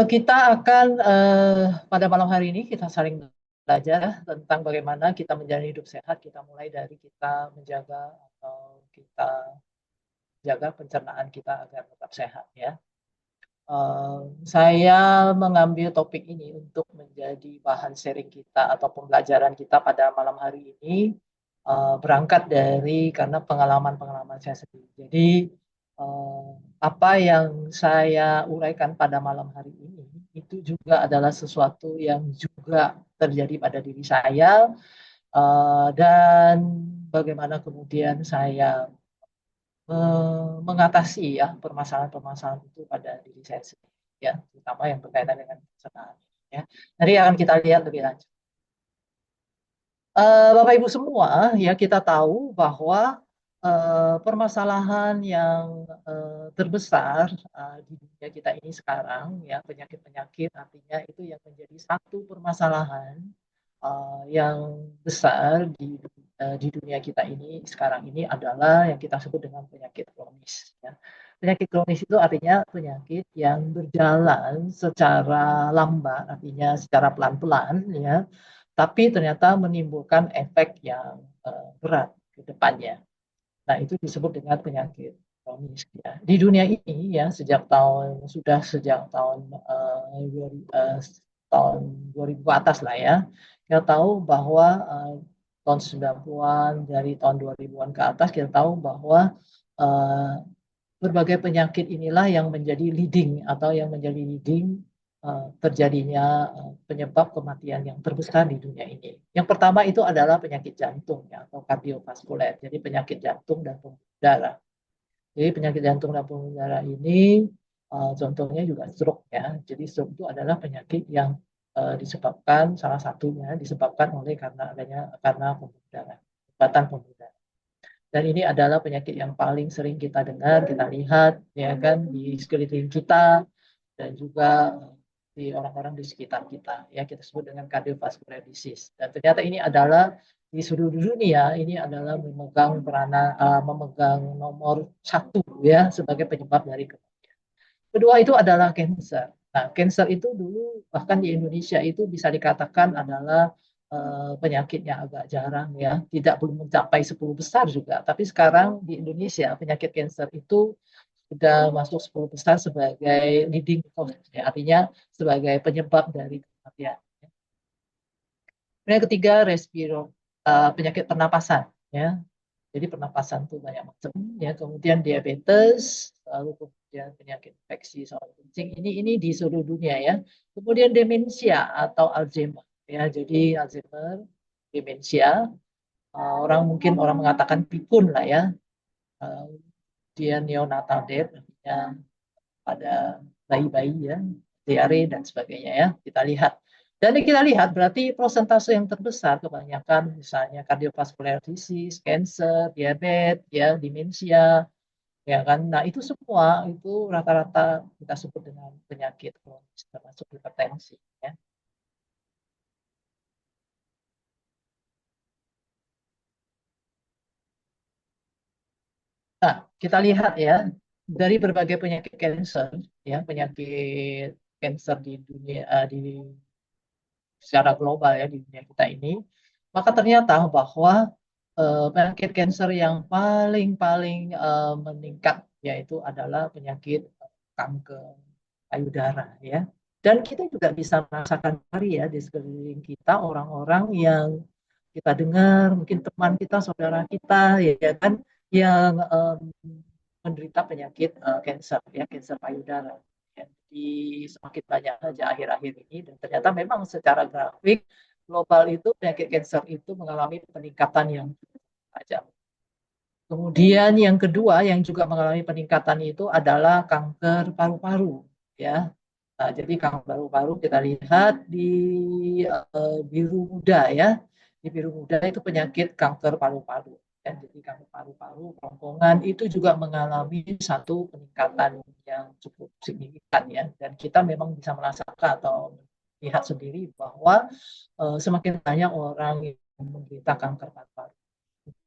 Kita akan pada malam hari ini kita saling belajar ya, tentang bagaimana kita menjalani hidup sehat. Kita mulai dari kita menjaga atau kita jaga pencernaan kita agar tetap sehat ya. Saya mengambil topik ini untuk menjadi bahan sharing kita atau pembelajaran kita pada malam hari ini, berangkat dari karena pengalaman-pengalaman saya sendiri. Jadi eh, apa yang saya uraikan pada malam hari ini itu juga adalah sesuatu yang juga terjadi pada diri saya, dan bagaimana kemudian saya mengatasi ya permasalahan-permasalahan itu pada diri saya sendiri ya, terutama yang berkaitan dengan pencernaan ya. Nanti akan kita lihat lebih lanjut. Bapak Ibu semua, ya kita tahu bahwa permasalahan yang terbesar di dunia kita ini sekarang ya, penyakit-penyakit artinya itu yang menjadi satu permasalahan yang besar di dunia kita ini sekarang ini adalah yang kita sebut dengan penyakit kronis ya. Penyakit kronis itu artinya penyakit yang berjalan secara lambat, artinya secara pelan-pelan ya, tapi ternyata menimbulkan efek yang berat ke depannya. Nah, itu disebut dengan penyakit kronis ya. Di dunia ini ya sejak tahun tahun 2000 ke atas lah ya. Kita tahu bahwa tahun 90-an, dari tahun 2000-an ke atas kita tahu bahwa uh, berbagai penyakit inilah yang menjadi leading atau yang menjadi leading terjadinya penyebab kematian yang terbesar di dunia ini. Yang pertama itu adalah penyakit jantung ya, atau kardiovaskuler, jadi penyakit jantung dan pembuluh darah. Jadi penyakit jantung dan pembuluh darah ini contohnya juga stroke ya. Jadi stroke itu adalah penyakit yang disebabkan, salah satunya disebabkan oleh karena pembuluh darah, hambatan pembuluh darah. Dan ini adalah penyakit yang paling sering kita dengar, kita lihat, ya kan, di sekeliling kita dan juga di orang-orang di sekitar kita. Ya, kita sebut dengan cardiovascular disease. Dan ternyata ini adalah di seluruh dunia ini adalah memegang nomor satu ya sebagai penyebab dari kematian. Kedua itu adalah cancer. Nah, cancer itu dulu bahkan di Indonesia itu bisa dikatakan adalah penyakit yang agak jarang ya, tidak belum mencapai 10 besar juga. Tapi sekarang di Indonesia penyakit cancer itu sudah masuk 10 besar sebagai leading cause, ya, artinya sebagai penyebab dari kematian. Yang ketiga, penyakit pernapasan ya. Jadi pernapasan itu banyak macam ya. Kemudian diabetes, lalu kemudian penyakit infeksi saluran kencing. Ini di seluruh dunia ya. Kemudian demensia atau Alzheimer ya. Jadi Alzheimer, demensia, mungkin orang mengatakan pikun lah ya. Dia neonatal death, artinya pada bayi-bayi ya, diare dan sebagainya ya. Kita lihat. Dan kita lihat berarti prosentase yang terbesar kebanyakan misalnya cardiovascular disease, cancer, diabetes, ya, demensia, ya kan. Nah, itu semua itu rata-rata kita sebut dengan penyakit kronis termasuk hipertensi ya. Nah, kita lihat ya dari berbagai penyakit cancer ya, penyakit cancer di dunia di secara global ya di dunia kita ini, maka ternyata bahwa penyakit kanker yang paling meningkat yaitu adalah penyakit kanker payudara ya. Dan kita juga bisa merasakan hari ya di sekeliling kita orang-orang yang kita dengar, mungkin teman kita, saudara kita, ya kan, yang menderita penyakit kanker ya, kanker payudara. Ya. Jadi semakin banyak saja akhir-akhir ini, dan ternyata memang secara grafik global itu penyakit kanker itu mengalami peningkatan yang tajam. Kemudian yang kedua yang juga mengalami peningkatan itu adalah kanker paru-paru ya. Nah, jadi kanker paru-paru kita lihat di biru muda ya. Di biru muda itu penyakit kanker paru-paru. Ya, jadi kanker paru-paru, kerongkongan itu juga mengalami satu peningkatan yang cukup signifikan ya. Dan kita memang bisa merasakan atau lihat sendiri bahwa semakin banyak orang yang menderita kanker paru-paru.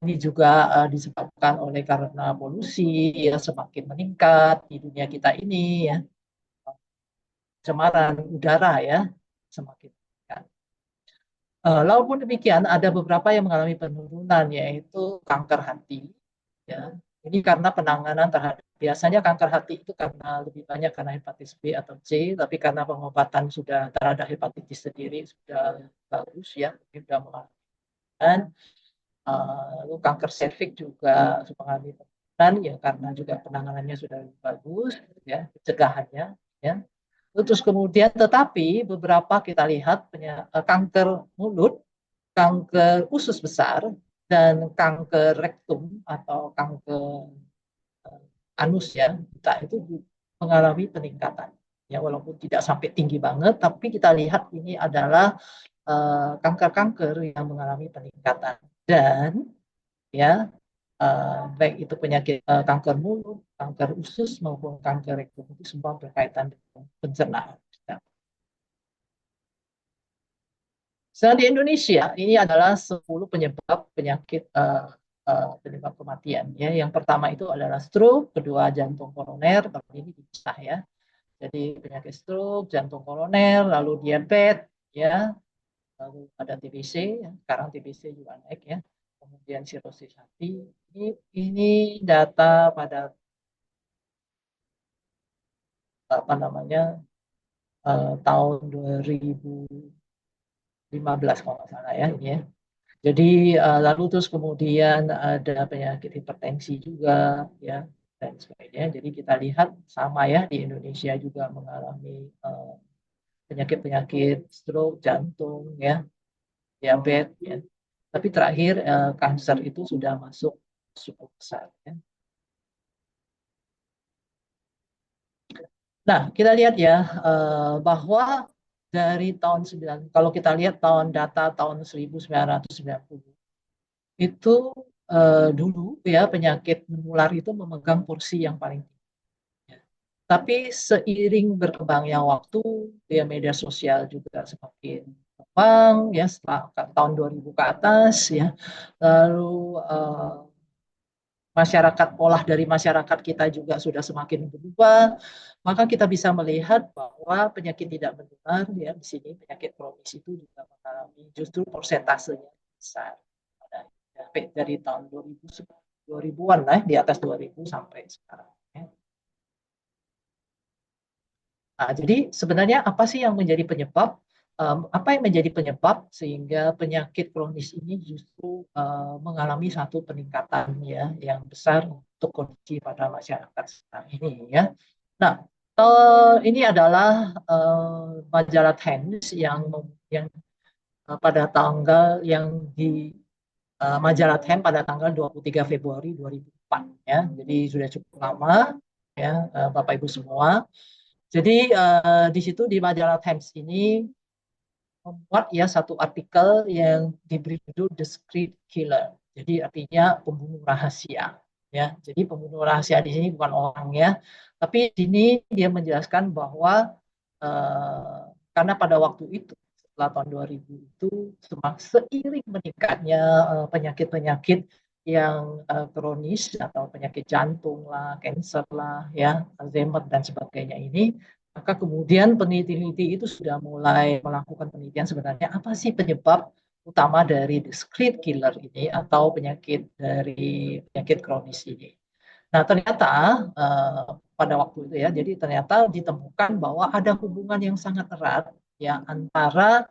Ini juga disebabkan oleh karena polusi yang semakin meningkat di dunia kita ini ya. pencemaran udara ya semakin meningkat. Walaupun demikian, ada beberapa yang mengalami penurunan, yaitu kanker hati. Ya, ini karena penanganan terhadap biasanya kanker hati itu karena lebih banyak karena hepatitis B atau C, tapi karena pengobatan sudah terhadap hepatitis sendiri sudah bagus ya, sudah mengamankan. Lalu kanker serviks juga mengalami penurunan ya karena juga penanganannya sudah lebih bagus, ya pencegahannya, ya. Terus kemudian tetapi beberapa kita lihat kanker mulut, kanker usus besar, dan kanker rektum atau kanker anus ya, kita itu mengalami peningkatan. Ya, walaupun tidak sampai tinggi banget, tapi kita lihat ini adalah kanker-kanker yang mengalami peningkatan. Dan ya baik itu penyakit kanker mulut, kanker usus maupun kanker rektum itu semua berkaitan dengan pencernaan. Sedang di Indonesia ini adalah 10 penyebab penyakit penyebab kematian ya. Yang pertama itu adalah stroke, kedua jantung koroner, kalau ini dipisah ya. Jadi penyakit stroke, jantung koroner, lalu diabetes ya, lalu ada TBC ya. Sekarang TBC juga naik ya. Kemudian sirosis hati. Ini data pada apa namanya tahun 2015 kalau nggak salah ya ini ya. Jadi lalu terus kemudian ada penyakit hipertensi juga ya dan sebagainya. Jadi kita lihat sama ya di Indonesia juga mengalami penyakit-penyakit stroke, jantung ya, diabetes ya. Tapi terakhir kanker itu sudah masuk cukup besar ya. Nah, kita lihat ya bahwa dari tahun 9 kalau kita lihat data tahun 1990 itu dulu ya penyakit menular itu memegang porsi yang paling tinggi. Tapi seiring berkembangnya waktu, ya media sosial juga semakin berkembang ya setelah tahun 2000 ke atas ya. Lalu masyarakat pola dari masyarakat kita juga sudah semakin berubah, maka kita bisa melihat bahwa penyakit tidak menular ya di sini penyakit kronis itu juga mengalami justru persentasenya besar. Dari tahun 2000 2000-an lah di atas 2000 sampai sekarang ya. Nah, jadi sebenarnya apa sih yang menjadi penyebab apa yang menjadi penyebab sehingga penyakit kronis ini justru mengalami satu peningkatan ya yang besar untuk kondisi pada masyarakat sekarang ini ya. Nah, ini adalah majalah Times yang pada tanggal yang di majalah Time pada tanggal 23 Februari 2004 ya. Jadi sudah cukup lama ya Bapak Ibu semua. Jadi di situ di majalah Times ini membuat ya satu artikel yang diberi judul The Secret Killer. Jadi artinya pembunuh rahasia ya. Jadi pembunuh rahasia di sini bukan orang ya, tapi di sini dia menjelaskan bahwa karena pada waktu itu setelah tahun 2000 itu seiring meningkatnya penyakit-penyakit yang kronis atau penyakit jantung lah, kanker lah, ya, Alzheimer dan sebagainya ini, maka kemudian peneliti-peneliti itu sudah mulai melakukan penelitian sebenarnya apa sih penyebab utama dari the secret killer ini atau penyakit kronis ini. Nah, ternyata pada waktu itu ya, jadi ternyata ditemukan bahwa ada hubungan yang sangat erat ya antara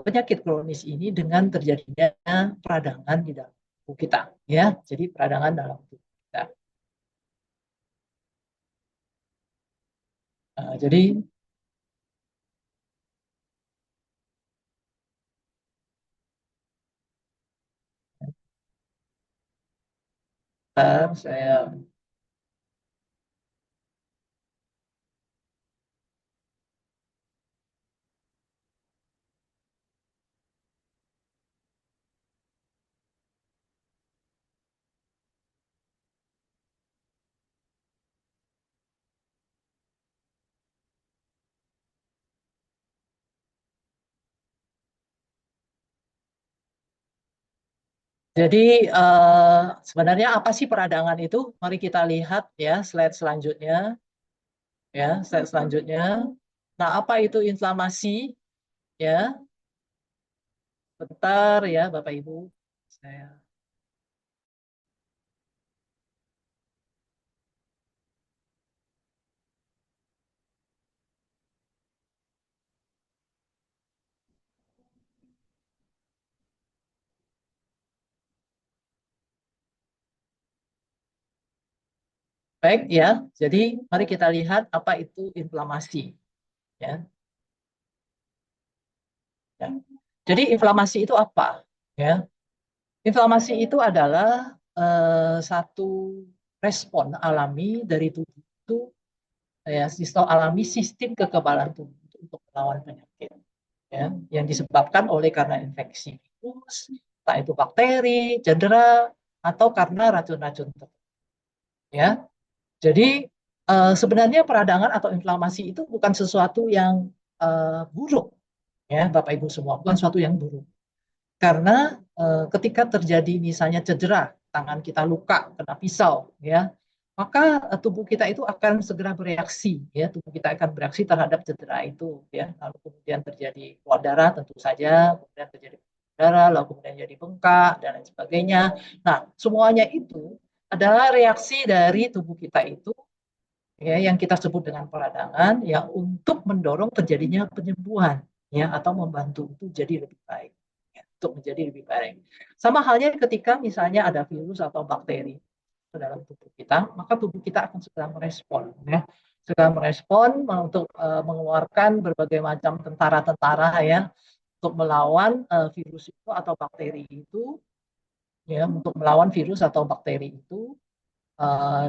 penyakit kronis ini dengan terjadinya peradangan di dalam tubuh kita ya. Jadi peradangan dalam tubuh kita. Jadi saya jadi sebenarnya apa sih peradangan itu? Mari kita lihat ya slide selanjutnya. Ya, slide selanjutnya. Nah, apa itu inflamasi? Ya, bentar ya Bapak Ibu. Saya baik ya. Jadi mari kita lihat apa itu inflamasi. Ya, ya. Jadi inflamasi itu apa? Ya, inflamasi itu adalah satu respon alami dari tubuh itu, ya, sistem alami sistem kekebalan tubuh untuk melawan penyakit, ya, yang disebabkan oleh karena infeksi virus, entah itu bakteri, cedera, atau karena racun-racun tertentu. Ya, jadi sebenarnya peradangan atau inflamasi itu bukan sesuatu yang buruk, ya Bapak Ibu semua, bukan sesuatu yang buruk. Karena ketika terjadi misalnya cedera, tangan kita luka, kena pisau, ya, maka tubuh kita itu akan segera bereaksi, ya, tubuh kita akan bereaksi terhadap cedera itu, ya, lalu kemudian terjadi keluar darah, tentu saja, kemudian terjadi darah, lalu kemudian jadi bengkak dan lain sebagainya. Nah, semuanya itu adalah reaksi dari tubuh kita itu, ya, yang kita sebut dengan peradangan, ya, untuk mendorong terjadinya penyembuhan, ya, atau membantu itu jadi lebih baik, ya, untuk menjadi lebih baik. Sama halnya ketika misalnya ada virus atau bakteri ke dalam tubuh kita, maka tubuh kita akan segera merespon, ya, segera merespon untuk mengeluarkan berbagai macam tentara-tentara, ya, untuk melawan virus itu atau bakteri itu, ya, untuk melawan virus atau bakteri itu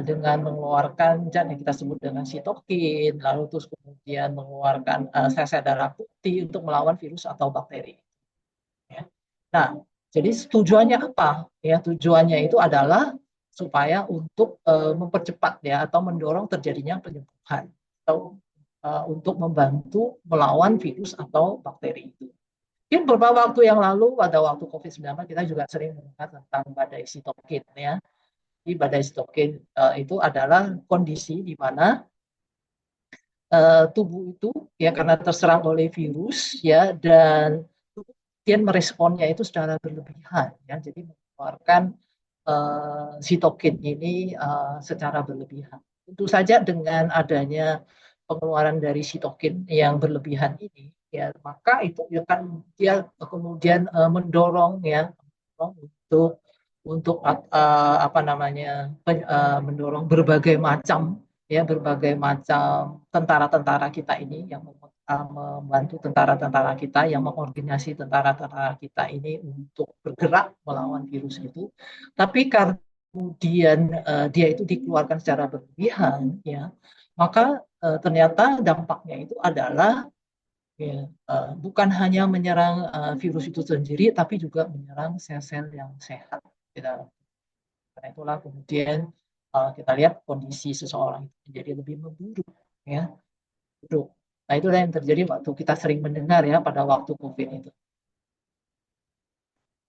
dengan mengeluarkan zat yang kita sebut dengan sitokin, lalu terus kemudian mengeluarkan sel-sel darah putih untuk melawan virus atau bakteri. Ya. Nah, jadi tujuannya apa? Ya, tujuannya itu adalah supaya untuk mempercepat, ya, atau mendorong terjadinya penyembuhan atau untuk membantu melawan virus atau bakteri itu. Mungkin beberapa waktu yang lalu pada waktu COVID-19 kita juga sering mendengar tentang badai sitokin, ya. Di badai sitokin itu adalah kondisi di mana tubuh itu, ya, karena terserang oleh virus, ya, dan kemudian meresponnya itu secara berlebihan, ya, jadi mengeluarkan sitokin ini secara berlebihan. Tentu saja dengan adanya pengeluaran dari sitokin yang berlebihan ini, ya, maka itu akan dia kemudian mendorong, ya, untuk apa namanya mendorong berbagai macam, ya, berbagai macam tentara-tentara kita ini yang membantu tentara-tentara kita yang mengordinasi tentara-tentara kita ini untuk bergerak melawan virus itu. Tapi karena kemudian dia itu dikeluarkan secara berlebihan, ya, maka ternyata dampaknya itu adalah, ya, bukan hanya menyerang virus itu sendiri, tapi juga menyerang sel-sel yang sehat di dalam. Karena itulah kemudian kita lihat kondisi seseorang itu menjadi lebih memburuk, ya, buruk. Nah, itulah yang terjadi waktu kita sering mendengar, ya, pada waktu COVID itu.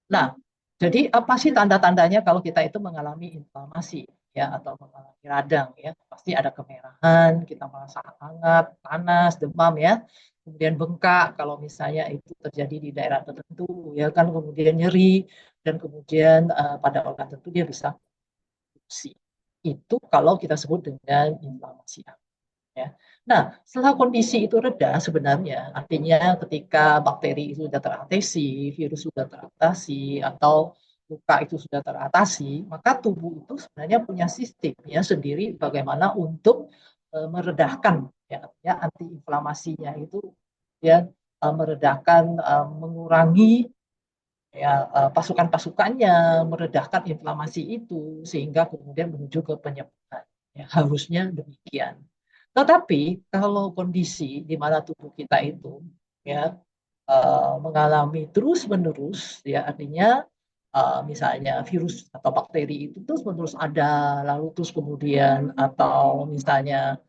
Nah, jadi apa sih tanda-tandanya kalau kita itu mengalami inflamasi, ya, atau mengalami radang, ya? Pasti ada kemerahan, kita merasa hangat, panas, demam, ya. Kemudian bengkak kalau misalnya itu terjadi di daerah tertentu, ya kan, kemudian nyeri, dan kemudian pada organ tertentu dia bisa fungsi. Itu kalau kita sebut dengan inflamasi. Ya. Nah, setelah kondisi itu reda sebenarnya, artinya ketika bakteri itu sudah teratasi, virus sudah teratasi, atau luka itu sudah teratasi, maka tubuh itu sebenarnya punya sistem, ya, sendiri bagaimana untuk meredahkan, ya, ya, antiinflamasinya itu, ya, meredahkan, mengurangi, ya, pasukan-pasukannya, meredahkan inflamasi itu sehingga kemudian menuju ke penyembuhan. Ya, harusnya demikian. Tetapi kalau kondisi di mana tubuh kita itu, ya, mengalami terus-menerus, ya, artinya misalnya virus atau bakteri itu terus-menerus ada, lalu terus kemudian atau misalnya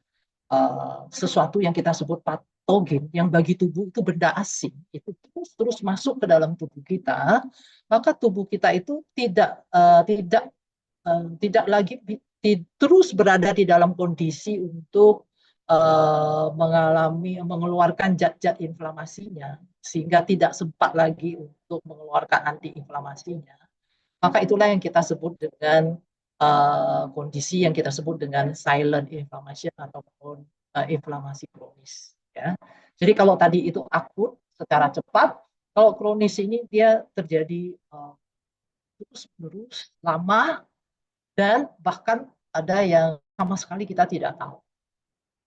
sesuatu yang kita sebut patogen yang bagi tubuh itu benda asing itu terus-terus masuk ke dalam tubuh kita, maka tubuh kita itu tidak lagi terus berada di dalam kondisi untuk mengeluarkan zat-zat inflamasinya sehingga tidak sempat lagi untuk mengeluarkan antiinflamasinya, maka itulah yang kita sebut dengan kondisi yang kita sebut dengan silent inflammation ataupun inflamasi kronis. Ya. Jadi kalau tadi itu akut secara cepat, kalau kronis ini dia terjadi terus-menerus, lama, dan bahkan ada yang sama sekali kita tidak tahu.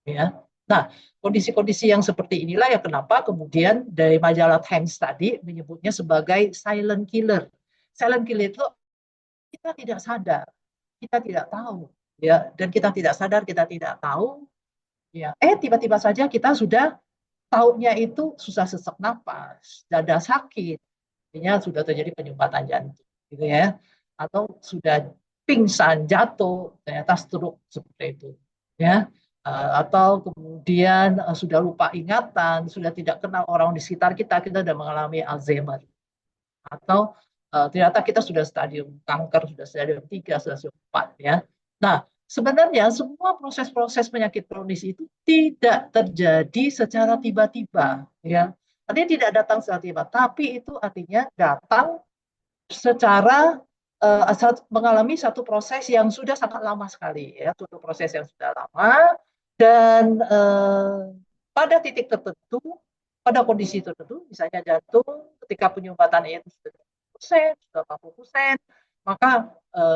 Ya. Nah, kondisi-kondisi yang seperti inilah yang kenapa kemudian dari majalah Times tadi menyebutnya sebagai silent killer. Silent killer itu kita tidak sadar, kita tidak tahu, ya, dan kita tidak sadar, kita tidak tahu, ya. Tiba-tiba saja kita sudah tahunya itu susah sesak napas, dada sakit, artinya sudah terjadi penyumbatan jantung, gitu ya, atau sudah pingsan, jatuh, ternyata stroke seperti itu, ya. Atau kemudian sudah lupa ingatan, sudah tidak kenal orang di sekitar kita, kita sudah mengalami Alzheimer. Atau ternyata kita sudah stadium kanker, sudah stadium 3, sudah stadium 4, ya. Nah, sebenarnya semua proses-proses penyakit kronis itu tidak terjadi secara tiba-tiba, ya. Artinya tidak datang secara tiba, tapi itu artinya datang secara mengalami satu proses yang sudah sangat lama sekali, ya, satu proses yang sudah lama, dan pada titik tertentu, pada kondisi tertentu, misalnya jantung, ketika penyumbatan itu sudah 30%, sudah 40%, maka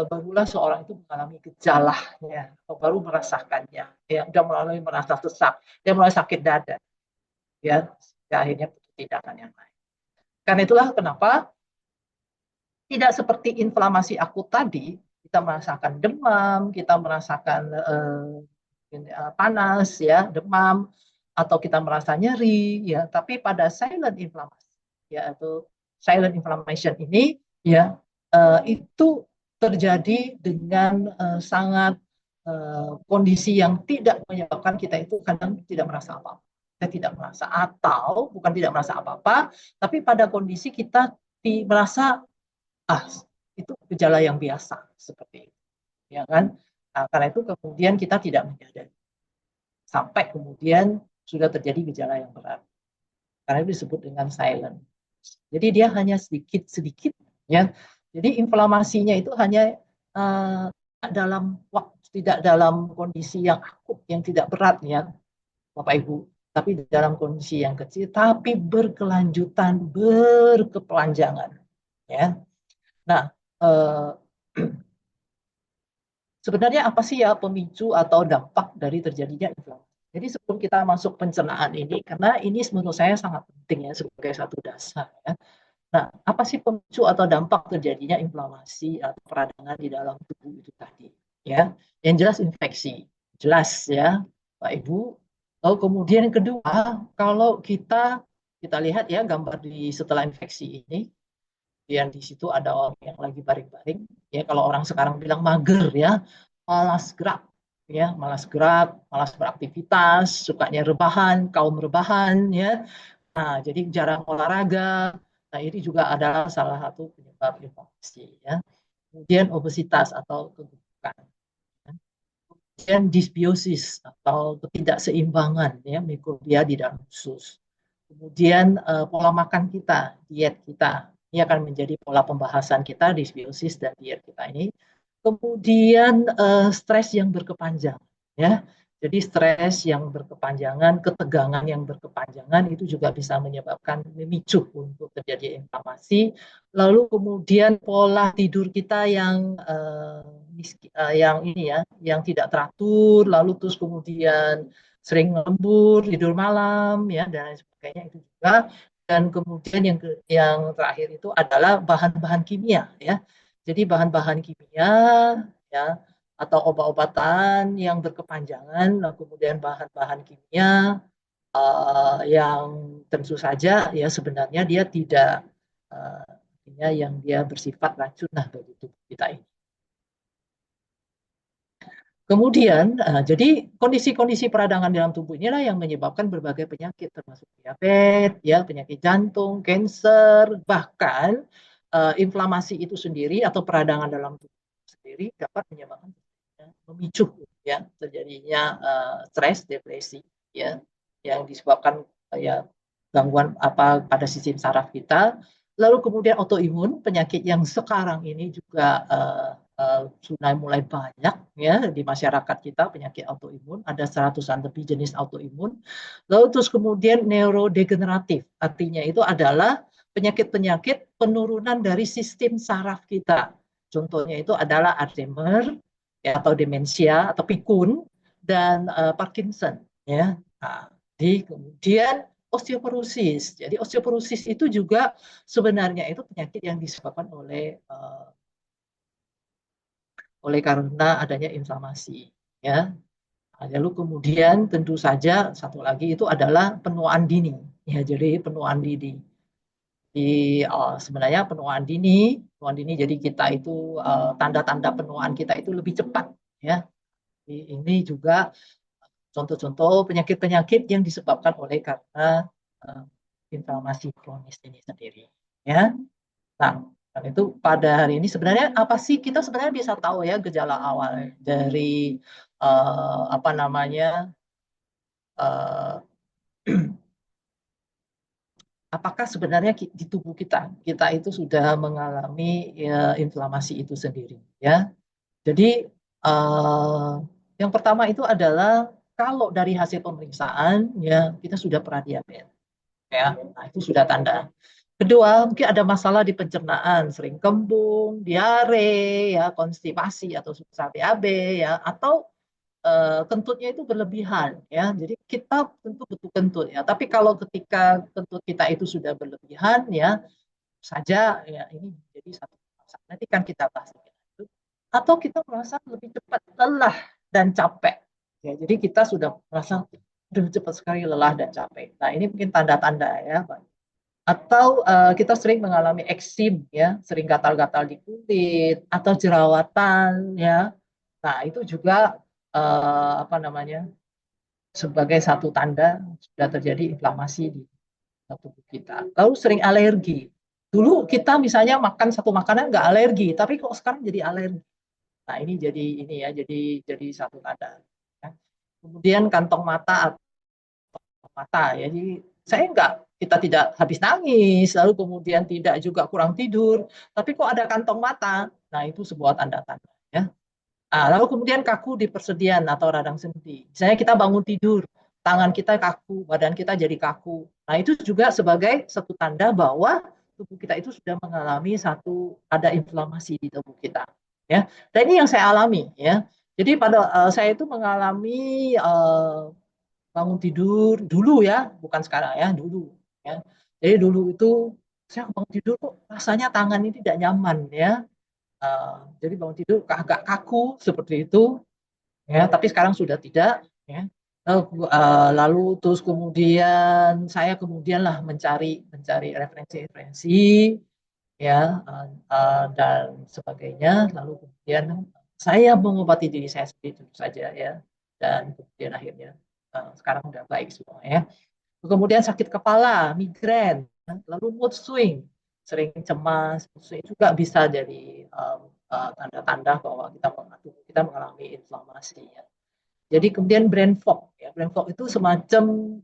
barulah seorang itu mengalami gejalanya, atau baru merasakannya, ya, sudah mulai merasa sesak, dia mulai sakit dada, ya, akhirnya butuh tindakan yang lain. Karena itulah kenapa tidak seperti inflamasi akut tadi, kita merasakan demam, kita merasakan panas, ya, demam, atau kita merasa nyeri, ya. Tapi pada silent inflammation, ya, atau silent inflammation ini, ya, itu terjadi dengan sangat kondisi yang tidak menyebabkan kita itu kadang tidak merasa apa-apa. Kita tidak merasa, atau bukan tidak merasa apa-apa, tapi pada kondisi kita merasa itu gejala yang biasa seperti itu, ya kan? Nah, karena itu kemudian kita tidak menyadari sampai kemudian sudah terjadi gejala yang berat. Karena itu disebut dengan silent. Jadi dia hanya sedikit-sedikit, ya. Jadi inflamasinya itu hanya dalam waktu, tidak dalam kondisi yang akut, yang tidak berat, ya, Bapak Ibu, tapi dalam kondisi yang kecil, tapi berkelanjutan, berkepanjangan, ya. Nah, sebenarnya apa sih ya pemicu atau dampak dari terjadinya inflamasi? Jadi sebelum kita masuk pencernaan ini, karena ini menurut saya sangat penting, ya, sebagai satu dasar, ya. Nah, apa sih pemicu atau dampak terjadinya inflamasi atau peradangan di dalam tubuh itu tadi? Ya, yang jelas infeksi, jelas, ya, Pak Ibu. Lalu kemudian yang kedua, kalau kita lihat, ya, gambar di setelah infeksi ini, yang di situ ada orang yang lagi baring-baring, ya, kalau orang sekarang bilang mager, ya, malas gerak, ya, malas gerak, malas beraktivitas, sukanya rebahan, kaum rebahan, ya. Nah, jadi jarang olahraga. Nah, ini juga adalah salah satu penyebab inflamasi, ya. Kemudian obesitas atau kegemukan, ya. Kemudian dysbiosis atau ketidakseimbangan, ya, mikrobia di dalam usus. Kemudian pola makan kita, diet kita, ini akan menjadi pola pembahasan kita, dysbiosis dan diet kita ini. Kemudian stres yang berkepanjangan, ya. Jadi stres yang berkepanjangan, ketegangan yang berkepanjangan itu juga bisa menyebabkan memicu untuk terjadi inflamasi. Lalu kemudian pola tidur kita yang ini, ya, yang tidak teratur, lalu terus kemudian sering lembur, tidur malam, ya, dan sebagainya itu juga. Dan kemudian yang terakhir itu adalah bahan-bahan kimia, ya. Jadi bahan-bahan kimia, ya, atau obat-obatan yang berkepanjangan, nah, kemudian bahan-bahan kimia yang tentu saja, ya, sebenarnya dia tidak yang dia bersifat racun bagi tubuh kita ini. Kemudian, jadi kondisi-kondisi peradangan dalam tubuh inilah yang menyebabkan berbagai penyakit, termasuk diabetes, ya, penyakit jantung, kanker, bahkan inflamasi itu sendiri atau peradangan dalam tubuh sendiri dapat menyebabkan memicu ya terjadinya stres, depresi, ya yang disebabkan ya gangguan apa pada sistem saraf kita. Lalu kemudian autoimun, penyakit yang sekarang ini juga sudah mulai banyak ya di masyarakat kita, penyakit autoimun, ada 100-an lebih jenis autoimun. Lalu terus kemudian neurodegeneratif, artinya itu adalah penyakit-penyakit penurunan dari sistem saraf kita. Contohnya itu adalah Alzheimer ya, atau demensia atau pikun dan Parkinson ya. Nah, kemudian osteoporosis. Jadi osteoporosis itu juga sebenarnya itu penyakit yang disebabkan oleh karena adanya inflamasi ya. Nah, lalu kemudian tentu saja satu lagi itu adalah penuaan dini ya. Jadi penuaan dini sebenarnya penuaan dini jadi kita itu tanda-tanda penuaan kita itu lebih cepat ya. Ini juga contoh-contoh penyakit-penyakit yang disebabkan oleh karena uh, inflamasi kronis ini sendiri ya. Nah, dan itu pada hari ini sebenarnya apa sih kita sebenarnya bisa tahu ya gejala awal dari apa namanya uh, apakah sebenarnya di tubuh kita itu sudah mengalami ya, inflamasi itu sendiri ya. Jadi eh, yang pertama itu adalah kalau dari hasil pemeriksaan ya kita sudah pernah diabetes ya. Nah, itu sudah tanda. Kedua, mungkin ada masalah di pencernaan, sering kembung, diare, ya, konstipasi atau susah BAB ya, atau kentutnya itu berlebihan ya. Jadi kita tentu butuh kentut ya. Tapi kalau ketika kentut kita itu sudah berlebihan ya saja ya ini jadi satu masalah. Nanti kan kita bahas itu. Atau kita merasa lebih cepat lelah dan capek. Ya, jadi kita sudah merasa lebih cepat sekali lelah dan capek. Nah, ini mungkin tanda-tanda ya, Pak. Atau kita sering mengalami eksim ya, sering gatal-gatal di kulit atau jerawatan ya. Nah, itu juga apa namanya? Sebagai satu tanda sudah terjadi inflamasi di tubuh kita. Lalu sering alergi. Dulu kita misalnya makan satu makanan nggak alergi, tapi kok sekarang jadi alergi. Nah, ini jadi ini ya, jadi satu tanda. Ya. Kemudian kantong mata atau mata ya. Jadi saya enggak kita tidak habis nangis, lalu kemudian tidak juga kurang tidur, tapi kok ada kantong mata. Nah, itu sebuah tanda-tanda ya. Nah, lalu kemudian kaku di persediaan atau radang sendi. Misalnya kita bangun tidur, tangan kita kaku, badan kita jadi kaku. Nah, itu juga sebagai satu tanda bahwa tubuh kita itu sudah mengalami ada inflamasi di tubuh kita. Ya, dan ini yang saya alami ya. Jadi pada saya itu mengalami bangun tidur dulu ya, bukan sekarang ya, dulu ya. Jadi dulu itu saya bangun tidur kok rasanya tangan ini tidak nyaman ya. Uh, jadi bangun tidur agak kaku seperti itu ya, tapi sekarang sudah tidak ya. Lalu terus kemudian saya kemudian lah mencari mencari referensi-referensi ya dan sebagainya. Lalu kemudian saya mengobati diri saya sendiri tentu saja ya, dan kemudian akhirnya sekarang udah baik semua ya. Kemudian sakit kepala, migrain, lalu mood swing, sering cemas, mood swing juga bisa jadi tanda-tanda bahwa kita mengalami inflamasi. Ya. Jadi kemudian brain fog, ya brain fog itu semacam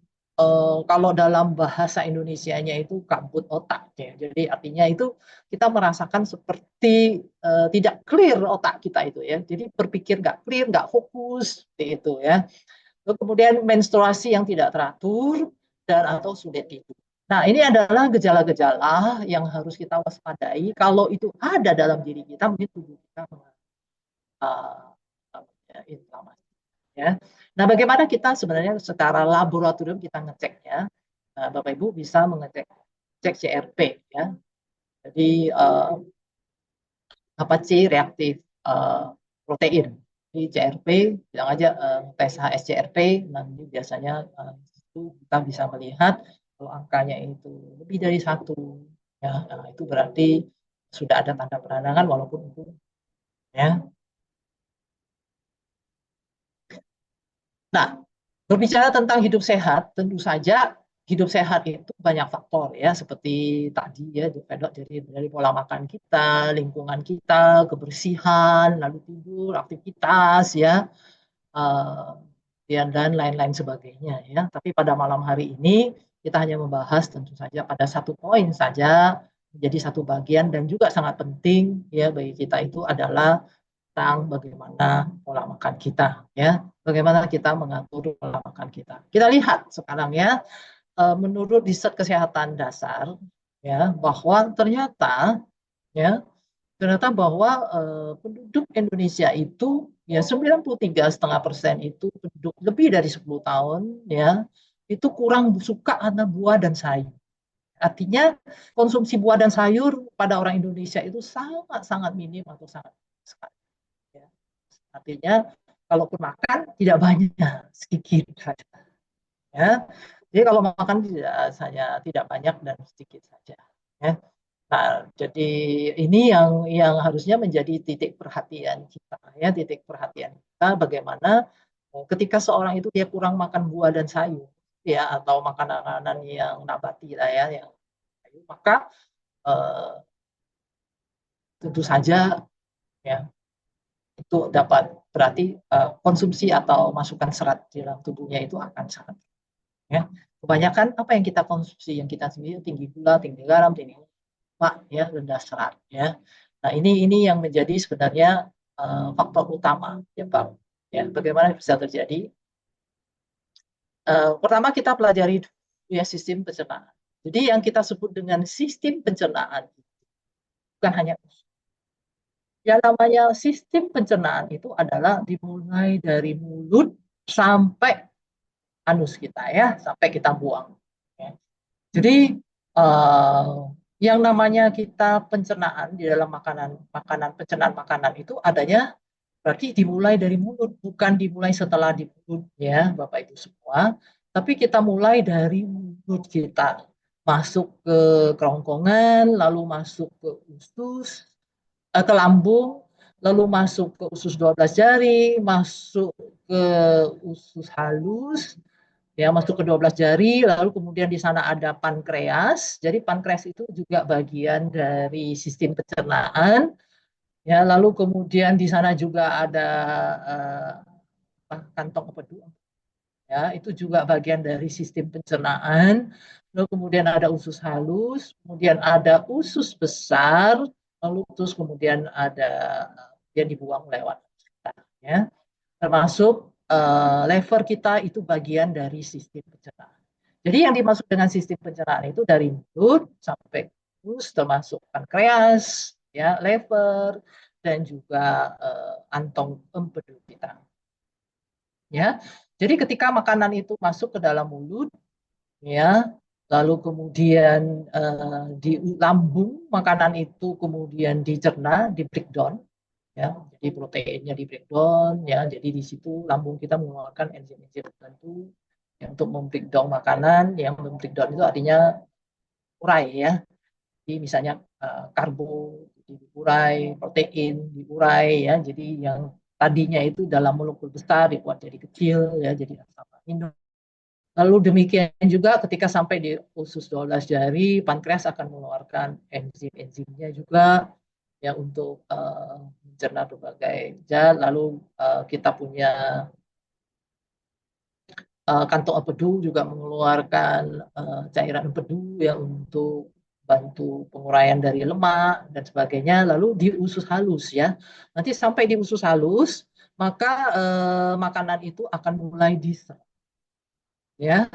kalau dalam bahasa Indonesianya itu kabut otak, ya. Jadi artinya itu kita merasakan seperti tidak clear otak kita itu ya. Jadi berpikir nggak clear, nggak fokus, seperti itu ya. Lalu kemudian menstruasi yang tidak teratur dan atau sulit tidur. Nah, ini adalah gejala-gejala yang harus kita waspadai. Kalau itu ada dalam diri kita, mungkin tubuh kita inflamasi. Ya. Nah, bagaimana kita sebenarnya secara laboratorium kita ngeceknya? Nah, Bapak Ibu bisa mengecek cek CRP ya. Jadi apa sih reaktif protein? Di CRP, bilang aja tes HSCRP, nanti biasanya itu kita bisa melihat kalau angkanya itu lebih dari satu, ya, nah, itu berarti sudah ada tanda peradangan walaupun itu ya. Nah, berbicara tentang hidup sehat, tentu saja hidup sehat itu banyak faktor ya, seperti tadi ya, dari pola makan kita, lingkungan kita, kebersihan, lalu tidur, aktivitas ya, dan lain-lain sebagainya ya. Tapi pada malam hari ini kita hanya membahas tentu saja pada satu poin saja, menjadi satu bagian dan juga sangat penting ya bagi kita itu adalah tentang bagaimana pola makan kita ya, bagaimana kita mengatur pola makan kita. Kita lihat sekarang ya, menurut riset kesehatan dasar ya bahwa ternyata bahwa penduduk Indonesia itu ya 93,5% itu penduduk lebih dari 10 tahun ya itu kurang suka karena buah dan sayur. Artinya konsumsi buah dan sayur pada orang Indonesia itu sangat-sangat minim atau sangat sekali. Ya. Artinya kalaupun makan tidak banyak, sedikit saja. Ya. Jadi kalau makan tidak banyak dan sedikit saja. Ya. Nah, jadi ini yang harusnya menjadi titik perhatian kita ya, titik perhatian kita bagaimana ketika seorang itu dia kurang makan buah dan sayur ya atau makanan-makanan yang nabati lah ya, yang sayur, maka eh, tentu saja ya itu dapat berarti konsumsi atau masukan serat di dalam tubuhnya itu akan sangat ya. Kebanyakan apa yang kita konsumsi yang kita sendiri tinggi gula, tinggi garam, tinggi lemak ya, rendah serat ya. Nah, ini yang menjadi sebenarnya faktor utama ya Pak. Ya, bagaimana bisa terjadi? Pertama kita pelajari ya sistem pencernaan. Jadi yang kita sebut dengan sistem pencernaan bukan hanya yang namanya sistem pencernaan itu adalah dimulai dari mulut sampai anus kita ya, sampai kita buang. Ya. Jadi yang namanya kita pencernaan di dalam pencernaan makanan itu adanya berarti dimulai dari mulut, bukan dimulai setelah di mulut ya, Bapak Ibu semua, tapi kita mulai dari mulut kita, masuk ke kerongkongan, lalu masuk ke usus, ke lambung, lalu masuk ke usus 12 jari, masuk ke usus halus, ya masuk ke 12 jari, lalu kemudian di sana ada pankreas. Jadi pankreas itu juga bagian dari sistem pencernaan. Ya, lalu kemudian di sana juga ada kantong empedu. Ya, itu juga bagian dari sistem pencernaan. Lalu kemudian ada usus halus, kemudian ada usus besar, lalu terus kemudian ada yang dibuang lewat kita. Ya. Termasuk lever kita itu bagian dari sistem pencernaan. Jadi yang dimaksud dengan sistem pencernaan itu dari mulut sampai usus, termasuk pankreas, ya, lever, dan juga antong empedu kita. Ya, jadi ketika makanan itu masuk ke dalam mulut, ya, lalu kemudian di lambung makanan itu kemudian dicerna, di breakdown, ya, jadi proteinnya di breakdown, ya, jadi di situ lambung kita mengeluarkan enzim-enzim tertentu ya, untuk membreakdown makanan, yang membreakdown itu artinya urai ya, jadi misalnya karbo diurai, protein diurai ya, jadi yang tadinya itu dalam molekul besar dibuat jadi kecil ya, jadi asam amino. Lalu demikian juga ketika sampai di usus 12 jari, pankreas akan mengeluarkan enzim-enzimnya juga ya untuk mencerna berbagai zat. Lalu kita punya kantong empedu juga mengeluarkan cairan empedu ya untuk bantu penguraian dari lemak dan sebagainya. Lalu di usus halus ya. Nanti sampai di usus halus, maka makanan itu akan mulai diserap ya,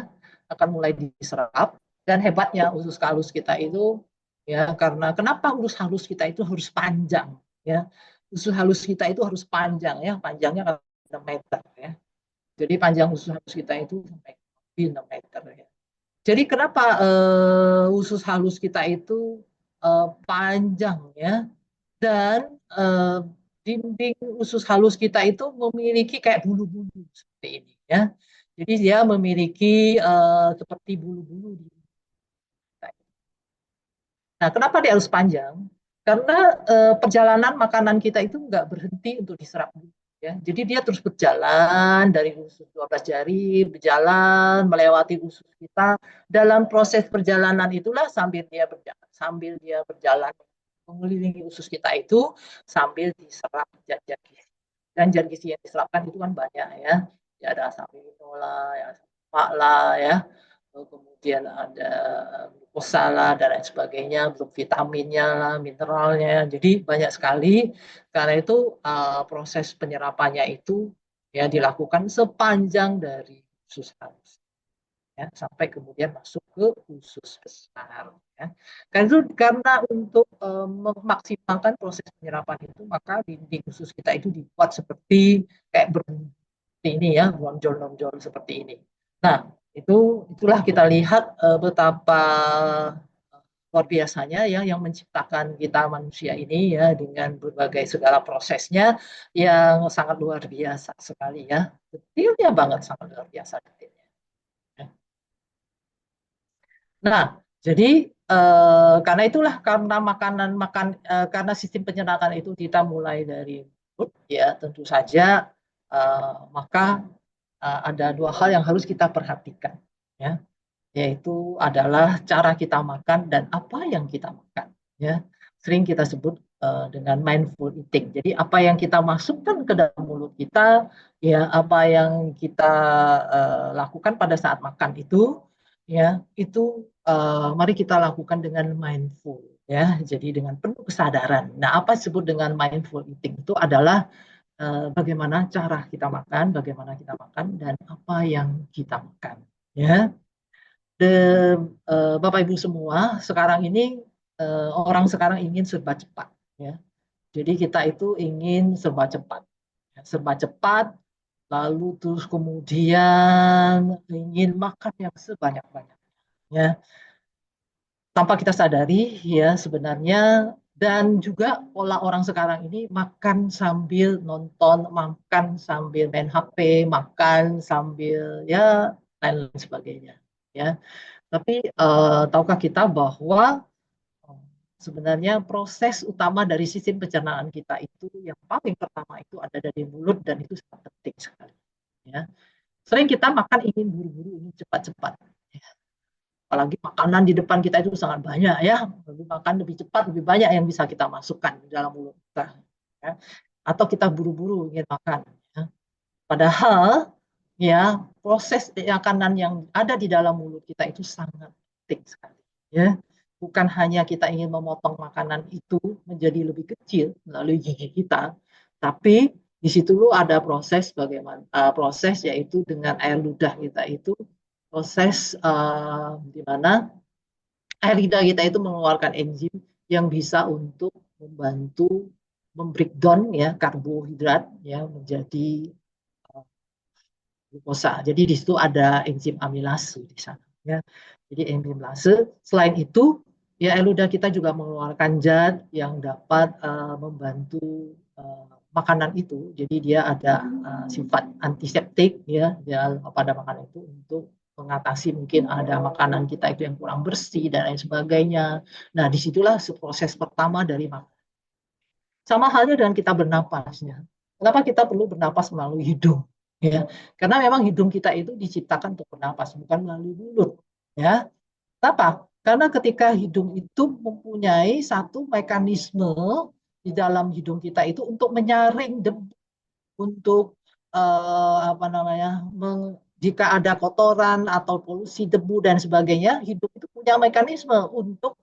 akan mulai diserap dan hebatnya usus halus kita itu ya karena kenapa usus halus kita itu harus panjang ya. Usus halus kita itu harus panjang ya, panjangnya 6 meter ya. Jadi panjang usus halus kita itu sampai 6 meter ya. Jadi kenapa usus halus kita itu panjang ya dan dinding usus halus kita itu memiliki kayak bulu-bulu seperti ini ya. Jadi dia memiliki seperti bulu-bulu di kita. Nah, kenapa dia harus panjang? Karena perjalanan makanan kita itu nggak berhenti untuk diserap ya. Jadi dia terus berjalan dari usus 12 jari, berjalan melewati usus kita. Dalam proses perjalanan itulah sambil dia berjalan mengelilingi usus kita itu sambil diserap zat-zat gizi. Dan zat gizi yang diserapkan itu kan banyak ya. Ya ada asam amino lah, ya, asam lemak lah ya. Kemudian ada glukosa lah dan lain sebagainya, belum vitaminnya lah, mineralnya. Jadi banyak sekali. Karena itu proses penyerapannya itu ya dilakukan sepanjang dari usus halus ya, sampai kemudian masuk ke usus besar ya. Karena untuk memaksimalkan proses penyerapan itu maka dinding usus kita itu dibuat seperti kayak ini ya, nonjol-nonjol seperti ini. Nah, itulah kita lihat betapa luar biasanya ya yang menciptakan kita manusia ini ya dengan berbagai segala prosesnya yang sangat luar biasa sekali ya. Detailnya banget, sangat luar biasa detailnya. Nah, jadi karena itulah karena karena sistem pencernaan itu kita mulai dari mulut ya tentu saja maka ada dua hal yang harus kita perhatikan ya, yaitu adalah cara kita makan dan apa yang kita makan ya. Sering kita sebut dengan mindful eating. Jadi apa yang kita masukkan ke dalam mulut kita ya, apa yang kita lakukan pada saat makan itu ya, itu mari kita lakukan dengan mindful ya. Jadi dengan penuh kesadaran. Nah, apa disebut dengan mindful eating itu adalah bagaimana cara kita makan, bagaimana kita makan dan apa yang kita makan ya. Bapak Ibu semua, sekarang ini orang sekarang ingin serba cepat, ya. Jadi kita itu ingin serba cepat, ya. Serba cepat, lalu terus kemudian ingin makan yang sebanyak-banyaknya, ya. Tanpa kita sadari, ya sebenarnya dan juga pola orang sekarang ini makan sambil nonton, makan sambil main HP, makan sambil ya lain-lain sebagainya, ya. Tapi tahukah kita bahwa sebenarnya proses utama dari sistem pencernaan kita itu yang paling pertama itu ada dari mulut dan itu sangat penting sekali. Ya. Sering kita makan ingin buru-buru, ingin cepat-cepat. Ya. Apalagi makanan di depan kita itu sangat banyak ya. Lebih makan lebih cepat, lebih banyak yang bisa kita masukkan di dalam mulut kita. Ya. Atau kita buru-buru ingin makan. Ya. Padahal ya proses makanan yang ada di dalam mulut kita itu sangat penting sekali ya, bukan hanya kita ingin memotong makanan itu menjadi lebih kecil melalui gigi kita, tapi di situ ada proses bagaimana proses yaitu dengan air ludah kita itu proses di mana air lidah kita itu mengeluarkan enzim yang bisa untuk membantu membreakdown ya karbohidrat ya menjadi glukosa. Jadi di situ ada enzim amilase di sana. Ya. Jadi enzim amilase. Selain itu, ya ludah kita juga mengeluarkan zat yang dapat membantu makanan itu. Jadi dia ada sifat antiseptik ya pada makanan itu untuk mengatasi mungkin ada makanan kita itu yang kurang bersih dan lain sebagainya. Nah, disitulah proses pertama dari makan. Sama halnya dengan kita bernapasnya. Kenapa kita perlu bernapas melalui hidung? Ya, karena memang hidung kita itu diciptakan untuk bernapas, bukan melalui mulut. Ya, kenapa? Karena ketika hidung itu mempunyai satu mekanisme di dalam hidung kita itu untuk menyaring debu, untuk apa namanya, jika ada kotoran atau polusi debu dan sebagainya, hidung itu punya mekanisme untuk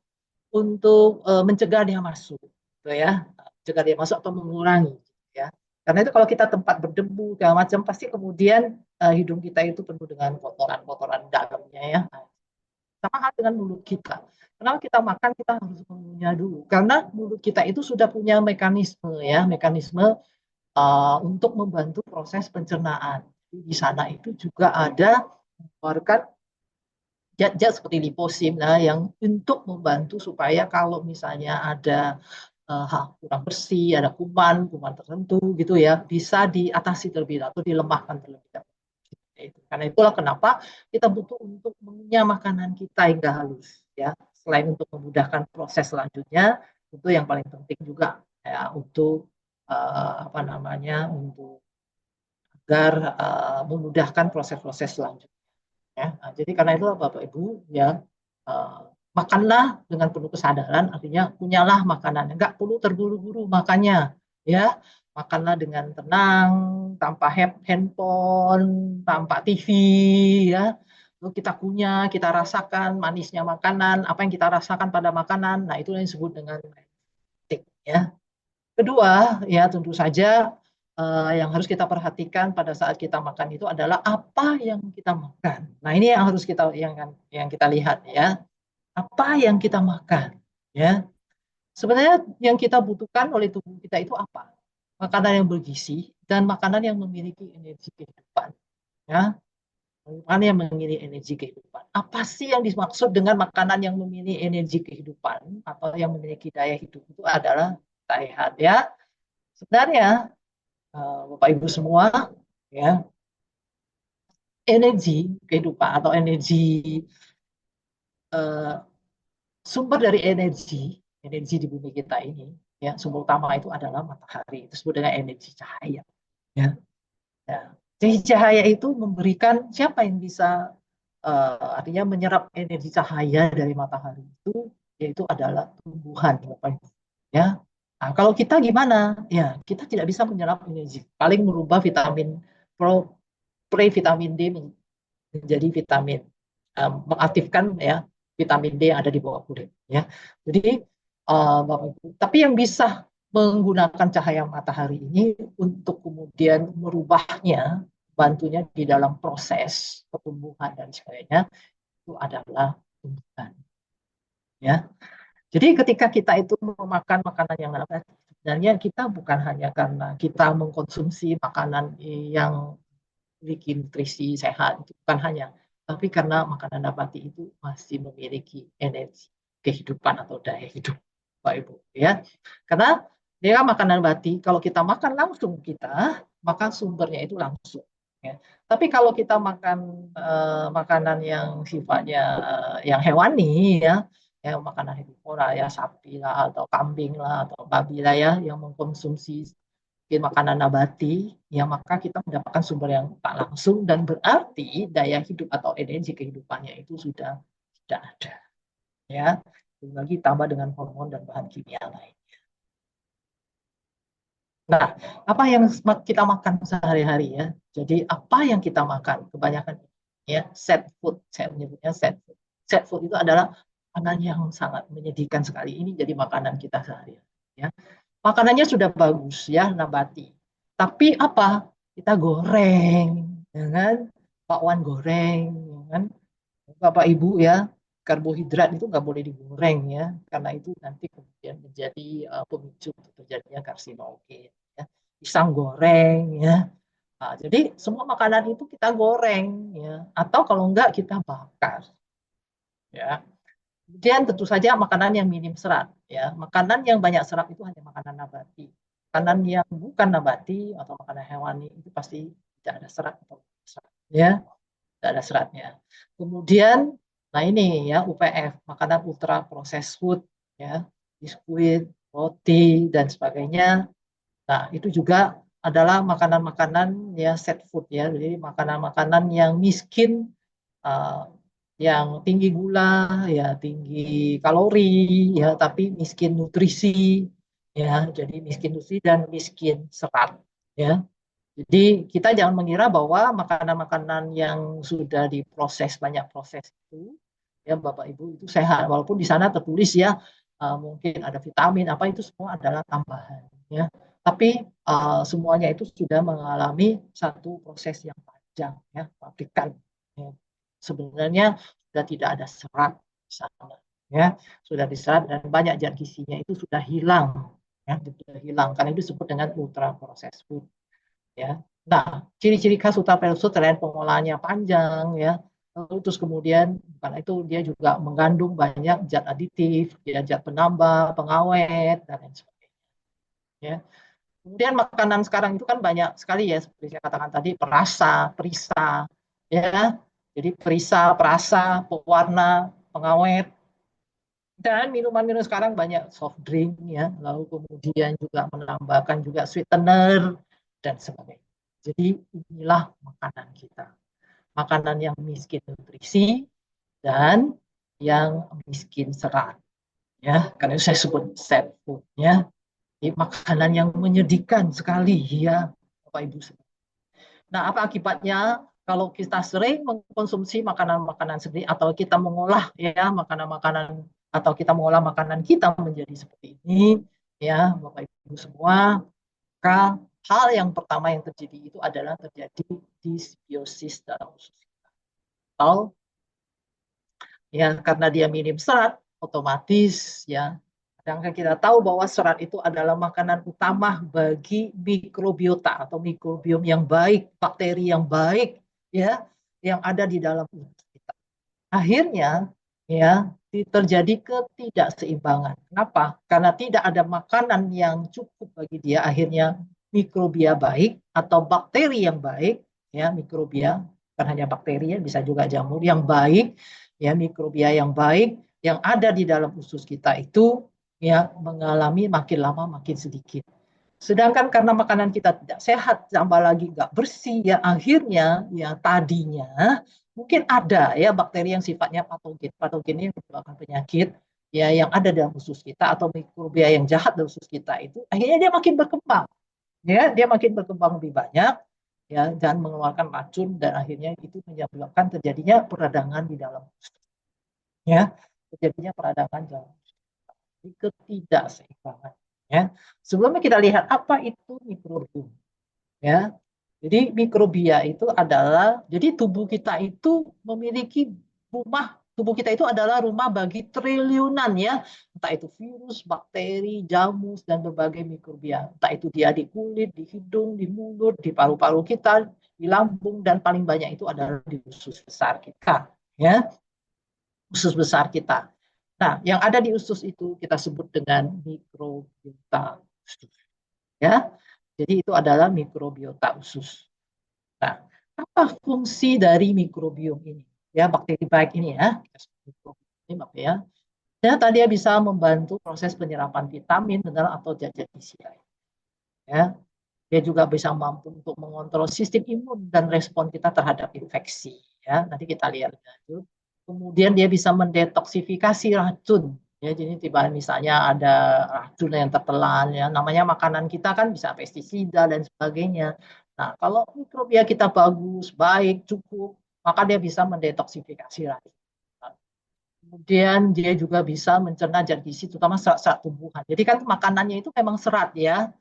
mencegah dia masuk, gitu ya, mencegah dia masuk atau mengurangi, ya. Karena itu kalau kita tempat berdebu segala macam, pasti kemudian hidung kita itu penuh dengan kotoran-kotoran dalamnya ya. Sama hal dengan mulut kita. Kenapa kita makan kita harus mengunyah dulu? Karena mulut kita itu sudah punya mekanisme ya, mekanisme untuk membantu proses pencernaan. Di sana itu juga ada mengeluarkan zat-zat seperti liposim lah yang untuk membantu supaya kalau misalnya ada kurang bersih, ada kuman tertentu gitu ya, bisa diatasi terlebih dahulu atau dilemahkan terlebih dahulu. Karena itulah kenapa kita butuh untuk mengunyah makanan kita hingga halus ya. Selain untuk memudahkan proses selanjutnya, itu yang paling penting juga ya untuk apa namanya untuk agar memudahkan proses-proses selanjutnya. Ya. Nah, jadi karena itu Bapak Ibu ya makanlah dengan penuh kesadaran, artinya punyalah makanan, nggak perlu terburu-buru makannya, ya Makanlah dengan tenang, tanpa handphone, tanpa TV, ya. Lalu kita kunyah, kita rasakan manisnya makanan, apa yang kita rasakan pada makanan. Nah, itu yang disebut dengan etik, ya. Kedua, ya tentu saja yang harus kita perhatikan pada saat kita makan itu adalah apa yang kita makan. Nah, ini yang harus yang kita lihat, ya. Apa yang kita makan, ya. Sebenarnya yang kita butuhkan oleh tubuh kita itu apa? Makanan yang bergizi dan makanan yang memiliki energi kehidupan. Ya, makanan yang memiliki energi kehidupan. Apa sih yang dimaksud dengan makanan yang memiliki energi kehidupan atau yang memiliki daya hidup itu adalah sehat, ya. Sebenarnya Bapak Ibu semua, ya, energi kehidupan atau eh, sumber dari energi di bumi kita ini, ya, sumber utama itu adalah matahari. Itu disebut dengan energi cahaya. Ya. Ya. Jadi cahaya itu memberikan siapa yang bisa artinya menyerap energi cahaya dari matahari itu yaitu adalah tumbuhan, Bapak Ibu. Ya. Nah, kalau kita gimana? Ya, kita tidak bisa menyerap energi. Paling merubah vitamin pro pre vitamin D menjadi vitamin mengaktifkan, ya, vitamin D yang ada di bawah kulit, ya. Jadi Bapak Ibu, tapi yang bisa menggunakan cahaya matahari ini untuk kemudian merubahnya, bantunya di dalam proses pertumbuhan dan sebagainya itu adalah tumbuhan, ya. Jadi ketika kita itu memakan makanan yang nabati, sebenarnya kita bukan hanya karena kita mengkonsumsi makanan yang memiliki nutrisi sehat, itu bukan hanya, tapi karena makanan nabati itu masih memiliki energi kehidupan atau daya hidup, Pak Ibu, ya. Karena dia makanan nabati, kalau kita makan langsung maka sumbernya itu langsung, ya. Tapi kalau kita makan makanan yang sifatnya yang hewani, ya, yang makanan herbivora, ya, sapi lah atau kambing lah atau babi lah, ya, yang mengkonsumsi makanan nabati, ya, maka kita mendapatkan sumber yang tak langsung dan berarti daya hidup atau energi kehidupannya itu sudah tidak ada, ya. Belum lagi tambah dengan hormon dan bahan kimia lain. Nah, apa yang kita makan sehari-hari, ya? Jadi apa yang kita makan kebanyakan, ya, set food, saya menyebutnya set food. Set food itu adalah makanan yang sangat menyedihkan sekali. Ini jadi makanan kita sehari-hari, ya. Makanannya sudah bagus, ya, nabati. Tapi apa? Kita goreng, ya kan? Bakwan goreng, ya kan? Bapak Ibu, ya, karbohidrat itu nggak boleh digoreng, ya, karena itu nanti kemudian menjadi pemicu untuk terjadinya karsinogen. Ya. Pisang goreng, ya. Nah, jadi semua makanan itu kita goreng, ya, atau kalau enggak kita bakar, ya. Kemudian tentu saja makanan yang minim serat, ya. Makanan yang banyak serat itu hanya makanan nabati. Makanan yang bukan nabati atau makanan hewani itu pasti tidak ada serat atau serat, ya, tidak ada seratnya. Kemudian, nah ini, ya, UPF, makanan ultra processed food, ya, biskuit, roti dan sebagainya. Nah, itu juga adalah makanan-makanan, ya, set food, ya, jadi makanan-makanan yang miskin, uh, yang tinggi gula, ya, tinggi kalori, ya, tapi miskin nutrisi, ya, jadi miskin nutrisi dan miskin serat, ya. Jadi kita jangan mengira bahwa makanan-makanan yang sudah diproses banyak proses itu, ya, Bapak Ibu, itu sehat. Walaupun di sana tertulis, ya, mungkin ada vitamin apa itu semua adalah tambahan, ya. Tapi semuanya itu sudah mengalami satu proses yang panjang, ya, pabrikan. Ya. Sebenarnya sudah tidak ada serat di sana, ya, sudah diserap dan banyak zat gizinya itu sudah hilang, ya, sudah hilang karena itu disebut dengan ultra processed food, ya. Nah, ciri-ciri khas ultrapersut selain pengolahannya panjang, ya, lalu terus kemudian karena itu dia juga mengandung banyak zat aditif, ya, zat penambah, pengawet dan lain sebagainya, ya. Kemudian makanan sekarang itu kan banyak sekali, ya, seperti saya katakan tadi, perisa, ya. Jadi perisa, perasa, pewarna, pengawet, dan minuman-minuman sekarang banyak soft drink, ya, lalu kemudian juga menambahkan juga sweetener dan sebagainya. Jadi inilah makanan kita. Makanan yang miskin nutrisi dan yang miskin serat, ya. Karena itu saya sebut set food, ya. Makanan yang menyedihkan sekali ya, Bapak Ibu. Nah, apa akibatnya kalau kita sering mengkonsumsi makanan-makanan seperti atau kita mengolah ya makanan-makanan atau kita mengolah makanan kita menjadi seperti ini ya, Bapak Ibu semua, maka hal yang pertama yang terjadi itu adalah terjadi disbiosis dalam usus atau ya karena dia minim serat otomatis ya. Sedangkan kita tahu bahwa serat itu adalah makanan utama bagi mikrobiota atau mikrobiom yang baik, bakteri yang baik ya yang ada di dalam tubuh kita. Akhirnya ya terjadi ketidakseimbangan. Kenapa? Karena tidak ada makanan yang cukup bagi dia. Akhirnya mikrobia baik atau bakteri yang baik ya mikrobia bukan hanya bakteri ya bisa juga jamur yang baik ya mikrobia yang baik yang ada di dalam usus kita itu ya mengalami makin lama makin sedikit. Sedangkan karena makanan kita tidak sehat, tambah lagi nggak bersih, ya akhirnya ya tadinya mungkin ada ya bakteri yang sifatnya patogen, patogen yang menyebabkan penyakit ya yang ada dalam usus kita atau mikrobia yang jahat dalam usus kita itu akhirnya dia makin berkembang, ya dia makin berkembang lebih banyak ya dan mengeluarkan racun dan akhirnya itu menyebabkan terjadinya peradangan di dalam usus, ya terjadinya peradangan dalam ketidakseimbangan. Ya. Sebelumnya kita lihat apa itu mikrobiom. Ya. Jadi mikrobia itu adalah, jadi tubuh kita itu memiliki tubuh kita itu adalah rumah bagi triliunan ya, entah itu virus, bakteri, jamus, dan berbagai mikrobia. Entah itu dia di kulit, di hidung, di mulut, di paru-paru kita, di lambung, dan paling banyak itu adalah di usus besar kita. Ya, usus besar kita. Nah, yang ada di usus itu kita sebut dengan mikrobiota usus. Ya, jadi itu adalah mikrobiota usus. Nah, apa fungsi dari mikrobiom ini? Ya, bakteri baik ini ya, kita sebut mikrobiom ini, Bapak ya. Ternyata dia bisa membantu proses penyerapan vitamin, mineral atau zat-zat gizi lain. Ya, dia juga bisa mampu untuk mengontrol sistem imun dan respon kita terhadap infeksi. Ya, nanti kita lihat lanjut. Kemudian dia bisa mendetoksifikasi racun. Ya, jadi tiba misalnya ada racun yang tertelan, ya, namanya makanan kita kan bisa pestisida dan sebagainya. Nah, kalau mikrobia kita bagus, baik, cukup, maka dia bisa mendetoksifikasi racun. Kemudian dia juga bisa mencerna zat gizi, terutama serat-serat tumbuhan. Jadi kan makanannya itu memang serat ya,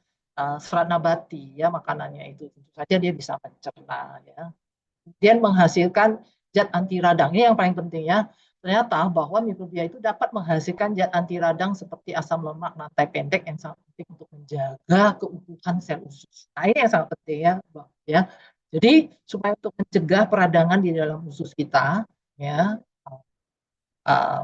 serat nabati ya makanannya itu. Tentu saja dia bisa mencerna ya. Kemudian menghasilkan zat anti radang. Ini yang paling penting ya. Ternyata bahwa mikrobia itu dapat menghasilkan zat anti radang seperti asam lemak rantai pendek yang sangat penting untuk menjaga keutuhan sel usus. Nah, ini yang sangat penting ya, ya. Jadi supaya untuk mencegah peradangan di dalam usus kita, ya,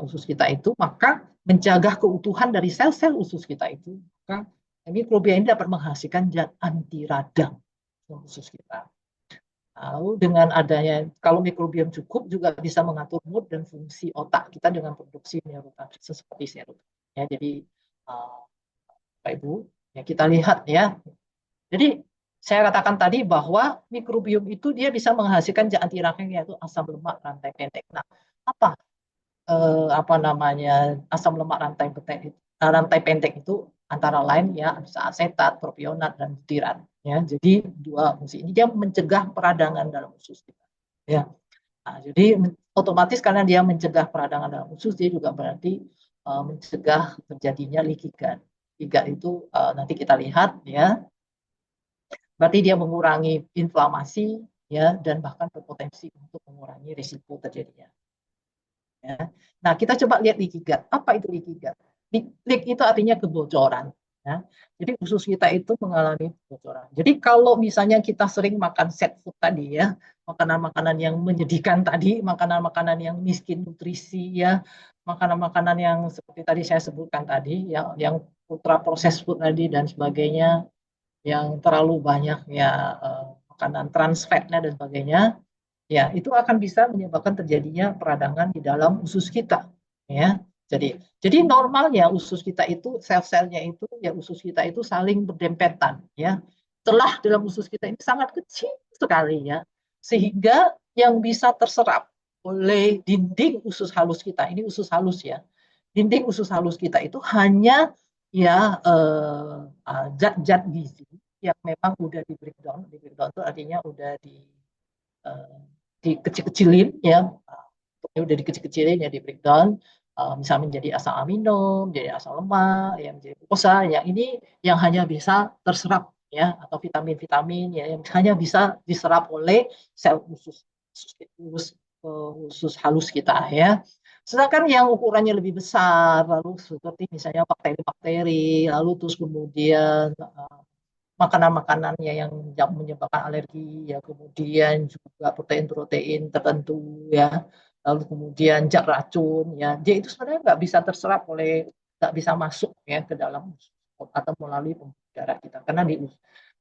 usus kita itu, maka menjaga keutuhan dari sel-sel usus kita itu, maka mikrobia ini dapat menghasilkan zat anti radang usus kita. Lalu dengan adanya, kalau mikrobiom cukup juga bisa mengatur mood dan fungsi otak kita dengan produksi neurotransmitter seperti serotonin. Ya, jadi Pak Ibu, ya kita lihat ya. Jadi saya katakan tadi bahwa mikrobiom itu dia bisa menghasilkan zat anti radang yaitu asam lemak rantai pendek. Nah, apa namanya asam lemak rantai pendek itu antara lain ya bisa asetat, propionat dan butirat ya. Jadi dua fungsi ini dia mencegah peradangan dalam usus kita. Ya. Nah, jadi otomatis karena dia mencegah peradangan dalam usus dia juga berarti mencegah terjadinya likigan. Likigan itu nanti kita lihat ya. Berarti dia mengurangi inflamasi ya dan bahkan berpotensi untuk mengurangi risiko terjadinya. Ya. Nah, kita coba lihat leaky gut. Apa itu leaky gut? Leak itu artinya kebocoran. Ya. Jadi usus kita itu mengalami kebocoran. Jadi kalau misalnya kita sering makan set food tadi ya, makanan-makanan yang menyedihkan tadi, makanan-makanan yang miskin nutrisi ya, makanan-makanan yang seperti tadi saya sebutkan tadi, yang ultra processed food tadi dan sebagainya, yang terlalu banyak ya makanan trans fatnya dan sebagainya, ya itu akan bisa menyebabkan terjadinya peradangan di dalam usus kita ya. Jadi normalnya usus kita itu sel-selnya itu ya usus kita itu saling berdempetan ya. Celah dalam usus kita ini sangat kecil sekali ya, sehingga yang bisa terserap oleh dinding usus halus kita, ini usus halus ya, dinding usus halus kita itu hanya ya zat-zat gizi yang memang udah di breakdown itu artinya udah eh, dikecil-kecilin ya, ini udah dikecil-kecilin ya di breakdown, misalnya menjadi asam amino, menjadi asam lemak, ya menjadi glukosa, yang ini yang hanya bisa terserap ya, atau vitamin-vitamin ya yang hanya bisa diserap oleh sel usus usus, usus halus kita ya. Sedangkan yang ukurannya lebih besar, lalu seperti misalnya bakteri-bakteri, lalu terus kemudian makanan-makanannya yang menyebabkan alergi, ya kemudian juga protein-protein tertentu ya, lalu kemudian zat racun ya, dia itu sebenarnya nggak bisa terserap oleh, nggak bisa masuk ya ke dalam usus atau melalui pembuluh darah kita, karena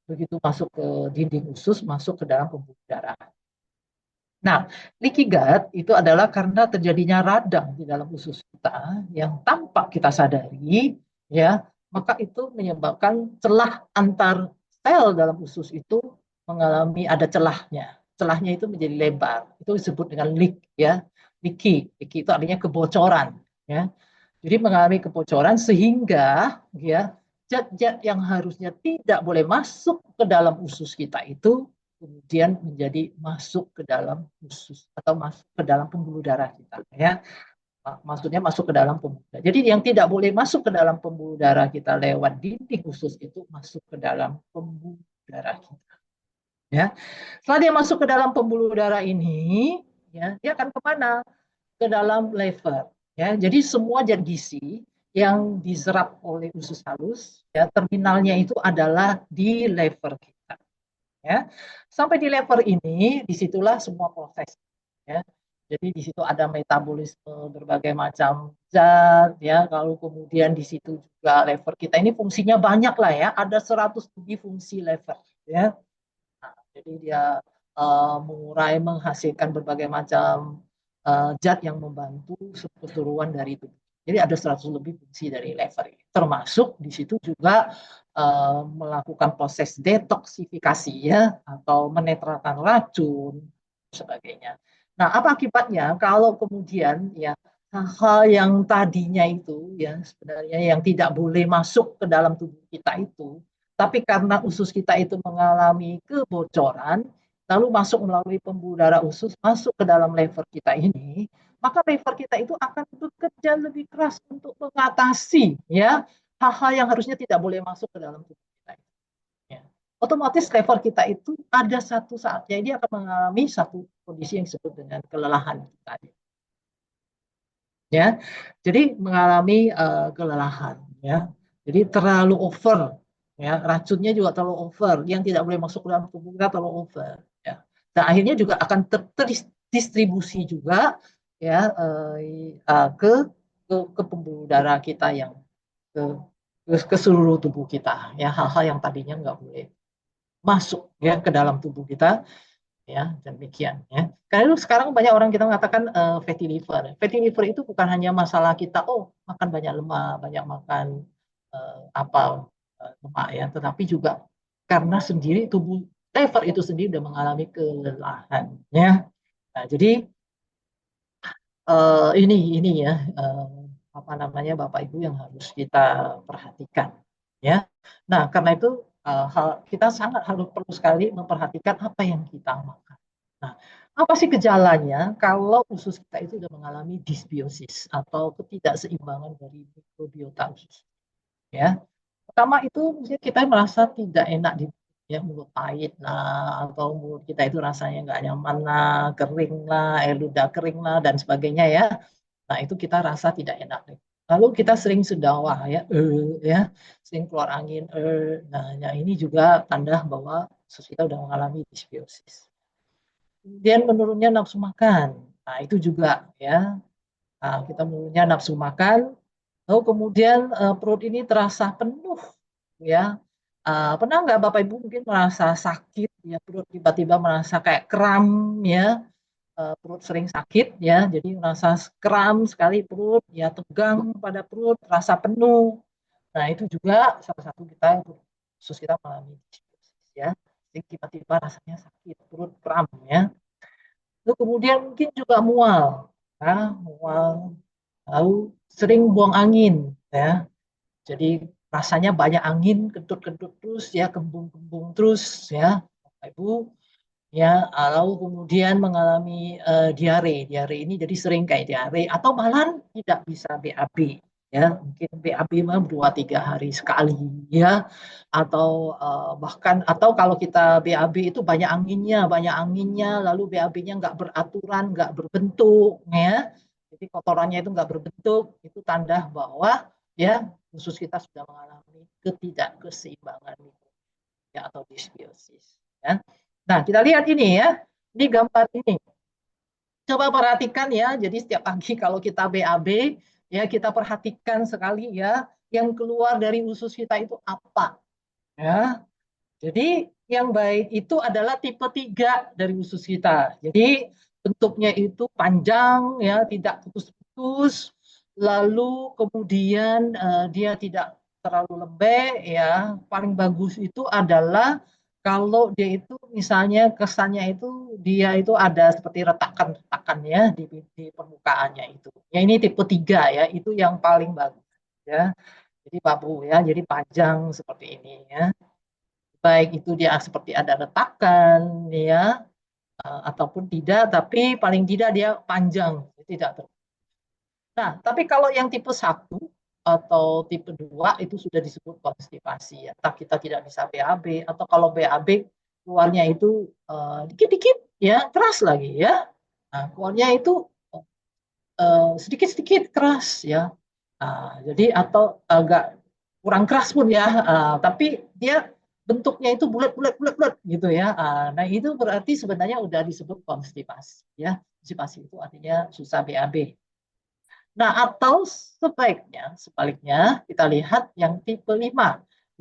begitu masuk ke dinding usus masuk ke dalam pembuluh darah. Nah, leaky gut itu adalah karena terjadinya radang di dalam usus kita yang tanpa kita sadari, ya, maka itu menyebabkan celah antar sel dalam usus itu mengalami ada celahnya. Celahnya itu menjadi lebar. Itu disebut dengan leak, ya. Leaky. Leaky itu artinya kebocoran, ya. Jadi mengalami kebocoran sehingga ya zat-zat yang harusnya tidak boleh masuk ke dalam usus kita itu kemudian menjadi masuk ke dalam usus atau masuk ke dalam pembuluh darah kita ya. Maksudnya masuk ke dalam pembuluh darah. Jadi yang tidak boleh masuk ke dalam pembuluh darah kita lewat dinding usus itu masuk ke dalam pembuluh darah kita ya. Setelah dia masuk ke dalam pembuluh darah ini ya, dia akan kemana? Ke dalam lever ya. Jadi semua zat gizi yang diserap oleh usus halus ya, terminalnya itu adalah di lever kita ya. Sampai di lever ini disitulah semua proses ya. Jadi di situ ada metabolisme berbagai macam zat ya. Kalau kemudian di situ juga lever kita ini fungsinya banyak lah ya. Ada 100 lebih fungsi lever ya. Nah, jadi dia mengurai, menghasilkan berbagai macam zat yang membantu keseluruhan dari tubuh. Jadi ada 100 lebih fungsi dari lever. Termasuk di situ juga melakukan proses detoksifikasi ya, atau menetralkan racun sebagainya. Nah, apa akibatnya kalau kemudian ya hal-hal yang tadinya itu ya sebenarnya yang tidak boleh masuk ke dalam tubuh kita itu, tapi karena usus kita itu mengalami kebocoran, lalu masuk melalui pembuluh darah usus, masuk ke dalam lever kita ini, maka lever kita itu akan bekerja lebih keras untuk mengatasi ya hal-hal yang harusnya tidak boleh masuk ke dalam tubuh kita. Ya. Otomatis lever kita itu ada satu saatnya ini akan mengalami satu kondisi yang disebut dengan kelelahan tadi. Ya, jadi mengalami kelelahan. Ya, jadi terlalu over. Ya, racunnya juga terlalu over. Yang tidak boleh masuk ke dalam tubuh kita terlalu over. Ya, dan akhirnya juga akan terdistribusi juga ya ke pembuluh darah kita yang ke, ke seluruh tubuh kita. Ya, hal-hal yang tadinya nggak boleh masuk ya ke dalam tubuh kita ya, demikian ya. Karena itu sekarang banyak orang kita mengatakan fatty liver. Fatty liver itu bukan hanya masalah kita makan banyak lemak, banyak makan apa lemak ya, tetapi juga karena sendiri tubuh liver itu sendiri sudah mengalami kelelahan ya. Nah, jadi ini ya apa namanya Bapak Ibu yang harus kita perhatikan ya. Nah, karena itu kita sangat harus perlu sekali memperhatikan apa yang kita makan. Nah, apa sih gejalanya kalau usus kita itu sudah mengalami disbiosis atau ketidakseimbangan dari mikrobiota usus? Ya, pertama itu misalnya kita merasa tidak enak di ya, mulut pahit lah, atau mulut kita itu rasanya nggak nyaman lah, kering lah, air ludah kering lah, dan sebagainya ya. Nah, itu kita rasa tidak enak. Lalu kita sering sendawah ya, sering keluar angin. Nah, ini juga tanda bahwa usus kita sudah mengalami disbiosis. Kemudian menurunnya nafsu makan. Nah, itu juga ya. Nah, kita menurunnya nafsu makan. Lalu kemudian perut ini terasa penuh ya. Pernah nggak Bapak Ibu mungkin merasa sakit ya, perut tiba-tiba merasa kayak kram ya, perut sering sakit ya, jadi merasa kram sekali perut ya, tegang pada perut, rasa penuh. Nah, itu juga salah satu kita khusus kita mengalami disbiosis ya. Jadi tiba-tiba rasanya sakit perut, kram ya. Lalu kemudian mungkin juga mual, ya, mual, lalu sering buang angin, ya. Jadi rasanya banyak angin, kentut-kentut terus ya, kembung-kembung terus ya, Bapak Ibu ya, lalu kemudian mengalami diare. Diare ini jadi sering kayak diare atau malah tidak bisa BAB ya, mungkin BAB mah 2-3 hari sekali ya, atau bahkan atau kalau kita BAB itu banyak anginnya lalu BAB-nya nggak beraturan, nggak berbentuk ya. Jadi kotorannya itu nggak berbentuk, itu tanda bahwa ya usus kita sudah mengalami ketidakkeseimbangan ya, atau disbiosis ya. Nah, kita lihat ini ya. Ini gambar ini. Coba perhatikan ya. Jadi setiap pagi kalau kita BAB ya, kita perhatikan sekali ya yang keluar dari usus kita itu apa ya. Jadi yang baik itu adalah tipe 3 dari usus kita. Jadi bentuknya itu panjang ya, tidak putus-putus. Lalu kemudian dia tidak terlalu lembek ya. Paling bagus itu adalah kalau dia itu misalnya kesannya itu dia itu ada seperti retakan-retakan ya di permukaannya itu. Ya ini tipe 3 ya, itu yang paling bagus ya. Jadi babu ya, jadi panjang seperti ini ya, baik itu dia seperti ada retakan ya, ataupun tidak, tapi paling tidak dia panjang, tidak ter. Nah, tapi kalau yang tipe 1 atau tipe 2 itu sudah disebut konstipasi ya. Entah kita tidak bisa BAB atau kalau BAB keluarnya itu dikit-dikit ya, keras lagi ya. Nah, keluarnya itu sedikit-sedikit keras ya. Jadi atau agak kurang keras pun ya, tapi dia bentuknya itu bulat-bulat gitu ya. Nah itu berarti sebenarnya udah disebut konstipasi ya. Konstipasi itu artinya susah BAB. Nah atau sebaliknya kita lihat yang tipe 5.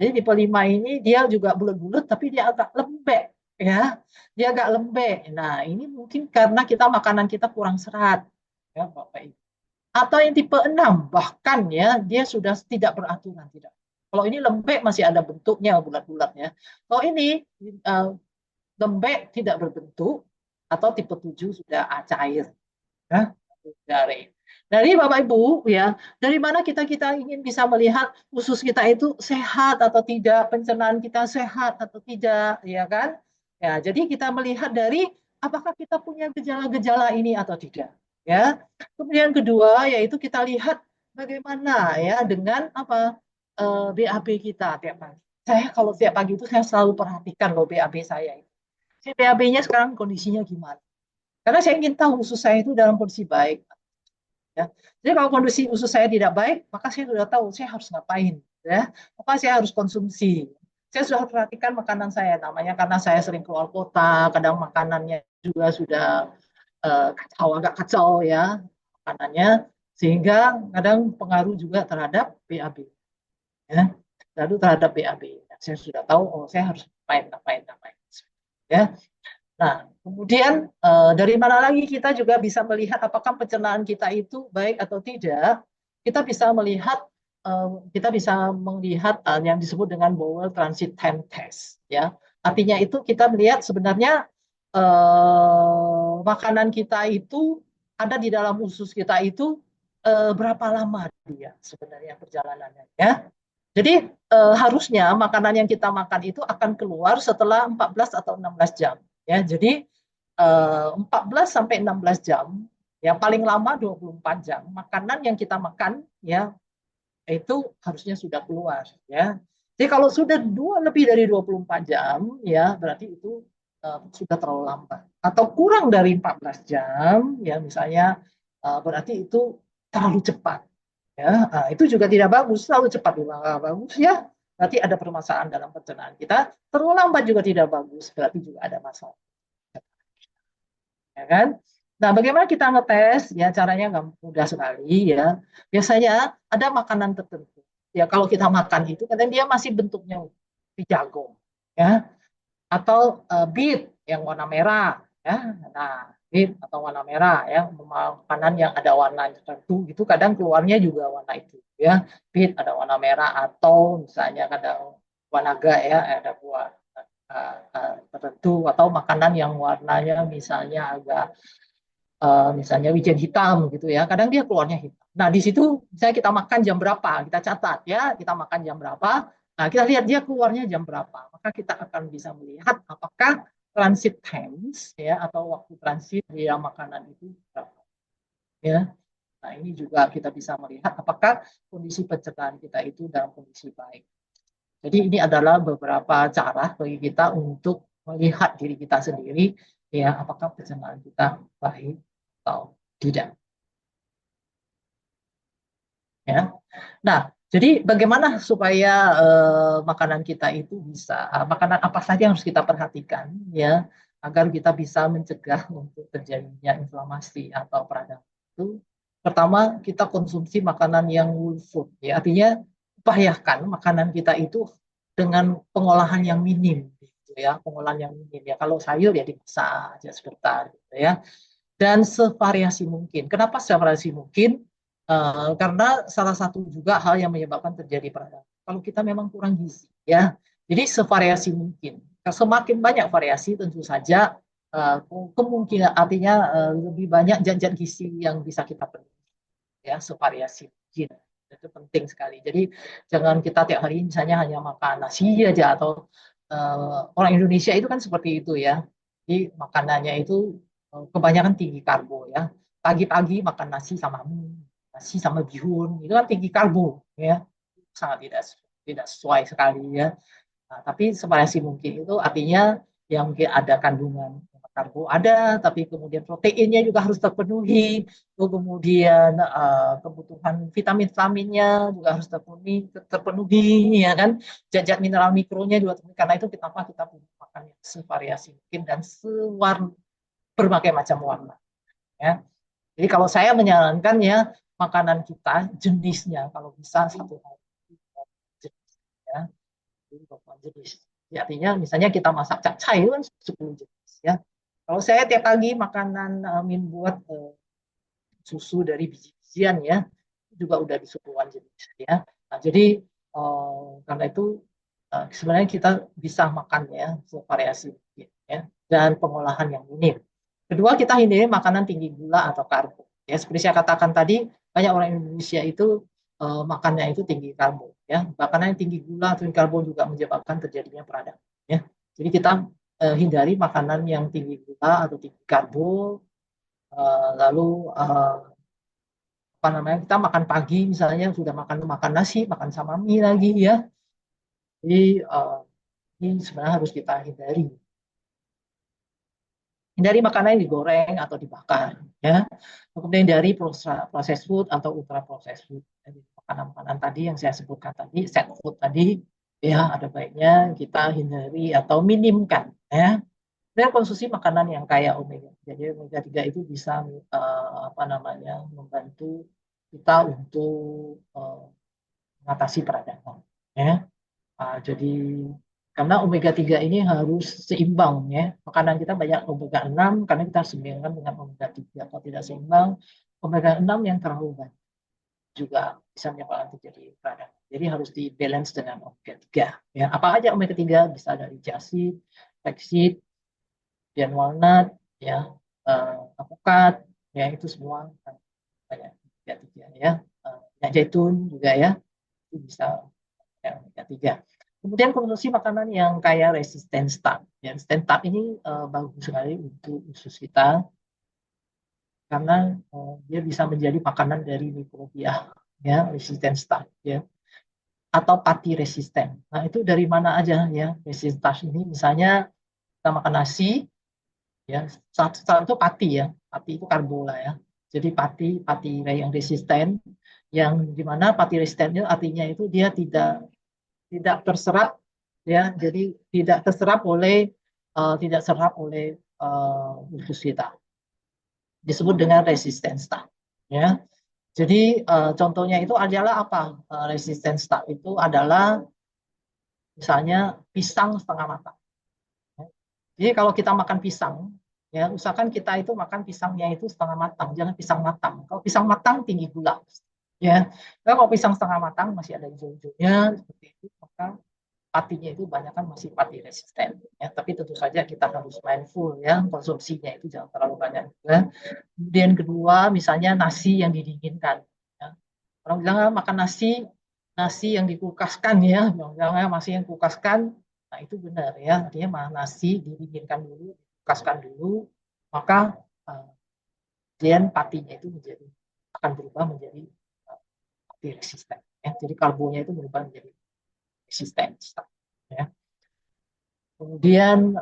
Jadi tipe 5 ini dia juga bulat-bulat tapi dia agak lembek ya. Dia agak lembek. Nah ini mungkin karena makanan kita kurang serat ya Bapak Ibu. Atau yang tipe 6 bahkan ya dia sudah tidak beraturan, tidak. Kalau ini lembek masih ada bentuknya bulat-bulatnya. Kalau ini uh, lembek tidak berbentuk, atau tipe 7 sudah cair ya, dari. Dari Bapak Ibu ya, dari mana kita ingin bisa melihat usus kita itu sehat atau tidak, pencernaan kita sehat atau tidak, ya kan? Ya, jadi kita melihat dari apakah kita punya gejala-gejala ini atau tidak, ya. Kemudian kedua yaitu kita lihat bagaimana ya dengan apa BAB kita tiap pagi. Saya kalau tiap pagi itu saya selalu perhatikan loh BAB saya. Si BAB-nya sekarang kondisinya gimana? Karena saya ingin tahu usus saya itu dalam kondisi baik. Ya. Jadi kalau kondisi usus saya tidak baik, maka saya sudah tahu saya harus ngapain. Ya. Maka saya harus konsumsi. Saya sudah perhatikan makanan saya, namanya karena saya sering keluar kota, kadang makanannya juga sudah agak kacau ya makanannya, sehingga kadang pengaruh juga terhadap BAB. Ya. Lalu terhadap BAB, saya sudah tahu, oh saya harus ngapain. Ya. Nah, kemudian dari mana lagi kita juga bisa melihat apakah pencernaan kita itu baik atau tidak? Kita bisa melihat yang disebut dengan bowel transit time test. Ya, artinya itu kita melihat sebenarnya makanan kita itu ada di dalam usus kita itu berapa lama dia sebenarnya perjalanannya. Ya, jadi harusnya makanan yang kita makan itu akan keluar setelah 14 atau 16 jam. Ya, jadi 14 sampai 16 jam, ya paling lama 24 jam. Makanan yang kita makan ya itu harusnya sudah keluar ya. Jadi kalau sudah lebih dari 24 jam ya berarti itu sudah terlalu lambat. Atau kurang dari 14 jam ya misalnya berarti itu terlalu cepat. Ya, itu juga tidak bagus, terlalu cepat juga nggak bagus ya. Berarti ada permasalahan dalam pencernaan kita. Terlalu lambat juga tidak bagus, berarti juga ada masalah. Ya kan? Nah, bagaimana kita ngetes? Ya, caranya nggak mudah sekali ya. Biasanya ada makanan tertentu. Ya, kalau kita makan itu, kadang dia masih bentuknya jagung, ya, atau beet yang warna merah, ya. Nah, beet atau warna merah, ya, makanan yang ada warna tertentu itu kadang keluarnya juga warna itu, ya. Beet ada warna merah atau misalnya kadang warna naga ya, ada buah tertentu atau makanan yang warnanya misalnya agak misalnya wijen hitam gitu ya, kadang dia keluarnya hitam. Nah di situ misalnya kita makan jam berapa, kita catat ya, kita makan jam berapa. Nah kita lihat dia keluarnya jam berapa, maka kita akan bisa melihat apakah transit times ya atau waktu transit dia makanan itu berapa ya. Nah ini juga kita bisa melihat apakah kondisi pencernaan kita itu dalam kondisi baik. Jadi ini adalah beberapa cara bagi kita untuk melihat diri kita sendiri ya apakah pencernaan kita baik atau tidak ya. Nah, jadi bagaimana supaya makanan kita itu bisa makanan apa saja yang harus kita perhatikan ya agar kita bisa mencegah untuk terjadinya inflamasi atau peradangan itu. Pertama, kita konsumsi makanan yang whole food ya. Artinya upayakan makanan kita itu dengan pengolahan yang minim gitu ya, pengolahan yang minim ya. Kalau sayur ya dimasak aja sebentar gitu ya. Dan sevariasi mungkin. Kenapa sevariasi mungkin? Karena salah satu juga hal yang menyebabkan terjadi peradangan. Kalau kita memang kurang gizi, ya, jadi sevariasi mungkin. Semakin banyak variasi, tentu saja kemungkinan artinya lebih banyak zat-zat gizi yang bisa kita penuhi, ya, sevariasi mungkin. Itu penting sekali. Jadi jangan kita tiap hari misalnya hanya makan nasi aja atau orang Indonesia itu kan seperti itu ya. Jadi makanannya itu kebanyakan tinggi karbo ya. Pagi-pagi makan nasi sama mie, nasi sama bihun, itu kan tinggi karbo ya. Sangat tidak tidak sesuai sekali ya. Nah, tapi separasi mungkin itu artinya yang mungkin ada kandungan karbo ada, tapi kemudian proteinnya juga harus terpenuhi, kemudian kebutuhan vitamin-vitaminnya juga harus terpenuhi, ya kan, zat-zat mineral mikronya juga terpenuhi. Karena itu kenapa kita perlu makan yang sevariasi mungkin dan sewarna berbagai macam warna. Ya. Jadi kalau saya menyarankan ya makanan kita jenisnya kalau bisa satu hari jenis ya. Jenis. Ya, artinya misalnya kita masak capcay itu kan 10 jenis ya. Kalau saya tiap pagi makanan min buat susu dari biji-bijian ya, juga udah di 10-an jenis ya. Nah, jadi karena itu sebenarnya kita bisa makan ya variasi ya dan pengolahan yang minim. Kedua, kita hindari makanan tinggi gula atau karbo. Ya, seperti saya katakan tadi, banyak orang Indonesia itu makannya itu tinggi karbo. Ya, makanan yang tinggi gula atau tinggi karbo juga menyebabkan terjadinya peradangan. Ya, jadi kita hindari makanan yang tinggi gula atau tinggi karbo. Lalu apa namanya kita makan pagi misalnya sudah makan makan nasi, makan sama mie lagi ya. Jadi ini sebenarnya harus kita hindari. Hindari makanan yang digoreng atau dibakar ya. Kemudian dari proses food atau ultra proses food. Jadi makanan-makanan tadi yang saya sebutkan tadi, set food tadi ya ada baiknya kita hindari atau minimkan ya. Dan konsumsi makanan yang kaya omega. Jadi omega 3 itu bisa apa namanya membantu kita untuk mengatasi peradangan ya. Jadi karena omega 3 ini harus seimbang ya. Makanan kita banyak omega 6 karena kita harus seimbangkan dengan omega 3. Kalau tidak seimbang, omega 6 yang terlalu banyak juga bisa menyebabkan terjadi peradangan. Jadi harus di balance dengan omega 3 ya. Apa aja omega 3 bisa dari chia seed, flaxseed, dan walnut ya, alpukat ya itu semua banyak omega 3 ya. Minyak zaitun juga ya. Itu bisa omega 3. Kemudian konsumsi makanan yang kaya resisten starch. Ya, resisten starch ini bagus sekali untuk usus kita karena dia bisa menjadi makanan dari mikrobia ya resisten starch ya atau pati resisten. Nah itu dari mana aja ya resisten starch ini misalnya kita makan nasi ya satu pati ya pati itu karbo lah ya. Jadi pati pati yang resisten yang dimana pati resisten itu artinya itu dia tidak terserap ya jadi tidak terserap oleh tidak serap oleh usus kita disebut dengan resisten starch ya jadi contohnya itu adalah apa resisten starch itu adalah misalnya pisang setengah matang ya. Jadi kalau kita makan pisang ya usahakan kita itu makan pisangnya itu setengah matang jangan pisang matang kalau pisang matang tinggi gula ya kalau pisang setengah matang masih ada hijau-hijaunya seperti itu maka patinya itu banyak kan masih pati resisten ya, tapi tentu saja kita harus mindful ya, konsumsinya itu jangan terlalu banyak juga. Kemudian kedua, misalnya nasi yang didinginkan ya. Orang bilang makan nasi, nasi yang dikulkaskan ya, jangan masih yang kulkaskan. Nah itu benar ya, dia mah nasi didinginkan dulu, dikulkaskan dulu, maka uh, kemudian patinya itu menjadi akan berubah menjadi pati resisten ya. Jadi karbonya itu berubah menjadi resisten ya. Kemudian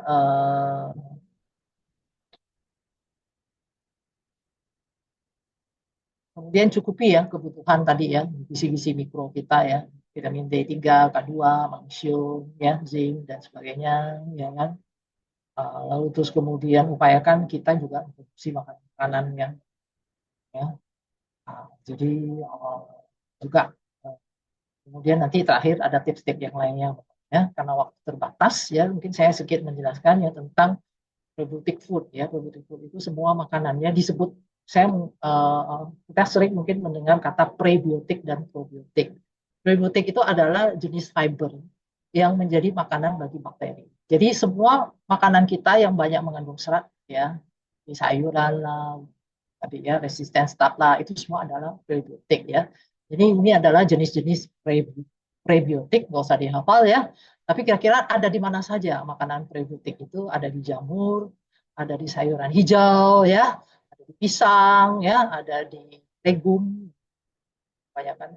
kemudian cukupi ya kebutuhan tadi ya, gizi-gizi mikro kita ya, vitamin D3, K2, magnesium, ya, zinc dan sebagainya, ya kan. Lalu terus kemudian upayakan kita juga konsumsi makanan yang ya. Jadi juga kemudian nanti terakhir ada tips-tips yang lainnya ya, karena waktu terbatas ya, mungkin saya sedikit menjelaskan ya tentang probiotic food ya. Probiotic food itu semua makanannya disebut, saya kita sering mungkin mendengar kata prebiotik dan probiotik. Prebiotik itu adalah jenis fiber yang menjadi makanan bagi bakteri. Jadi semua makanan kita yang banyak mengandung serat ya, di sayuran lah, tadi ya resisten start lah, itu semua adalah prebiotik ya. Jadi ini adalah jenis-jenis prebiotik, nggak usah dihafal ya. Tapi kira-kira ada di mana saja makanan prebiotik itu? Ada di jamur, ada di sayuran hijau ya, ada di pisang ya, ada di legum, kebanyakan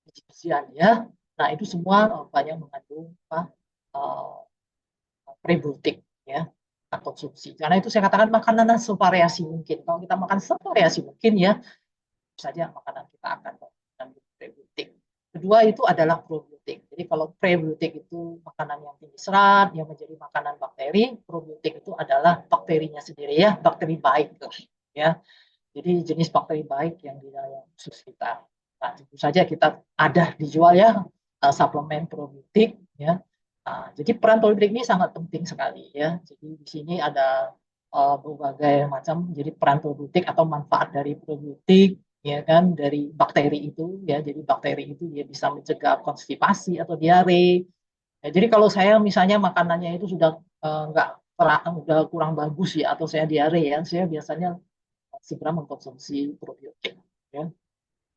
biji-bijian ya. Nah itu semua banyak mengandung apa, uh, prebiotik ya, kita konsumsi. Karena itu saya katakan makanan sevariasi mungkin. Kalau kita makan sevariasi mungkin ya, saja makanan kita akan mengandung prebiotik. Kedua itu adalah probiotik. Jadi kalau prebiotik itu makanan yang tinggi serat, yang menjadi makanan bakteri, probiotik itu adalah bakterinya sendiri ya, bakteri baik lah ya. Jadi jenis bakteri baik yang di dalam usus kita. Nah, tentu saja kita ada dijual ya suplemen probiotik ya. Nah, jadi peran probiotik ini sangat penting sekali ya. Jadi di sini ada berbagai macam jadi peran probiotik atau manfaat dari probiotik ya kan, dari bakteri itu ya. Jadi bakteri itu dia bisa mencegah konstipasi atau diare. Ya, jadi kalau saya misalnya makanannya itu sudah nggak udah kurang bagus ya, atau saya diare ya, saya biasanya segera mengkonsumsi probiotik ya.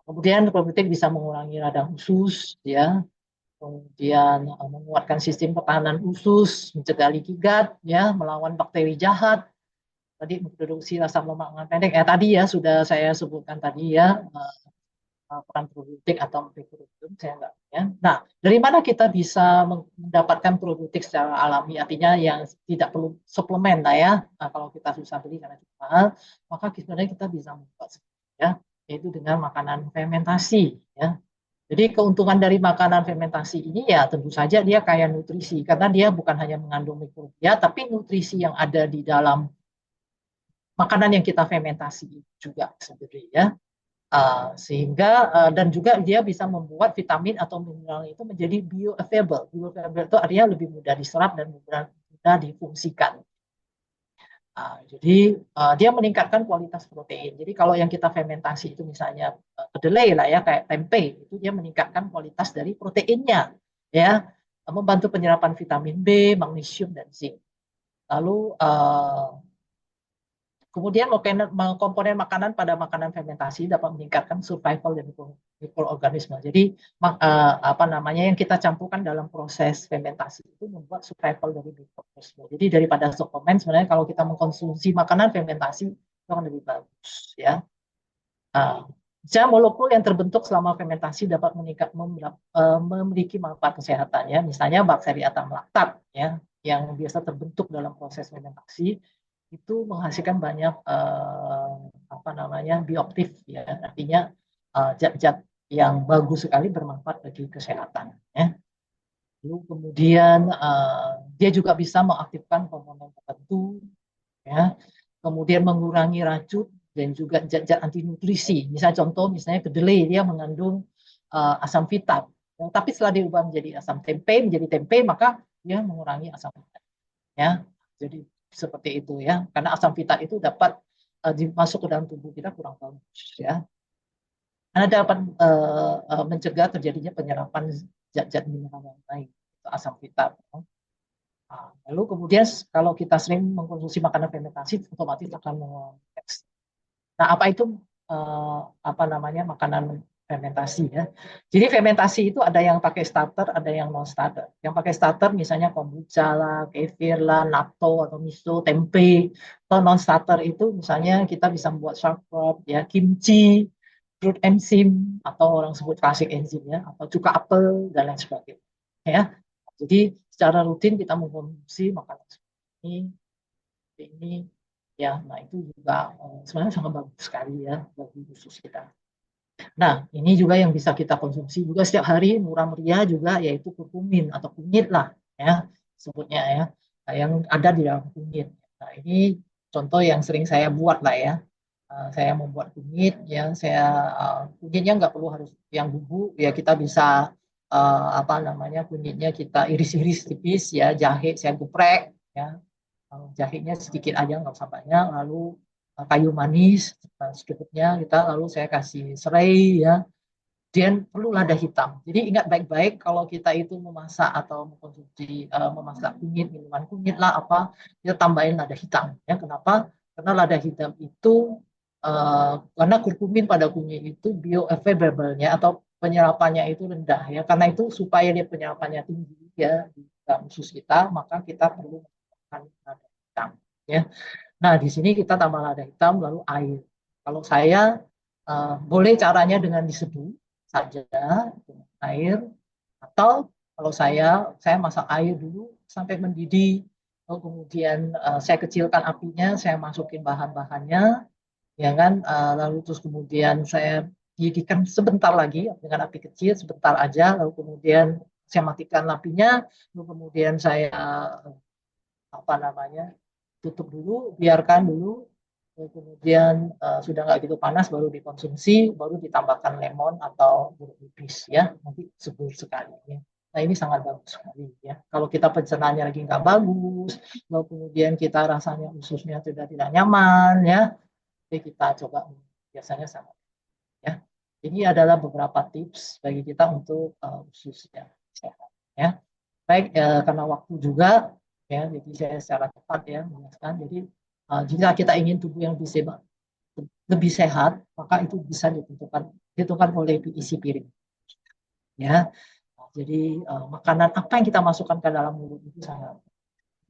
Kemudian probiotik bisa mengurangi radang usus ya, kemudian menguatkan sistem pertahanan usus, mencegah leaky gut ya, melawan bakteri jahat, tadi memproduksi asam lemak pendek ya, tadi ya sudah saya sebutkan tadi ya, peran probiotik atau mikrobiom saya enggak ya. Nah, dari mana kita bisa mendapatkan probiotik secara alami, artinya yang tidak perlu suplemen lah ya. Nah, kalau kita susah beli karena itu mahal, maka sebenarnya kita bisa membuat ya, yaitu dengan makanan fermentasi ya. Jadi keuntungan dari makanan fermentasi ini ya tentu saja dia kaya nutrisi, karena dia bukan hanya mengandung mikrobia, tapi nutrisi yang ada di dalam makanan yang kita fermentasi juga sebenarnya ya. Sehingga dan juga dia bisa membuat vitamin atau mineral itu menjadi bioavailable. Bioavailable itu artinya lebih mudah diserap dan mudah difungsikan. Jadi dia meningkatkan kualitas protein. Jadi kalau yang kita fermentasi itu misalnya kedelai lah ya, kayak tempe, itu dia meningkatkan kualitas dari proteinnya ya, membantu penyerapan vitamin B, magnesium dan zinc. Lalu kemudian komponen makanan pada makanan fermentasi dapat meningkatkan survival dari mikroorganisme. Jadi apa namanya yang kita campurkan dalam proses fermentasi itu membuat survival dari mikroorganisme. Jadi daripada suplemen, sebenarnya kalau kita mengkonsumsi makanan fermentasi itu akan lebih bagus ya. Molekul yang terbentuk selama fermentasi dapat memiliki manfaat kesehatan ya. Misalnya bakteri asam laktat ya, yang biasa terbentuk dalam proses fermentasi itu menghasilkan banyak apa namanya bioktif ya, artinya zat-zat yang bagus sekali bermanfaat bagi kesehatan ya. Lalu kemudian dia juga bisa mengaktifkan hormon tertentu ya, kemudian mengurangi racun dan juga zat-zat anti nutrisi. Misalnya contoh, misalnya kedelai dia mengandung asam fitat, tapi setelah diubah menjadi asam tempe, menjadi tempe, maka dia mengurangi asam fitat ya. Jadi seperti itu ya, karena asam fitat itu dapat dimasuk ke dalam tubuh kita kurang bagus ya. karena dapat mencegah terjadinya penyerapan zat-zat mineral yang lain, asam hitam. Nah, lalu kemudian kalau kita sering mengkonsumsi makanan fermentasi, otomatis akan mengekstra. Nah, apa itu apa namanya makanan fermentasi ya? Jadi fermentasi itu ada yang pakai starter, ada yang non starter. Yang pakai starter misalnya kombucha lah, kefir lah, natto atau miso, tempe. Atau non starter itu misalnya kita bisa membuat sauerkraut, ya, kimchi, fruit enzim atau orang sebut klasik enzim ya, atau cuka apel dan lain sebagainya. Ya, jadi secara rutin kita mengkonsumsi makanan seperti ini ya, nah itu juga sebenarnya sangat bagus sekali ya bagi usus kita. Nah, ini juga yang bisa kita konsumsi juga setiap hari murah meriah juga, yaitu kurkumin atau kunyit lah ya sebutnya ya. Nah, yang ada di dalam kunyit. Nah, ini contoh yang sering saya buat lah ya. Saya membuat kunyit ya, saya kunyitnya nggak perlu harus yang bubuk ya, kita bisa apa namanya kunyitnya kita iris-iris tipis ya, jahe saya geprek ya. Jahenya sedikit aja, nggak usah banyak. Lalu kayu manis secukupnya kita, lalu saya kasih serai ya. Dan perlu lada hitam. Jadi ingat baik-baik kalau kita itu memasak atau mengkonsumsi memasak kunyit, minuman kunyit lah apa, kita tambahin lada hitam ya. Kenapa? Karena lada hitam itu karena kurkumin pada kunyit itu bioavailable-nya atau penyerapannya itu rendah ya. Karena itu supaya dia penyerapannya tinggi ya di dalam usus kita, maka kita perlu menggunakan lada hitam ya. Nah, di sini kita tambah lada hitam lalu air. Kalau saya boleh caranya dengan diseduh saja dengan air, atau kalau saya masak air dulu sampai mendidih. Lalu kemudian saya kecilkan apinya, saya masukin bahan-bahannya, ya kan? Lalu terus kemudian saya didihkan sebentar lagi dengan api kecil sebentar aja, lalu kemudian saya matikan apinya, lalu kemudian saya apa namanya tutup dulu, biarkan dulu. Kemudian sudah nggak gitu panas baru dikonsumsi, baru ditambahkan lemon atau jeruk nipis ya, nanti sebur sekali ya. Nah ini sangat bagus sekali ya. Kalau kita pencernaannya lagi nggak bagus, lalu kemudian kita rasanya ususnya sudah tidak nyaman ya, jadi kita coba biasanya sangat ya. Ini adalah beberapa tips bagi kita untuk usus yang sehat ya. Baik, karena waktu juga ya, jadi saya secara cepat ya menjelaskan. Jadi jika kita ingin tubuh yang lebih sehat, maka itu bisa ditentukan oleh isi piring. Ya, nah, jadi makanan apa yang kita masukkan ke dalam mulut itu sangat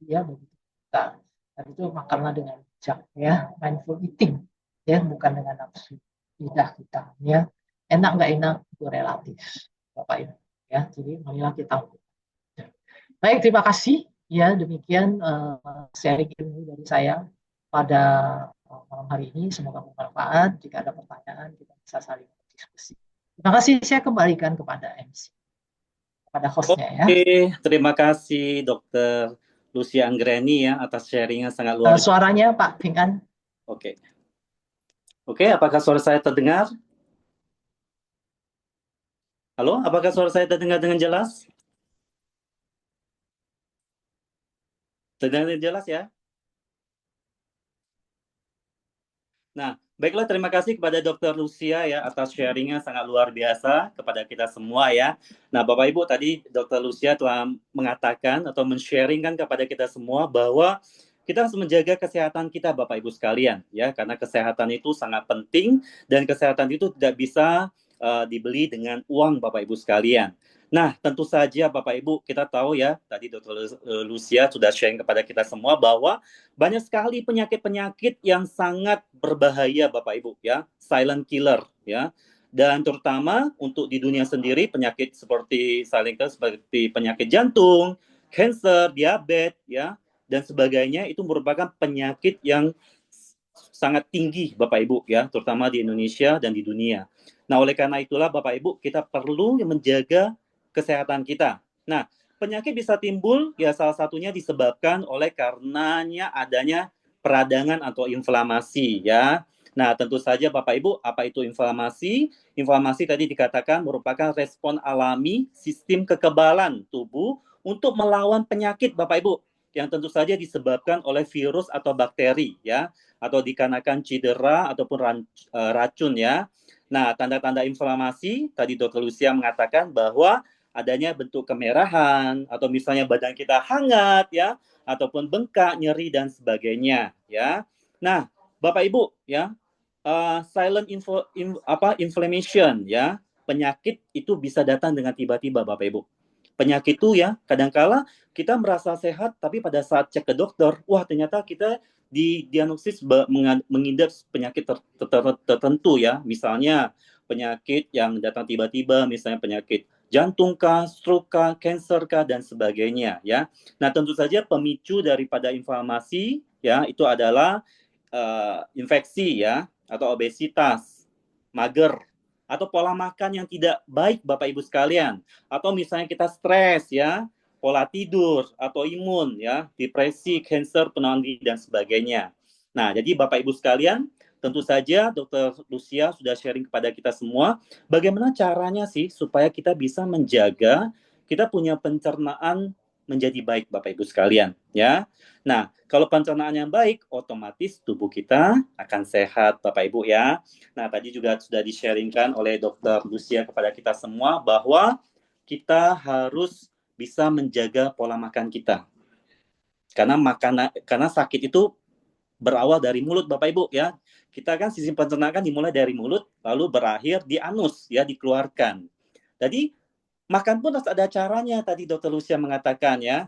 ya bagi kita. Dan itu makanlah dengan bijak ya, mindful eating ya, bukan dengan nafsu lidah kita ya. Enak nggak enak itu relatif, Bapak Ibu ya. Jadi marilah kita. Baik, terima kasih. Ya, demikian sharing ilmu dari saya pada malam hari ini. Semoga bermanfaat. Jika ada pertanyaan, kita bisa saling diskusi. Terima kasih. Saya kembalikan kepada MC, kepada hostnya ya. Oke, terima kasih Dokter Lucia Anggreni ya atas sharingnya sangat luar biasa. Suaranya Pak Pinkan. Oke. Oke, apakah suara saya terdengar? Halo, apakah suara saya terdengar dengan jelas? Terdengar dengan jelas ya? Nah, baiklah, terima kasih kepada Dokter Lucia ya atas sharingnya sangat luar biasa kepada kita semua ya. Nah, Bapak Ibu, tadi Dokter Lucia telah mengatakan atau men-sharingkan kepada kita semua bahwa kita harus menjaga kesehatan kita, Bapak Ibu sekalian ya, karena kesehatan itu sangat penting dan kesehatan itu tidak bisa dibeli dengan uang, Bapak Ibu sekalian. Nah, tentu saja Bapak Ibu, kita tahu ya, tadi Dr. Lucia sudah sharing kepada kita semua bahwa banyak sekali penyakit-penyakit yang sangat berbahaya Bapak Ibu ya, silent killer ya. Dan terutama untuk di dunia sendiri penyakit seperti silent killer seperti penyakit jantung, kanker, diabetes ya dan sebagainya itu merupakan penyakit yang sangat tinggi Bapak Ibu ya, terutama di Indonesia dan di dunia. Nah, oleh karena itulah Bapak Ibu kita perlu menjaga kesehatan kita. Nah, penyakit bisa timbul ya salah satunya disebabkan oleh karenanya adanya peradangan atau inflamasi ya. Nah, tentu saja Bapak Ibu, apa itu inflamasi? Inflamasi tadi dikatakan merupakan respon alami sistem kekebalan tubuh untuk melawan penyakit Bapak Ibu yang tentu saja disebabkan oleh virus atau bakteri ya, atau dikarenakan cedera ataupun racun ya. Nah, tanda-tanda inflamasi, tadi Dr. Lucia mengatakan bahwa adanya bentuk kemerahan, atau misalnya badan kita hangat, ya, ataupun bengkak, nyeri, dan sebagainya, ya. Nah, Bapak Ibu, ya, inflammation, ya, penyakit itu bisa datang dengan tiba-tiba, Bapak Ibu. Penyakit itu ya, kadangkala kita merasa sehat, tapi pada saat cek ke dokter, wah ternyata kita didiagnosis mengidap penyakit tertentu ya, misalnya penyakit yang datang tiba-tiba, misalnya penyakit jantung kah, stroke kah, cancer kah, dan sebagainya ya. Nah tentu saja pemicu daripada inflamasi ya itu adalah infeksi ya, atau obesitas, mager, atau pola makan yang tidak baik Bapak Ibu sekalian, atau misalnya kita stres ya, pola tidur atau imun ya, depresi, cancer, penuaan diri dan sebagainya. Nah, jadi Bapak Ibu sekalian, tentu saja Dr. Lucia sudah sharing kepada kita semua bagaimana caranya sih supaya kita bisa menjaga kita punya pencernaan menjadi baik Bapak Ibu sekalian ya. Nah, kalau pencernaan yang baik, otomatis tubuh kita akan sehat Bapak Ibu ya. Nah, tadi juga sudah di-sharingkan oleh Dr. Lucia kepada kita semua bahwa kita harus bisa menjaga pola makan kita. Karena sakit itu berawal dari mulut Bapak Ibu ya. Kita kan sistem pencernaan dimulai dari mulut lalu berakhir di anus ya, dikeluarkan. Jadi makan pun harus ada caranya, tadi Dr. Lucia mengatakan ya.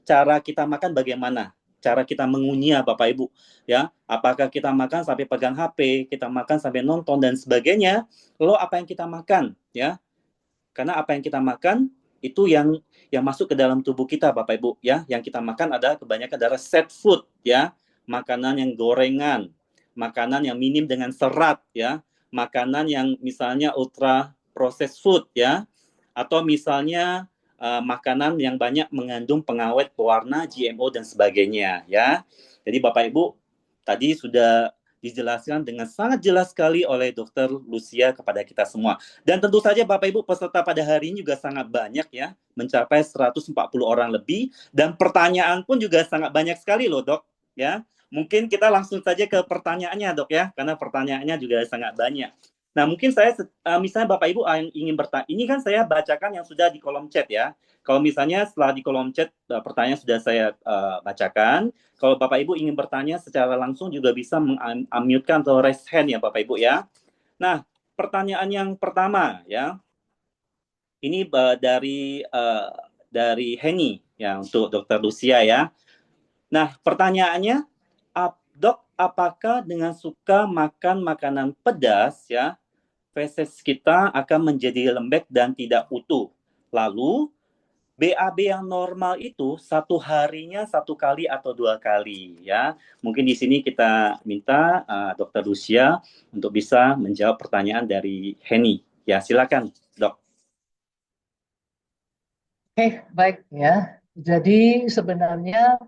Cara kita makan bagaimana? Cara kita mengunyah Bapak Ibu ya. Apakah kita makan sampai pegang HP, kita makan sampai nonton dan sebagainya? Lalu apa yang kita makan ya? Karena apa yang kita makan itu yang masuk ke dalam tubuh kita Bapak Ibu ya. Yang kita makan adalah kebanyakan adalah set food ya. Makanan yang gorengan, makanan yang minim dengan serat ya. Makanan yang misalnya ultra processed food ya. Atau misalnya makanan yang banyak mengandung pengawet pewarna, GMO dan sebagainya ya. Jadi Bapak Ibu tadi sudah dijelaskan dengan sangat jelas sekali oleh Dr. Lucia kepada kita semua. Dan tentu saja Bapak Ibu peserta pada hari ini juga sangat banyak ya, mencapai 140 orang lebih, dan pertanyaan pun juga sangat banyak sekali loh Dok ya. Mungkin kita langsung saja ke pertanyaannya Dok ya, karena pertanyaannya juga sangat banyak. Nah mungkin saya misalnya Bapak Ibu yang ingin bertanya, ini kan saya bacakan yang sudah di kolom chat ya. Kalau misalnya setelah di kolom chat pertanyaan sudah saya bacakan, kalau Bapak Ibu ingin bertanya secara langsung juga bisa meng-unmute-kan atau raise hand ya Bapak Ibu ya. Nah, pertanyaan yang pertama ya, ini dari Henny ya untuk Dr. Lucia ya. Nah, pertanyaannya, Dok, apakah dengan suka makan makanan pedas ya, feses kita akan menjadi lembek dan tidak utuh? Lalu BAB yang normal itu satu harinya satu kali atau dua kali ya. Mungkin di sini kita minta Dr. Lucia untuk bisa menjawab pertanyaan dari Henny. Ya, silakan, Dok. Oke, baik ya. Jadi sebenarnya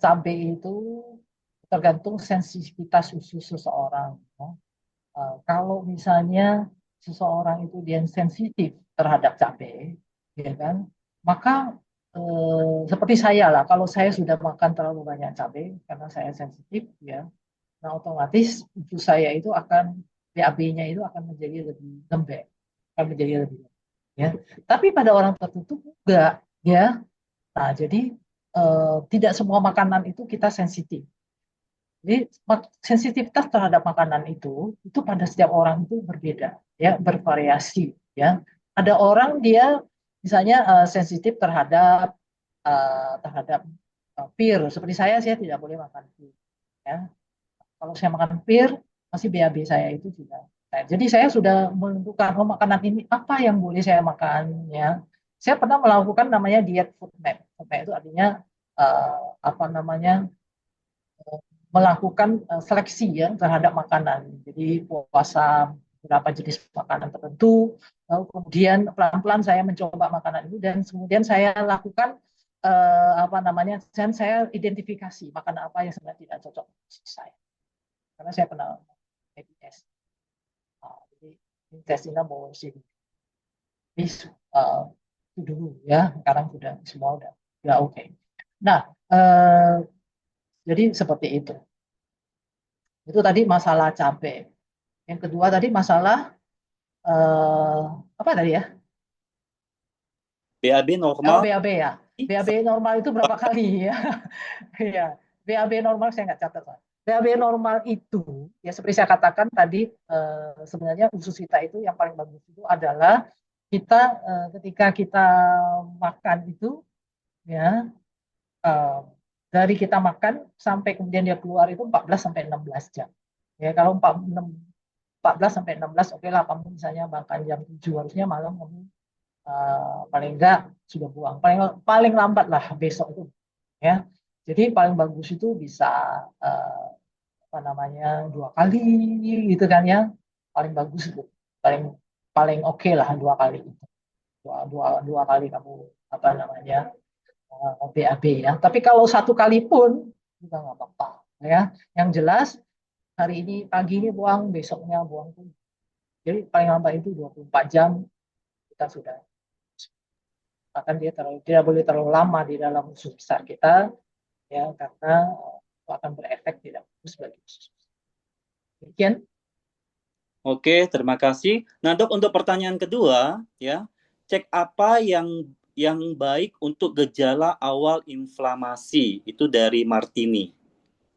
cabai itu tergantung sensitivitas usus seseorang. Ya. Kalau misalnya seseorang itu dia sensitif terhadap cabai, ya kan, maka seperti saya lah, kalau saya sudah makan terlalu banyak cabai karena saya sensitif, ya, nah otomatis usus saya itu akan BAB-nya itu akan menjadi lebih lembek, akan menjadi lebih lembek, ya. Tapi pada orang tertentu enggak, ya. Nah, jadi tidak semua makanan itu kita sensitif. Jadi sensitivitas terhadap makanan itu pada setiap orang itu berbeda, ya, bervariasi, ya. Ada orang dia misalnya sensitif terhadap terhadap pir. Seperti saya tidak boleh makan pir, ya. Kalau saya makan pir, pasti BAB saya itu juga. Jadi saya sudah menentukan oh makanan ini apa yang boleh saya makan, ya. Saya pernah melakukan namanya diet food map. Food map itu artinya apa namanya melakukan seleksi ya terhadap makanan. Jadi puasa beberapa jenis makanan tertentu, lalu kemudian pelan-pelan saya mencoba makanan itu dan kemudian saya lakukan apa namanya, dan saya identifikasi makanan apa yang sebenarnya tidak cocok untuk saya. Karena saya pernah IBS, jadi intestinal bowel syndrome. Jadi itu dulu ya, sekarang sudah semua udah oke. Okay. Nah, jadi seperti itu. Itu tadi masalah cabai. Yang kedua tadi masalah apa tadi ya? BAB Oh, normal. BAB ya. BAB normal itu berapa kali ya? Iya, BAB normal saya nggak catat, Pak. BAB normal itu, ya seperti saya katakan tadi, sebenarnya usus kita itu yang paling bagus itu adalah kita ketika kita makan itu, ya eh, dari kita makan sampai kemudian dia keluar itu 14 sampai 16 jam. Ya, kalau 14 sampai 16, oke lah kamu misalnya makan jam 7, harusnya malam kamu paling enggak sudah buang. Paling paling lambat lah besok itu, ya. Jadi paling bagus itu bisa eh, apa namanya 2 kali gitu kan ya. Paling bagus itu paling paling oke lah 2 kali itu. Dua kali kamu apa namanya BAB ya. Tapi kalau 1 kali pun juga nggak apa-apa ya. Yang jelas hari ini pagi ini buang, besoknya buang pun. Jadi paling lambat itu 24 jam kita sudah, bahkan dia tidak boleh terlalu lama di dalam usus besar kita ya, karena itu akan berefek tidak bagus bagi usus. Demikian. Oke, terima kasih. Nah, Dok, untuk pertanyaan kedua, ya, cek apa yang baik untuk gejala awal inflamasi itu dari Martini.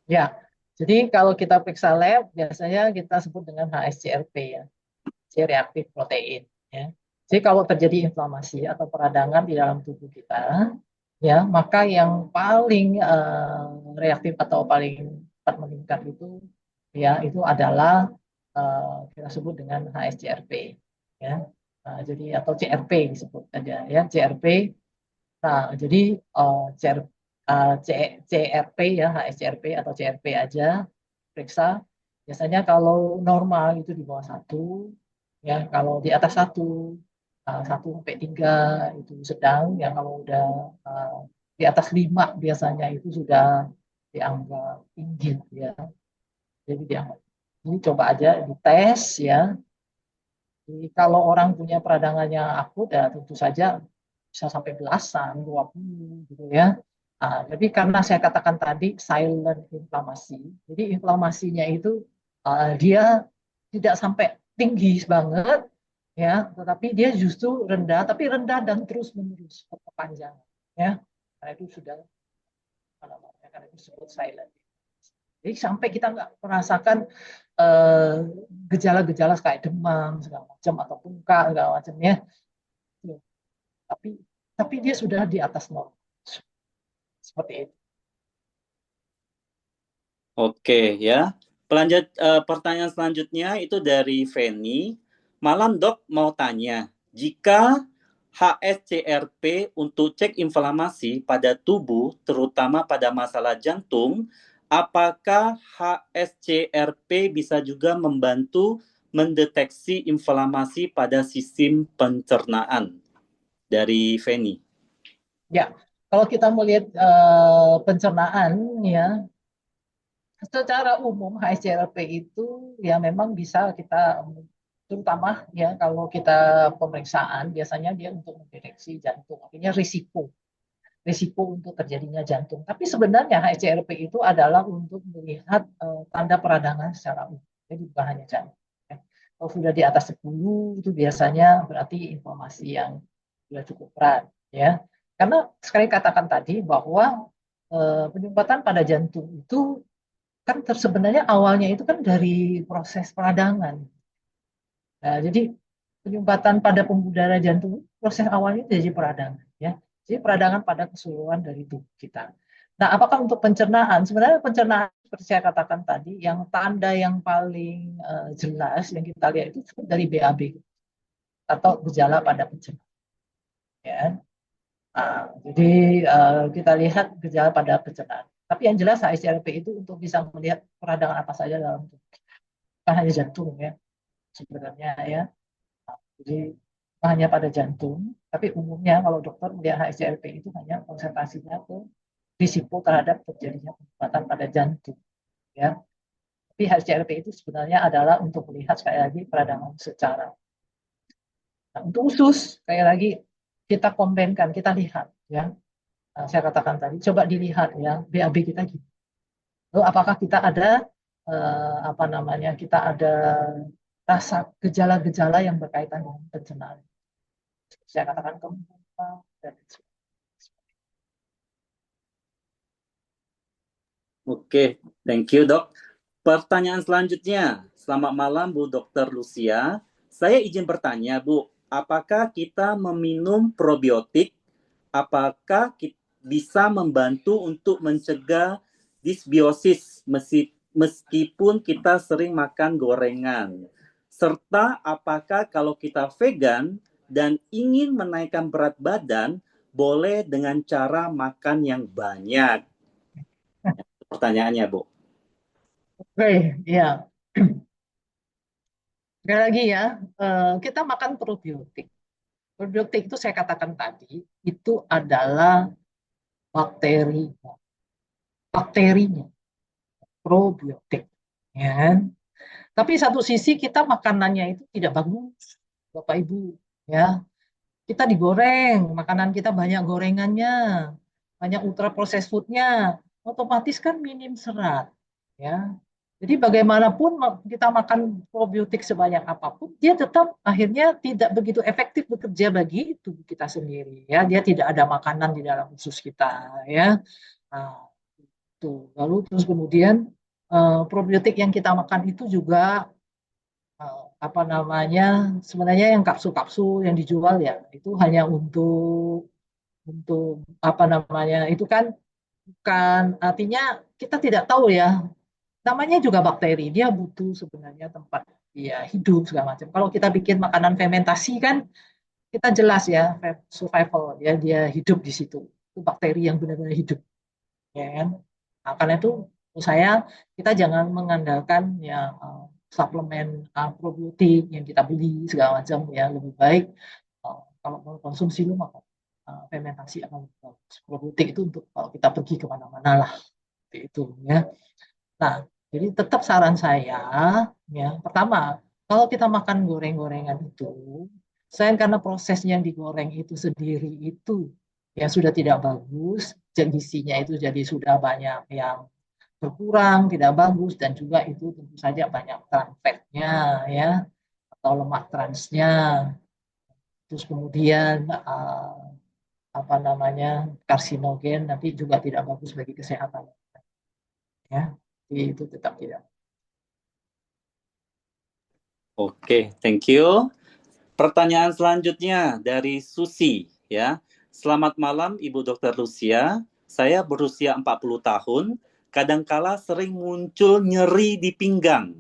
Ya, jadi kalau kita periksa lab biasanya kita sebut dengan HSCRP ya, C reaktif protein ya. Jadi kalau terjadi inflamasi atau peradangan di dalam tubuh kita, ya maka yang paling reaktif atau paling cepat meningkat itu, ya itu adalah kita sebut dengan HSCRP ya. Nah, jadi atau CRP disebut aja ya, CRP. Nah, jadi CR, CRP ya, HSCRP atau CRP aja periksa. Biasanya kalau normal itu di bawah 1, ya kalau di atas 1, 1 sampai 3 itu sedang, ya kalau udah uh, di atas 5 biasanya itu sudah dianggap tinggi ya. Jadi dianggap. Ini coba aja dites ya. Jadi kalau orang punya peradangannya akut ya tentu saja bisa sampai belasan, 20 gitu ya. Tapi karena saya katakan tadi silent inflamasi, jadi inflamasinya itu dia tidak sampai tinggi banget ya, tetapi dia justru rendah, tapi rendah dan terus menerus berkepanjangan ya. Karena itu sudah apa namanya, karena itu disebut silent. Jadi sampai kita nggak merasakan eh, gejala-gejala kayak demam segala macam atau muka segala macamnya, tapi dia sudah di atas normal seperti itu. Oke, ya. Pertanyaan selanjutnya itu dari Feni. Malam, Dok, mau tanya, jika HSCRP untuk cek inflamasi pada tubuh, terutama pada masalah jantung, apakah HSCRP bisa juga membantu mendeteksi inflamasi pada sistem pencernaan? Dari Feni. Ya, kalau kita melihat pencernaan ya, secara umum HSCRP itu ya memang bisa kita, terutama ya kalau kita pemeriksaan biasanya dia untuk mendeteksi jantung, artinya risiko untuk terjadinya jantung. Tapi sebenarnya HSCRP itu adalah untuk melihat tanda peradangan secara umum. Jadi bukan hanya jantung. Ya. Kalau sudah di atas 10 itu biasanya berarti inflamasi yang sudah cukup berat ya. Karena sekali katakan tadi bahwa penyumbatan pada jantung itu kan sebenarnya awalnya itu kan dari proses peradangan. Nah, jadi penyumbatan pada pembuluh darah jantung proses awalnya jadi peradangan ya. Jadi peradangan pada keseluruhan dari tubuh kita. Nah, apakah untuk pencernaan? Sebenarnya pencernaan seperti saya katakan tadi, yang tanda yang paling jelas yang kita lihat itu dari BAB atau gejala pada pencernaan. Ya. Jadi kita lihat gejala pada pencernaan. Tapi yang jelas HSCRP itu untuk bisa melihat peradangan apa saja dalam tubuh. Bukan hanya jantung ya sebenarnya ya. Jadi bukan hanya pada jantung, tapi umumnya kalau dokter melihat HSCRP itu hanya konsentrasinya ke risiko terhadap terjadinya penyumbatan pada jantung. Ya. Tapi HSCRP itu sebenarnya adalah untuk melihat sekali lagi peradangan secara. Nah, untuk usus, sekali lagi kita kombinkan, kita lihat ya. Saya katakan tadi, coba dilihat ya BAB kita gitu. Lalu apakah kita ada apa namanya, kita ada rasa gejala-gejala yang berkaitan dengan pencernaan. Saya katakan kemudian dan Oke, thank you dok. Pertanyaan selanjutnya, selamat malam Bu Dr. Lucia. Saya izin bertanya Bu, apakah kita meminum probiotik, apakah bisa membantu untuk mencegah disbiosis meskipun kita sering makan gorengan? Serta apakah kalau kita vegan dan ingin menaikkan berat badan, boleh dengan cara makan yang banyak? Pertanyaannya Bu. oke, ya. Sekali lagi ya, kita makan probiotik. Probiotik itu saya katakan tadi, itu adalah bakteri, bakterinya, probiotik. Ya kan? Tapi satu sisi kita makanannya itu tidak bagus, Bapak Ibu. Ya, kita digoreng, makanan kita banyak gorengannya, banyak ultra processed foodnya, otomatis kan minim serat. Ya, jadi bagaimanapun kita makan probiotik sebanyak apapun, dia tetap akhirnya tidak begitu efektif bekerja bagi tubuh kita sendiri. Ya, dia tidak ada makanan di dalam usus kita. Ya, nah, itu. Lalu terus kemudian probiotik yang kita makan itu juga apa namanya, sebenarnya yang kapsul-kapsul yang dijual ya itu hanya untuk apa namanya, itu kan bukan artinya kita tidak tahu ya, namanya juga bakteri, dia butuh sebenarnya tempat dia hidup segala macam. Kalau kita bikin makanan fermentasi kan kita jelas ya, survival ya, dia hidup di situ, itu bakteri yang benar-benar hidup, ya kan. Nah, karena itu menurut saya kita jangan mengandalkan ya suplemen probiotik yang kita beli segala macam, ya lebih baik kalau mau konsumsi lu maka fermentasi akan bagus. Probiotik itu untuk kalau kita pergi kemana-mana lah, seperti itu ya. Nah, jadi tetap saran saya ya, pertama kalau kita makan goreng-gorengan itu, selain karena proses yang digoreng itu sendiri itu ya sudah tidak bagus, gizinya itu jadi sudah banyak yang berkurang, tidak bagus, dan juga itu tentu saja banyak trans fatnya ya, atau lemak transnya. Terus kemudian apa namanya, karsinogen, nanti juga tidak bagus bagi kesehatan ya. Jadi itu tetap tidak. Oke, thank you. Pertanyaan selanjutnya dari Susi ya. Selamat malam Ibu Dr. Lucia. Saya berusia 40 tahun, kadangkala sering muncul nyeri di pinggang.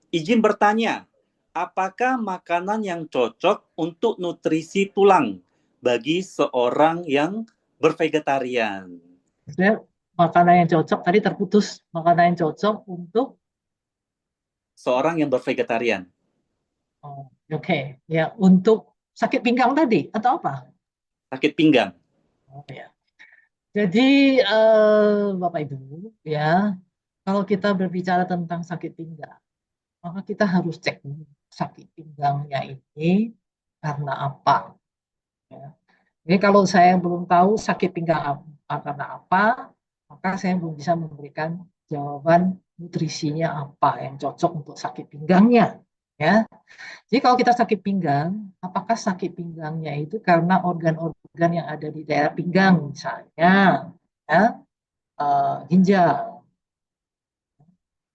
Izin bertanya, apakah makanan yang cocok untuk nutrisi tulang bagi seorang yang bervegetarian? Maksudnya makanan yang cocok tadi terputus, makanan yang cocok untuk Seorang yang bervegetarian. oh, oke ya, untuk sakit pinggang tadi atau apa? Sakit pinggang. Oh, ya. Jadi Bapak Ibu ya, kalau kita berbicara tentang sakit pinggang, maka kita harus cek dulu sakit pinggangnya ini karena apa. Ya. Jadi kalau saya belum tahu sakit pinggang karena apa, maka saya belum bisa memberikan jawaban nutrisinya apa yang cocok untuk sakit pinggangnya. Ya. Jadi kalau kita sakit pinggang, apakah sakit pinggangnya itu karena organ-organ yang ada di daerah pinggang, misalnya ya, ginjal,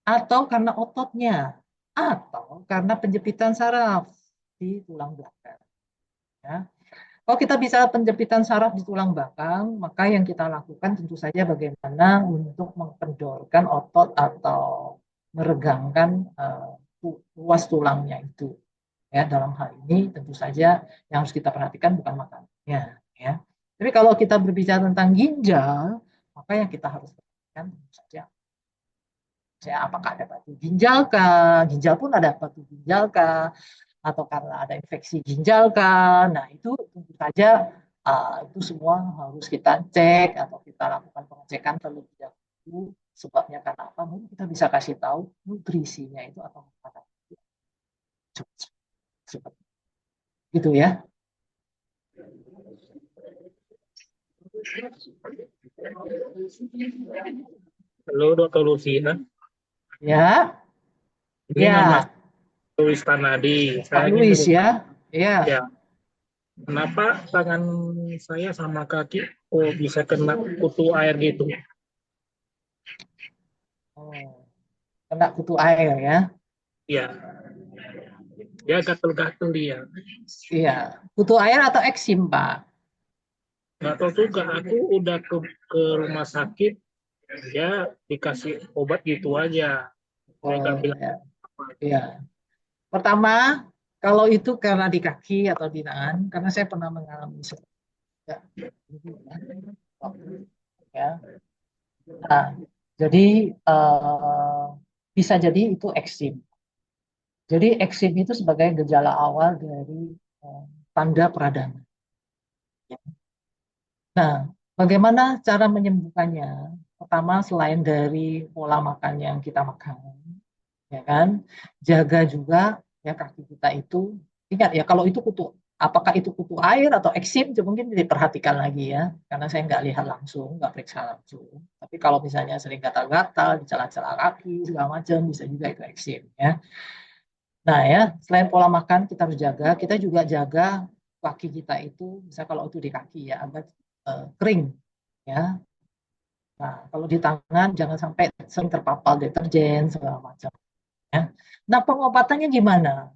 atau karena ototnya, atau karena penjepitan saraf di tulang belakang. Ya. Kalau kita bisa penjepitan saraf di tulang belakang, maka yang kita lakukan tentu saja bagaimana untuk mengkendorkan otot atau meregangkan ruas tulangnya itu. Ya, dalam hal ini tentu saja yang harus kita perhatikan bukan makanannya. Ya. Tapi kalau kita berbicara tentang ginjal, maka yang kita harus perhatikan tentu saja apakah ada batu ginjal kah, ginjal pun ada batu ginjal kah, atau karena ada infeksi ginjal kah. Nah, itu tentu saja itu semua harus kita cek atau kita lakukan pengecekan terlebih dahulu sebabnya karena apa. Mungkin kita bisa kasih tahu nutrisinya itu atau makanan itu seperti itu ya. Halo, Dr. Lucia. Ya, Ini nama Ya, Luis Tanadi. Pak Saya ingin Luis bertanya, ya. Ya. ya, kenapa tangan saya sama kaki bisa kena kutu air gitu? Oh, kena kutu air ya. Ya, ya gatel-gatel dia. Iya. Kutu air atau eksim, Pak? Nggak tahu juga, aku udah ke rumah sakit, ya dikasih obat gitu aja. Saya nggak Oh, bilang ya. apa. Iya. Pertama, kalau itu karena di kaki atau di tangan, karena saya pernah mengalami ya, ya. Nah, jadi eh, bisa jadi itu eksim. Jadi eksim itu sebagai gejala awal dari eh, tanda peradangan. Nah, bagaimana cara menyembuhkannya? Pertama, selain dari pola makan yang kita makan, ya kan, jaga juga ya kaki kita itu. Ingat ya, kalau itu kutu, apakah itu kutu air atau eksim, itu mungkin diperhatikan lagi ya, karena saya nggak lihat langsung, nggak periksa langsung. Tapi kalau misalnya sering gatal-gatal di celah-celah kaki segala macam, bisa juga itu eksim ya. Nah ya, selain pola makan kita harus jaga, kita juga jaga kaki kita itu, bisa kalau itu di kaki ya, agar kering ya. Nah, kalau di tangan jangan sampai sering terpapar deterjen segala macam ya. Nah, pengobatannya gimana?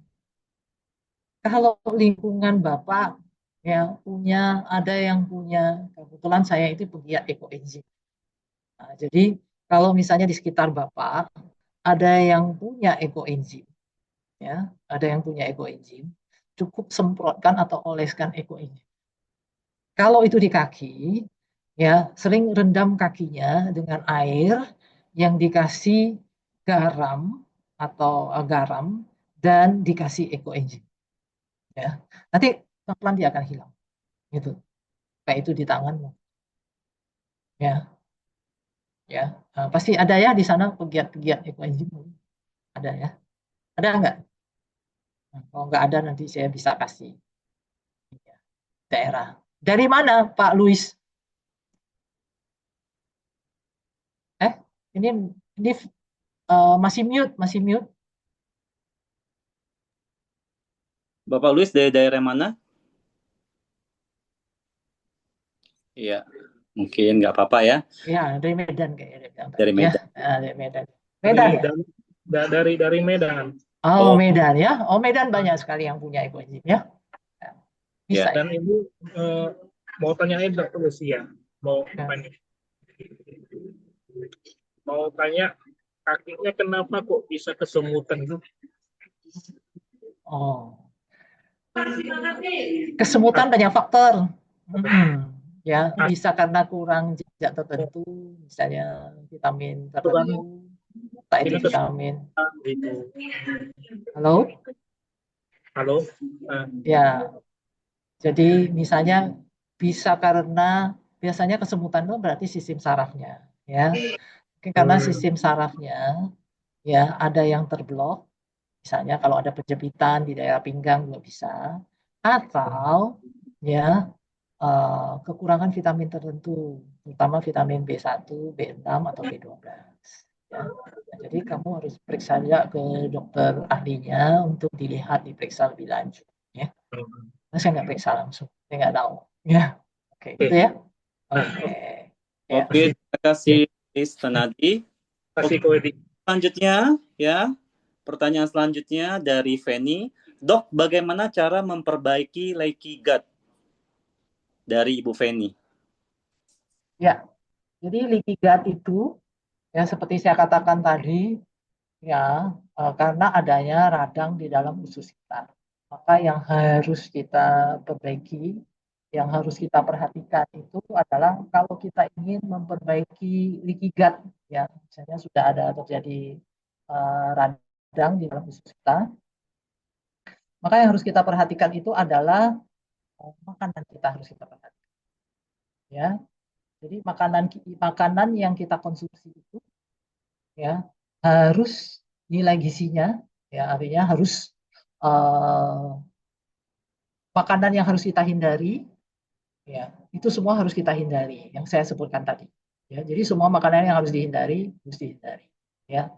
Kalau lingkungan Bapak ya punya ada yang punya kebetulan saya itu pegiat ekoenzim. Nah, jadi kalau misalnya di sekitar Bapak ada yang punya ekoenzim ya, ada yang punya ekoenzim, cukup semprotkan atau oleskan ekoenzim. Kalau itu di kaki, ya sering rendam kakinya dengan air yang dikasih garam atau garam dan dikasih ekoenzim. Ya, nanti pelan-pelan dia akan hilang. Gitu. Kayak itu di tangan, ya, ya. Pasti ada ya di sana pegiat-pegiat ekoenzim, ada ya. Ada nggak? Nah, kalau nggak ada nanti saya bisa kasih ya, daerah. Dari mana, Pak Luis? Eh, ini masih mute, masih mute. Bapak Luis dari daerah mana? Iya, mungkin nggak apa-apa ya, Ya, dari Medan kayaknya dia bilang tadi dari ya. Medan. Dari Medan. Medan Dari ya? dari dari Medan. Oh, Oh, Medan ya. Oh, Medan banyak sekali yang punya ekoenzim ya. Ya, ya. bisa ya. Dan ibu eh, mau tanyain dokter Lucia, mau Ya. tanya, mau tanya kakinya kenapa kok bisa kesemutan itu? Oh, kesemutan banyak faktor. Ya, bisa karena kurang zat tertentu, misalnya vitamin Itu kan tertentu, entah itu ini vitamin. kesemutan gitu. Halo? Halo. Nah, Ya, jadi misalnya bisa karena biasanya kesemutan itu berarti sistem sarafnya, ya. Mungkin karena hmm, sistem sarafnya ya ada yang terblok, misalnya kalau ada penjepitan di daerah pinggang juga bisa, atau ya kekurangan vitamin tertentu, terutama vitamin B1, B6 atau B12. Ya. Nah, jadi kamu harus periksa juga ke dokter ahlinya untuk dilihat, diperiksa lebih lanjut. Ya. Nah, saya nggak periksa langsung, saya nggak tahu. Ya, oke, gitu oke. ya. Nah, Oke, ya. Oke, terima kasih Luis Tanadi. kasih Oke, kode. selanjutnya ya, pertanyaan selanjutnya dari Feni. Dok, bagaimana cara memperbaiki leaky gut dari Ibu Feni? Ya, jadi leaky gut itu ya seperti saya katakan tadi ya karena adanya radang di dalam usus kita. Maka yang harus kita perbaiki, yang harus kita perhatikan itu adalah kalau kita ingin memperbaiki leaky gut, ya misalnya sudah ada terjadi radang di dalam usus kita, maka yang harus kita perhatikan itu adalah makanan kita harus kita perhatikan, ya. Jadi makanan makanan yang kita konsumsi itu ya harus nilai gizinya ya artinya harus eh, makanan yang harus kita hindari ya itu semua harus kita hindari yang saya sebutkan tadi ya jadi semua makanan yang harus dihindari ya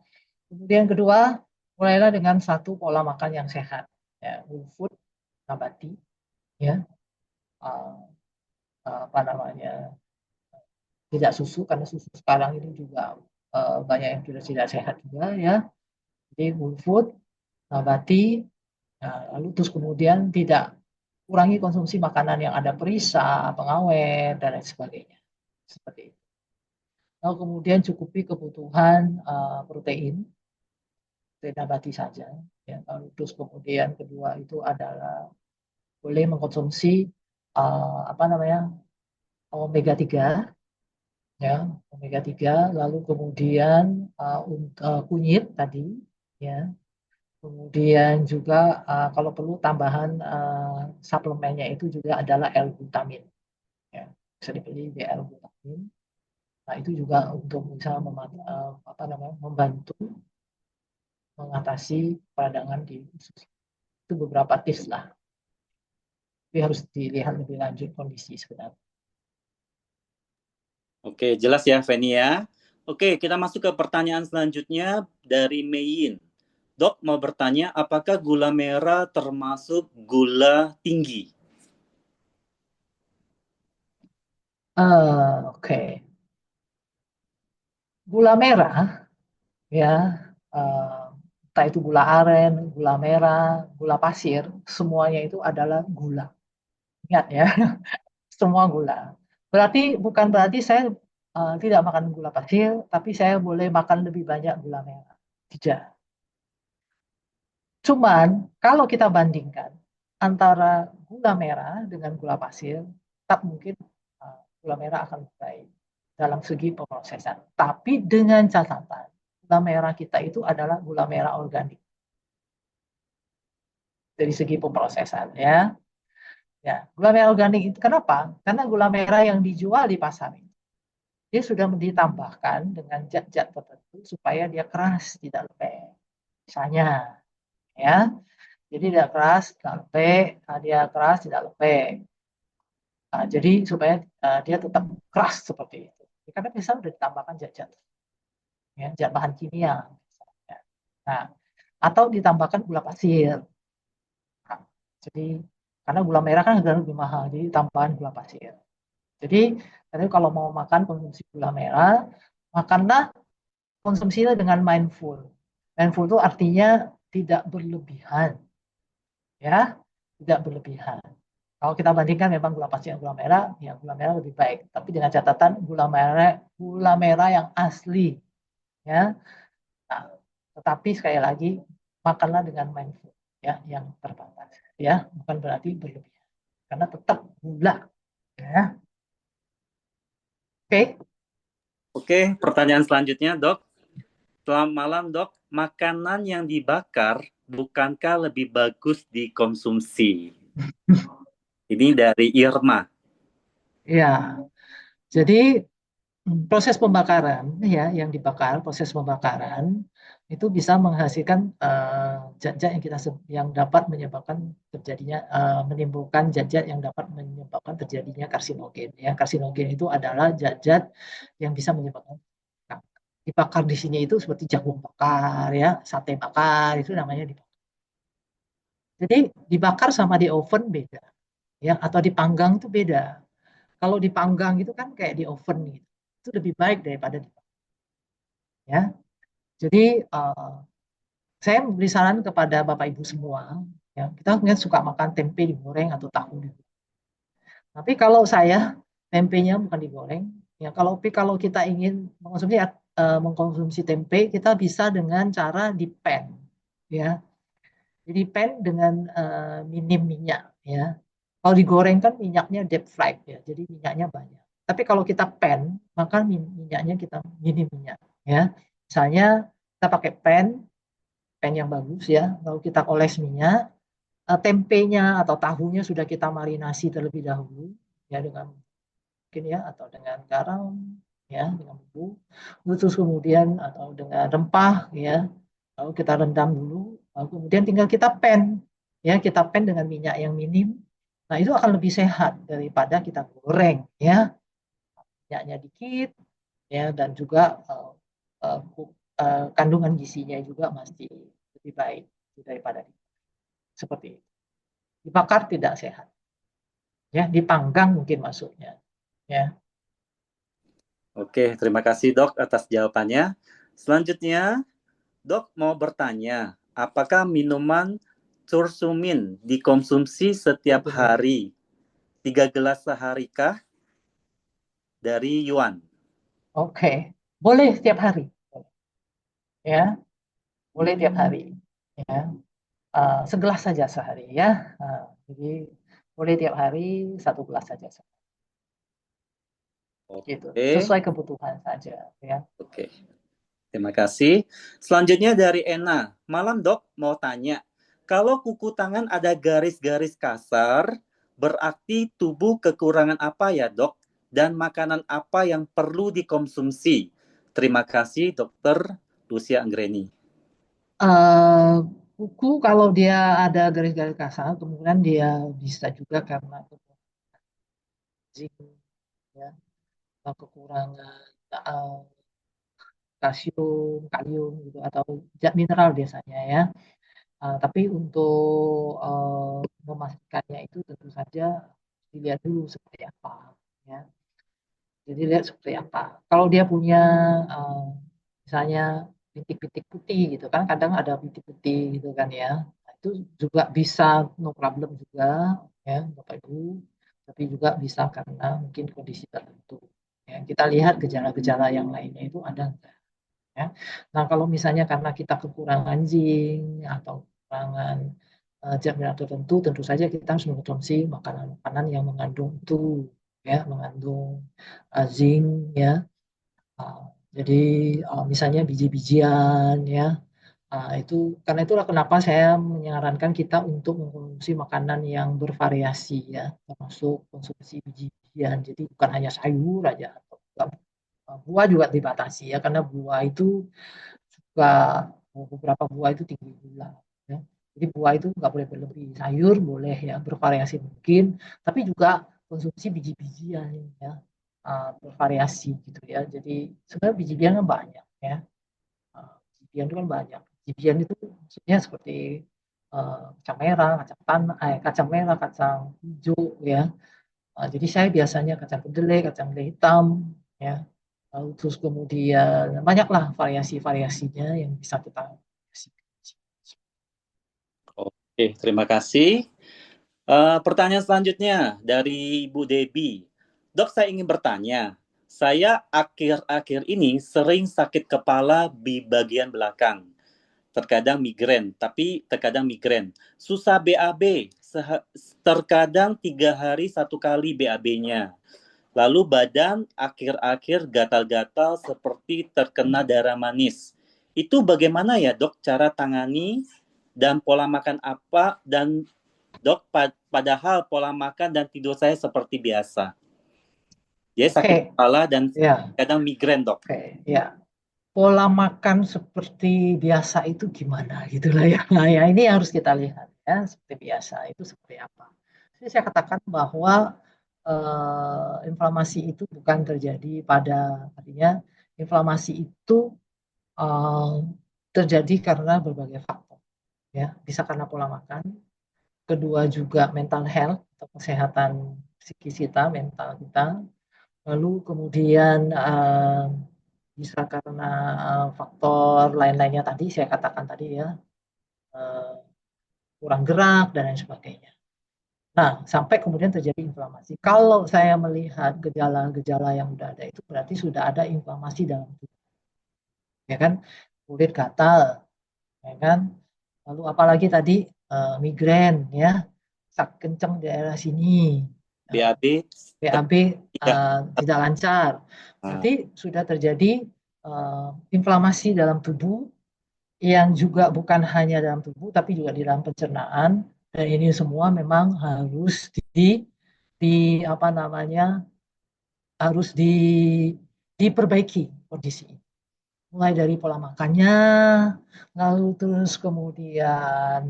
kemudian kedua mulailah dengan satu pola makan yang sehat, ya, whole food, nabati, ya, uh, apa namanya, tidak susu karena susu sekarang ini juga banyak yang sudah tidak sehat juga, ya. Jadi whole food, nabati, lalu terus kemudian tidak kurangi konsumsi makanan yang ada perisa, pengawet, dan lain sebagainya. Seperti itu. Lalu kemudian cukupi kebutuhan protein nabati saja. Ya. Lalu terus kemudian kedua itu adalah boleh mengkonsumsi apa namanya omega 3, ya, omega 3, lalu kemudian kunyit tadi, ya. Kemudian juga kalau perlu tambahan suplemennya itu juga adalah L-glutamin, ya. Bisa dibeli di L-glutamin. Nah, itu juga untuk bisa apa namanya, membantu mengatasi peradangan di usus. Itu beberapa tips lah. Tapi harus dilihat lebih lanjut kondisi sebenarnya. Oke, jelas ya, Feni ya. Oke, kita masuk ke pertanyaan selanjutnya dari Mein. Dok, mau bertanya, apakah gula merah termasuk gula tinggi? Oke. Gula merah, ya, entah itu gula aren, gula merah, gula pasir, semuanya itu adalah gula. Ingat ya, semua gula. Bukan berarti saya tidak makan gula pasir, tapi saya boleh makan lebih banyak gula merah. Tidak. Cuman kalau kita bandingkan antara gula merah dengan gula pasir, tetap mungkin gula merah akan lebih baik dalam segi pemrosesan. Tapi dengan catatan, gula merah kita itu adalah gula merah organik dari segi pemrosesan, ya. Ya, gula merah organik itu kenapa? Karena gula merah yang dijual di pasar itu dia sudah ditambahkan dengan zat-zat tertentu supaya dia keras, tidak lembek. Misalnya, ya. Jadi tidak keras, tidak lembek, dia keras, tidak lembek. Jadi supaya dia tetap keras seperti itu. Karena bisa sudah ditambahkan zat-zat, ya, zat bahan kimia. Misalnya. Nah, atau ditambahkan gula pasir. Nah, jadi karena gula merah kan harga lebih mahal, jadi tambahan gula pasir. Jadi kalau mau makan konsumsi gula merah, makanlah konsumsinya dengan mindful. Mindful itu artinya tidak berlebihan, ya, tidak berlebihan. Kalau kita bandingkan memang gula pasir dan gula merah, ya gula merah lebih baik. Tapi dengan catatan gula merah yang asli, ya. Nah, tetapi sekali lagi makanlah dengan mindful, ya, yang terbatas, ya, bukan berarti berlebihan, karena tetap gula, ya. Oke. Oke, pertanyaan selanjutnya, Dok. Selamat malam, Dok. Makanan yang dibakar bukankah lebih bagus dikonsumsi? Ini dari Irma. Ya, jadi proses pembakaran, ya, yang dibakar, proses pembakaran itu bisa menghasilkan zat-zat yang dapat menyebabkan terjadinya menimbulkan zat-zat yang dapat menyebabkan terjadinya karsinogen. Ya, karsinogen itu adalah zat-zat yang bisa menyebabkan kanker. Dibakar di sini itu seperti jagung bakar, ya, sate bakar, itu namanya dibakar. Jadi dibakar sama di oven beda, ya, atau dipanggang itu beda. Kalau dipanggang itu kan kayak di oven gitu. Itu lebih baik daripada dipanggang, ya. Jadi saya memberi saran kepada Bapak Ibu semua, ya, kita mungkin suka makan tempe digoreng atau tahu digoreng. Tapi kalau saya tempenya bukan digoreng, ya, kalau kita ingin mengkonsumsi tempe, kita bisa dengan cara di pan, ya. Jadi pan dengan minim minyak, ya. Kalau digoreng kan minyaknya deep fried, ya, jadi minyaknya banyak. Tapi kalau kita pan, maka minyaknya kita minim minyak, ya. Misalnya kita pakai pan yang bagus, ya. Lalu kita oles minyak, tempenya atau tahunya sudah kita marinasi terlebih dahulu, ya, dengan mungkin, ya, atau dengan garam, ya, dengan bumbu, terus kemudian atau dengan rempah, ya, lalu kita rendam dulu, lalu kemudian tinggal kita pan, ya, kita pan dengan minyak yang minim. Nah, itu akan lebih sehat daripada kita goreng, ya, minyaknya dikit, ya, dan juga kandungan gizinya juga masih lebih lebih baik daripada seperti itu. Dibakar tidak sehat. Ya, dipanggang mungkin masuknya. Ya. Oke, terima kasih Dok atas jawabannya. Selanjutnya, Dok mau bertanya, apakah minuman curcumin dikonsumsi setiap hari? 3 gelas seharikah? Dari Yuan. Oke, boleh setiap hari. Ya, boleh tiap hari. Ya, segelas saja sehari ya. Jadi boleh tiap hari 1 gelas saja. Gitu. Oke. Sesuai kebutuhan saja ya. Oke. Terima kasih. Selanjutnya dari Ena. Malam Dok, mau tanya. Kalau kuku tangan ada garis-garis kasar, berarti tubuh kekurangan apa ya Dok? Dan makanan apa yang perlu dikonsumsi? Terima kasih Dokter Lucia Anggreni. Kuku kalau dia ada garis-garis kasar, kemudian dia bisa juga karena zinc, ya, atau kekurangan kalsium, kalium gitu atau zat mineral biasanya ya. Tapi untuk memastikannya itu tentu saja dilihat dulu seperti apa ya. Jadi lihat seperti apa. Kalau dia punya misalnya bintik-bintik putih gitu kan, kadang ada bintik putih gitu kan ya. Nah, itu juga bisa no problem juga ya Bapak Ibu. Tapi juga bisa karena mungkin kondisi tertentu. Ya, kita lihat gejala-gejala yang lainnya itu ada enggak. Ya. Nah, kalau misalnya karena kita kekurangan zinc atau kekurangan zat mineral tertentu, tentu saja kita harus mengkonsumsi makanan-makanan yang mengandung itu, ya, mengandung zinc, ya. Uh, jadi misalnya biji-bijian, ya. Itu karena itulah kenapa saya menyarankan kita untuk mengkonsumsi makanan yang bervariasi, ya, termasuk konsumsi biji-bijian. Jadi bukan hanya sayur aja atau buah juga dibatasi ya karena buah itu juga beberapa buah itu tinggi gula ya. Jadi buah itu nggak boleh berlebih, sayur boleh ya bervariasi mungkin, tapi juga konsumsi biji-bijian ya bervariasi gitu ya. Jadi sebenarnya biji-bijian kan banyak ya, biji-bijian itu kan banyak. Biji-bijian itu maksudnya seperti kacang merah, kacang merah, kacang hijau ya. Jadi saya biasanya kacang kedelai hitam ya. Lalu terus kemudian banyaklah variasi-variasinya yang bisa kita kasih. Oke, terima kasih. Pertanyaan selanjutnya dari Ibu Debbie. Dok, saya ingin bertanya. Saya akhir-akhir ini sering sakit kepala di bagian belakang. Terkadang migrain, tapi terkadang migrain. Susah BAB, terkadang 3 hari 1 kali BAB-nya. Lalu badan akhir-akhir gatal-gatal seperti terkena darah manis. Itu bagaimana ya dok cara tangani dan pola makan apa dan dok padahal pola makan dan tidur saya seperti biasa. Jadi sakit kepala dan kadang migrain dok. Ya. Pola makan seperti biasa itu gimana gitulah ya. Nah, ya ini harus kita lihat ya seperti biasa itu seperti apa. Jadi saya katakan bahwa inflamasi itu bukan terjadi pada artinya inflamasi itu terjadi karena berbagai faktor ya bisa karena pola makan, kedua juga mental health atau kesehatan psikis kita, mental kita, lalu kemudian bisa karena faktor lain-lainnya tadi saya katakan tadi ya kurang gerak dan lain sebagainya. Nah, sampai kemudian terjadi inflamasi. Kalau saya melihat gejala-gejala yang sudah ada itu berarti sudah ada inflamasi dalam tubuh. Ya kan? Kulit gatal, ya kan? Lalu apalagi tadi migrain ya. Sak kencang di daerah sini. BAB tidak lancar. Berarti sudah terjadi inflamasi dalam tubuh yang juga bukan hanya dalam tubuh tapi juga di dalam pencernaan, dan ini semua memang harus apa namanya harus diperbaiki kondisi ini. Mulai dari pola makannya, lalu terus kemudian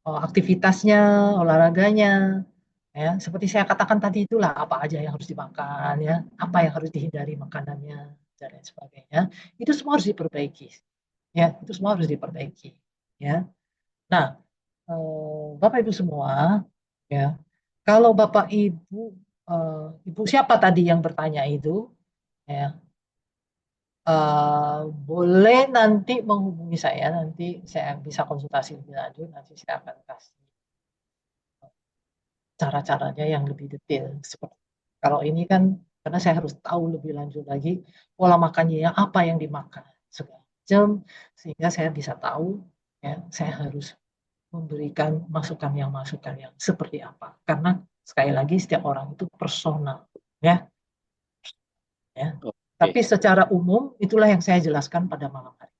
aktivitasnya, olahraganya, ya seperti saya katakan tadi itulah apa aja yang harus dimakan ya, apa yang harus dihindari makanannya dan lain sebagainya. Itu semua harus diperbaiki. Ya, itu semua harus diperbaiki. Ya. Nah, Bapak Ibu semua, ya, kalau Bapak Ibu, Ibu siapa tadi yang bertanya itu, ya, boleh nanti menghubungi saya, nanti saya bisa konsultasi lebih lanjut, nanti saya akan kasih cara-caranya yang lebih detail. Seperti kalau ini kan, karena saya harus tahu lebih lanjut lagi pola makannya apa yang dimakan segala macam, sehingga saya bisa tahu, ya, saya harus memberikan masukan yang seperti apa. Karena sekali lagi setiap orang itu personal, ya, ya. Tapi Oke. secara umum itulah yang saya jelaskan pada malam hari.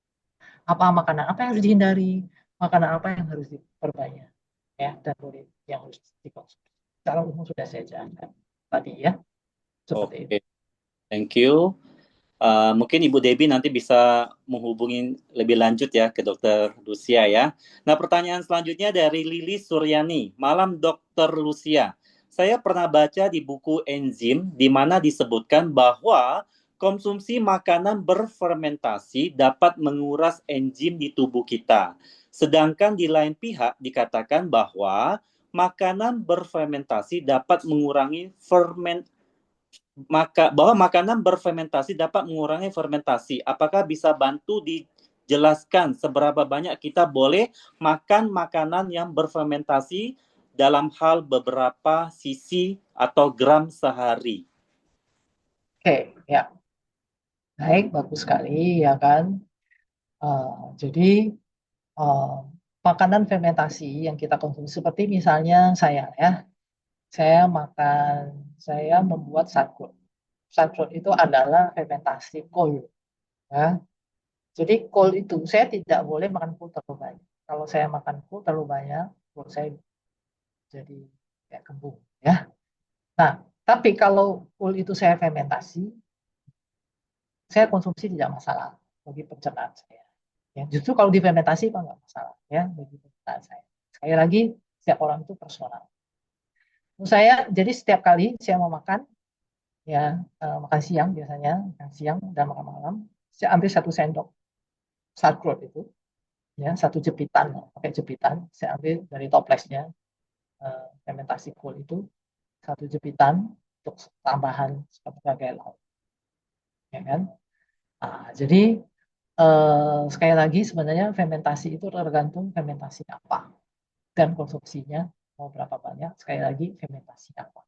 Apa makanan apa yang harus dihindari, makanan apa yang harus diperbanyak, ya, dan boleh yang harus dikonsumsi. Secara umum sudah saya jelaskan tadi, ya, seperti itu. Oke, thank you. Mungkin Ibu Debbie nanti bisa menghubungi lebih lanjut ya ke Dokter Lucia ya. Nah, pertanyaan selanjutnya dari Lili Suryani. Malam Dokter Lucia. Saya pernah baca di buku enzim di mana disebutkan bahwa konsumsi makanan berfermentasi dapat menguras enzim di tubuh kita. Sedangkan di lain pihak dikatakan bahwa makanan berfermentasi dapat mengurangi bahwa makanan berfermentasi dapat mengurangi fermentasi. Apakah bisa bantu dijelaskan seberapa banyak kita boleh makan makanan yang berfermentasi dalam hal beberapa sisi atau gram sehari? Oke, ya, baik, bagus sekali, ya kan. Jadi uh, makanan fermentasi yang kita konsumsi seperti misalnya saya, ya, saya makan, saya membuat sagu. Sagu itu adalah fermentasi kol, ya. Jadi kol itu saya tidak boleh makan kol terlalu banyak. Kalau saya makan kol terlalu banyak, kol saya jadi kayak kembung, ya. Nah, tapi kalau kol itu saya fermentasi, saya konsumsi tidak masalah bagi pencernaan saya. Ya, justru kalau difermentasi itu nggak masalah, ya, bagi pencernaan saya. Sekali lagi, setiap orang itu personal. Menurut saya, jadi setiap kali saya mau makan, ya, makan siang biasanya, makan siang dan makan malam, saya ambil 1 sendok sauerkraut itu, ya, 1 jepitan, pakai jepitan, saya ambil dari toplesnya, fermentasi kol itu 1 jepitan untuk tambahan sebagai lauk, ya kan? Jadi sekali lagi sebenarnya fermentasi itu tergantung fermentasi apa dan konsumsinya mau berapa banyak. Sekali lagi fermentasi apa.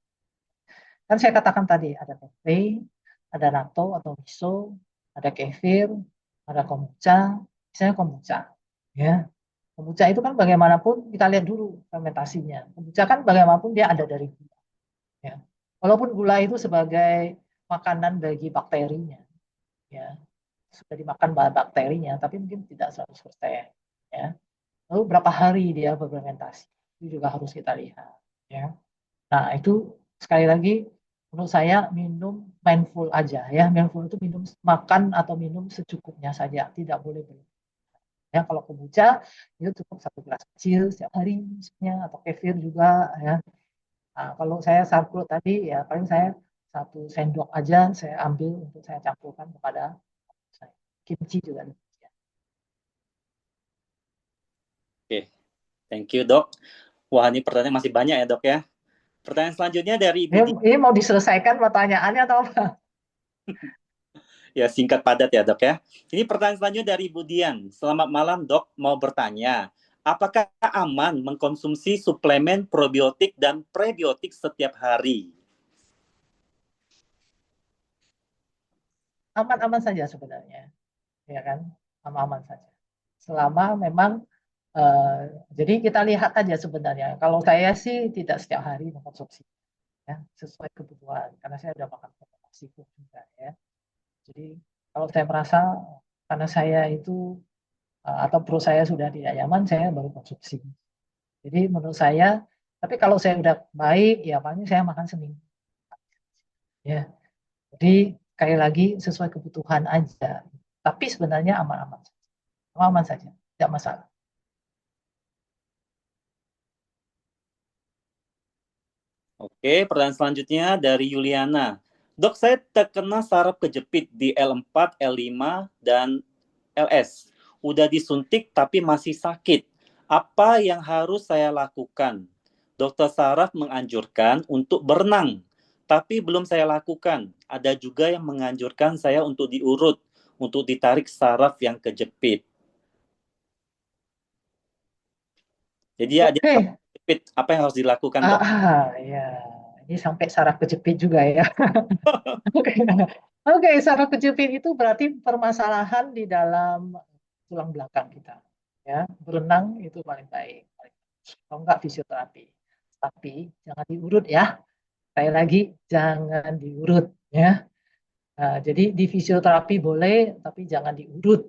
Kan saya katakan tadi ada tempe, ada natto atau miso, ada kefir, ada kombucha, misalnya kombucha, ya. Kombucha itu kan bagaimanapun kita lihat dulu fermentasinya. Kombucha kan bagaimanapun dia ada dari gula, ya. Walaupun gula itu sebagai makanan bagi bakterinya, ya, sudah dimakan bakterinya, tapi mungkin tidak 100%, ya. Lalu berapa hari dia berfermentasi, itu juga harus kita lihat, ya. Nah, itu sekali lagi menurut saya minum mindful aja, ya. Mindful itu minum makan atau minum secukupnya saja, tidak boleh berlebihan. Ya, kalau kombucha itu cukup 1 gelas kecil setiap hari misalnya, atau kefir juga, ya. Nah, kalau saya sauerkraut tadi ya paling saya 1 sendok aja saya ambil untuk saya campurkan kepada saya. Kimchi juga demikian. Oke, thank you dok. Wah, ini pertanyaan masih banyak ya dok ya. Pertanyaan selanjutnya dari Ibu Ini mau diselesaikan pertanyaannya atau apa? Ya, singkat padat ya dok ya. Ini pertanyaan selanjutnya dari Ibu Dian. Selamat malam dok, mau bertanya. Apakah aman mengkonsumsi suplemen probiotik dan prebiotik setiap hari? Aman-aman saja sebenarnya, ya kan? Aman-aman saja. Selama memang jadi kita lihat aja sebenarnya. Kalau saya sih tidak setiap hari mengkonsumsi, ya, sesuai kebutuhan. Karena saya udah makan nasi juga, ya. Jadi kalau saya merasa karena saya itu atau perut saya sudah tidak nyaman, saya baru konsumsi. Jadi menurut saya, tapi kalau saya udah baik, ya paling saya makan seminggu, ya. Jadi sekali lagi sesuai kebutuhan aja. Tapi sebenarnya aman-aman, aman saja, tidak masalah. Oke, pertanyaan selanjutnya dari Yuliana. Dok, saya terkena saraf kejepit di L4, L5, dan LS. udah disuntik tapi masih sakit. Apa yang harus saya lakukan? Dokter saraf menganjurkan untuk berenang, tapi belum saya lakukan. Ada juga yang menganjurkan saya untuk diurut, untuk ditarik saraf yang kejepit. Jadi ada Oke. saraf kejepit. Apa yang harus dilakukan, Dok? Ya, ini sampai saraf kejepit juga ya. Oke, Oke, saraf kejepit itu berarti permasalahan di dalam tulang belakang kita. Ya, berenang itu paling baik. Kalau enggak fisioterapi. Tapi jangan diurut ya. Sekali lagi, jangan diurut ya. Nah, jadi di fisioterapi boleh, tapi jangan diurut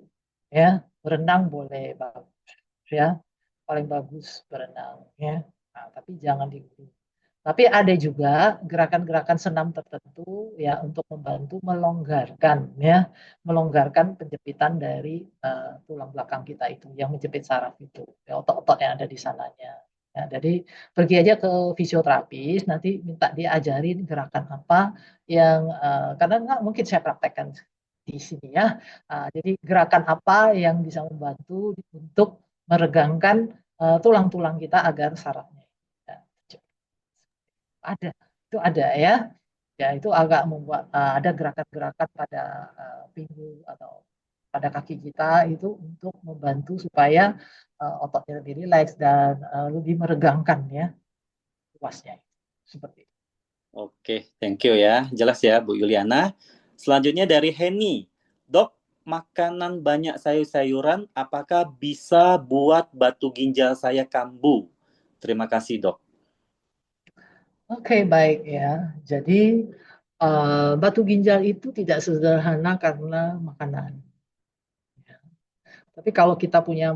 ya. Berenang boleh bagus ya. Paling bagus berenang ya. Nah, tapi jangan diurut. Tapi ada juga gerakan-gerakan senam tertentu ya untuk membantu melonggarkan ya, melonggarkan penjepitan dari tulang belakang kita itu yang menjepit saraf itu, ya, otot-otot yang ada di sananya. Ya, jadi pergi aja ke fisioterapis, nanti minta diajarin gerakan apa yang karena nggak mungkin saya praktekkan di sini ya. Jadi gerakan apa yang bisa membantu untuk meregangkan tulang-tulang kita agar sarafnya ya, ada, itu ada ya. Ya itu agak membuat ada gerakan-gerakan pada pinggul atau pada kaki kita itu untuk membantu supaya ototnya lebih rileks dan lebih meregangkan ya luasnya. Seperti itu. Oke, thank you ya. Jelas ya, Bu Yuliana. Selanjutnya dari Henny. Dok, makanan banyak sayur-sayuran, apakah bisa buat batu ginjal saya kambuh? Terima kasih, Dok. Oke, baik ya. Jadi batu ginjal itu tidak sederhana karena makanan. Tapi kalau kita punya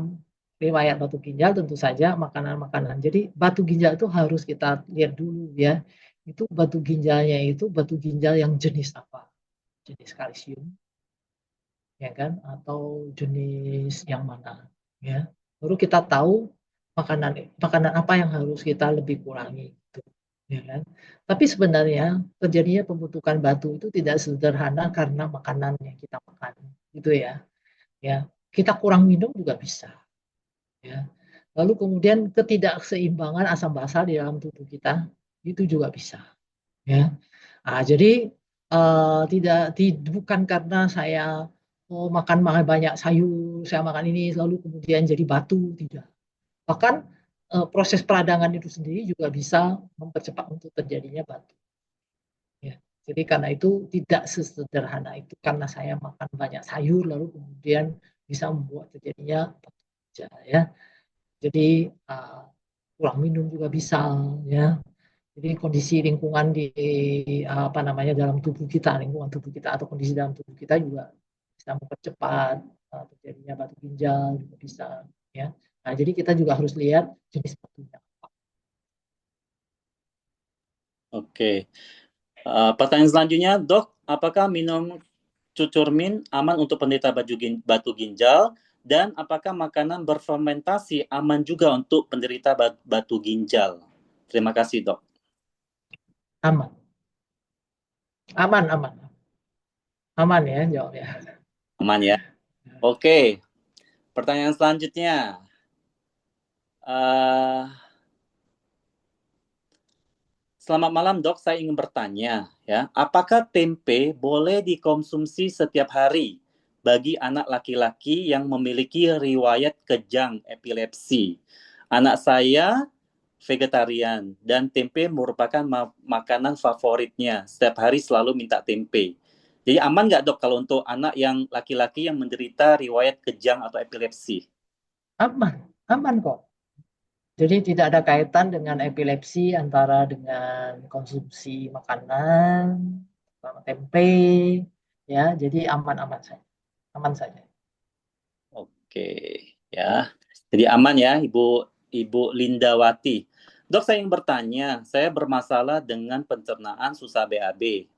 riwayat batu ginjal, tentu saja makanan-makanan. Jadi batu ginjal itu harus kita lihat dulu ya. Itu batu ginjalnya itu batu ginjal yang jenis apa? Jenis kalsium, ya kan? Atau jenis yang mana? Ya. Baru kita tahu makanan makanan apa yang harus kita lebih kurangi. Gitu, ya kan? Tapi sebenarnya terjadinya pembentukan batu itu tidak sederhana karena makanan yang kita makan, gitu ya. Ya, kita kurang minum juga bisa. Ya. Lalu kemudian ketidakseimbangan asam basa di dalam tubuh kita itu juga bisa. Ya. Jadi bukan karena saya makan banyak sayur, saya makan ini lalu kemudian jadi batu, tidak. Bahkan proses peradangan itu sendiri juga bisa mempercepat untuk terjadinya batu. Ya. Jadi karena itu tidak sesederhana itu karena saya makan banyak sayur lalu kemudian bisa membuat terjadinya batu. Ya. Jadi kurang minum juga bisa ya. Jadi kondisi lingkungan di apa namanya dalam tubuh kita, lingkungan tubuh kita atau kondisi dalam tubuh kita juga bisa mempercepat terjadinya batu ginjal juga bisa ya. Nah, jadi kita juga harus lihat jenis batunya. Oke. Pertanyaan selanjutnya, Dok, apakah minum cucurmin aman untuk penderita batu ginjal? Dan apakah makanan berfermentasi aman juga untuk penderita batu ginjal? Terima kasih, Dok. Aman. Aman, aman. Aman ya jawabnya. Aman ya. Oke. Pertanyaan selanjutnya. Selamat malam, Dok. Saya ingin bertanya, ya, apakah tempe boleh dikonsumsi setiap hari bagi anak laki-laki yang memiliki riwayat kejang epilepsi? Anak saya vegetarian dan tempe merupakan makanan favoritnya. Setiap hari selalu minta tempe. Jadi aman nggak, Dok, kalau untuk anak yang laki-laki yang menderita riwayat kejang atau epilepsi? Aman, aman kok. Jadi tidak ada kaitan dengan epilepsi antara dengan konsumsi makanan, sama tempe, ya. Jadi aman-aman saja, aman saja. Oke, ya. Jadi aman ya, Ibu Lindawati. Dok, saya ingin bertanya, saya bermasalah dengan pencernaan susah BAB.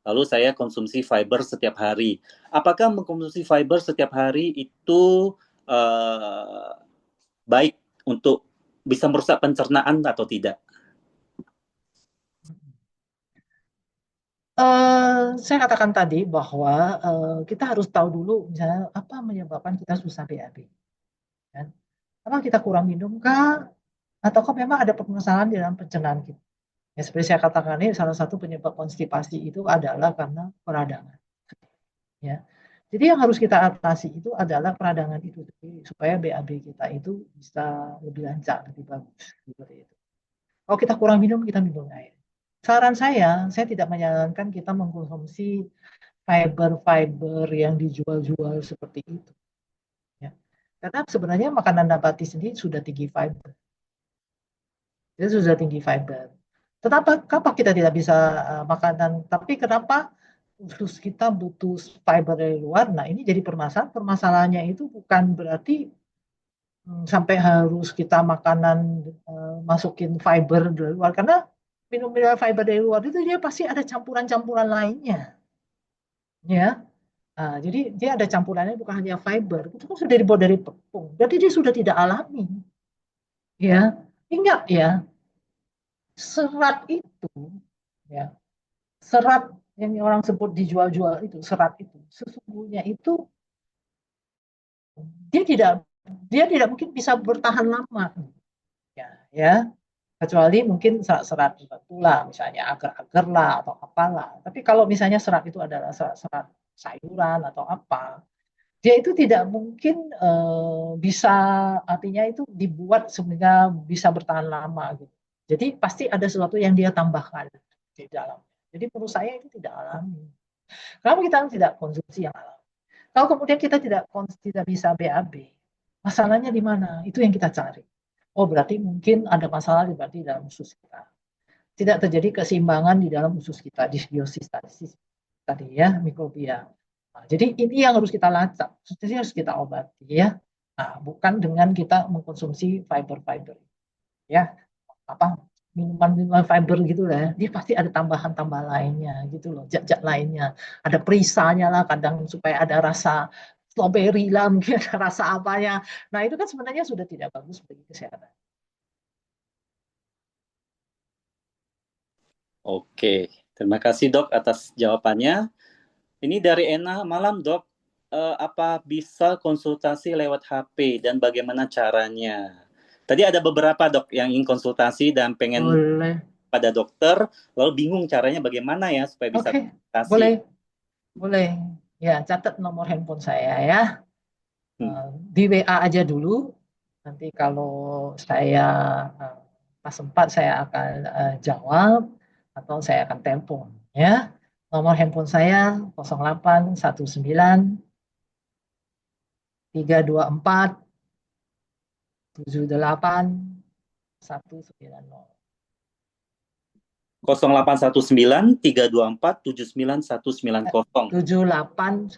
Lalu saya konsumsi fiber setiap hari. Apakah mengkonsumsi fiber setiap hari itu baik untuk bisa merusak pencernaan atau tidak? Saya katakan tadi bahwa kita harus tahu dulu misalnya apa menyebabkan kita susah BAB. Kan? Apa kita kurang minum kah? Ataukah memang ada permasalahan di dalam pencernaan kita? Ya, seperti saya katakan ini salah satu penyebab konstipasi itu adalah karena peradangan. Ya. Jadi yang harus kita atasi itu adalah peradangan itu sendiri, supaya BAB kita itu bisa lebih lancar, lebih bagus. Seperti itu. Kalau kita kurang minum, kita minum air. Saran saya tidak menyarankan kita mengkonsumsi fiber-fiber yang dijual-jual seperti itu. Ya. Karena sebenarnya makanan nabati sendiri sudah tinggi fiber. Dia sudah tinggi fiber. Kenapa kita tidak bisa makanan? Tapi kenapa usus kita butuh fiber dari luar? Nah, ini jadi permasalahan. Permasalahannya itu bukan berarti sampai harus kita makanan masukin fiber dari luar. Karena minum fiber dari luar itu dia pasti ada campuran-campuran lainnya. Ya, jadi dia ada campurannya bukan hanya fiber. Itu kan sudah dibuat dari tepung. Jadi dia sudah tidak alami. Ya, ingat ya, serat itu ya serat yang orang sebut dijual-jual itu serat itu sesungguhnya itu dia tidak dia tidak mungkin bisa bertahan lama ya kecuali mungkin serat-serat tertentu lah misalnya agar-agar lah atau apalah tapi kalau misalnya serat itu adalah serat-serat sayuran atau apa dia itu tidak mungkin bisa artinya itu dibuat sehingga bisa bertahan lama gitu jadi pasti ada sesuatu yang dia tambahkan di dalam jadi menurut saya itu tidak alami kalau kita tidak konsumsi yang alami kalau kemudian kita tidak bisa BAB, masalahnya di mana? Itu yang kita cari. Oh, berarti mungkin ada masalah berarti dalam usus kita. Tidak terjadi keseimbangan di dalam usus kita, disbiosis tadi ya, mikrobia. Nah, jadi ini yang harus kita lacak, jadi harus kita obati ya. Nah, bukan dengan kita mengkonsumsi fiber-fiber ya apa minuman-minuman fiber gitu lah ya. Dia pasti ada tambahan-tambahan lainnya gitu loh zat-zat lainnya ada perisanya lah kadang supaya ada rasa strawberry lah mungkin ada rasa apanya nah itu kan sebenarnya sudah tidak bagus bagi kesehatan. Oke, terima kasih dok atas jawabannya. Ini dari Ena, malam dok, apa bisa konsultasi lewat HP dan bagaimana caranya? Tadi ada beberapa dok yang ingin konsultasi dan pengen Boleh. pada dokter, lalu bingung caranya bagaimana ya supaya bisa Oke, konsultasi. boleh ya catat nomor handphone saya ya. Hmm. Di WA aja dulu nanti kalau saya eh, pas sempat saya akan jawab atau saya akan telepon ya. Nomor handphone saya 0819 324 78 190. 0819-324-79190. 78190.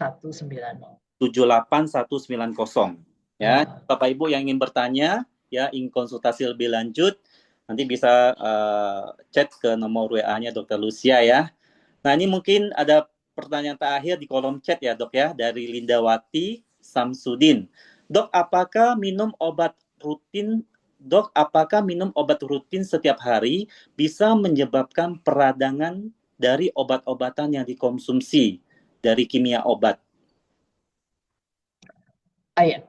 78190. Ya, Ah, Bapak Ibu yang ingin bertanya, ya ingin konsultasi lebih lanjut, nanti bisa chat ke nomor WA-nya Dr. Lucia ya. Nah, ini mungkin ada pertanyaan terakhir di kolom chat ya, Dok ya, dari Lindawati Samsudin. Dok, apakah minum obat rutin setiap hari bisa menyebabkan peradangan dari obat-obatan yang dikonsumsi dari kimia obat? iya.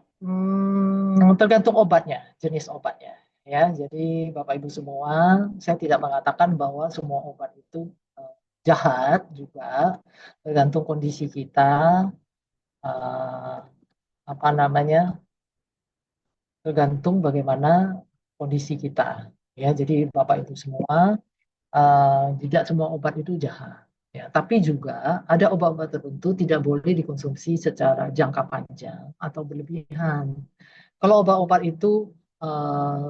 Tergantung obatnya, jenis obatnya. Ya, jadi Bapak Ibu semua, saya tidak mengatakan bahwa semua obat itu jahat juga, tergantung kondisi kita, eh, apa namanya, tergantung bagaimana kondisi kita. Ya, jadi Bapak Ibu semua, tidak semua obat itu jahat. Ya, tapi juga ada obat-obat tertentu tidak boleh dikonsumsi secara jangka panjang atau berlebihan. Kalau obat-obat itu eh,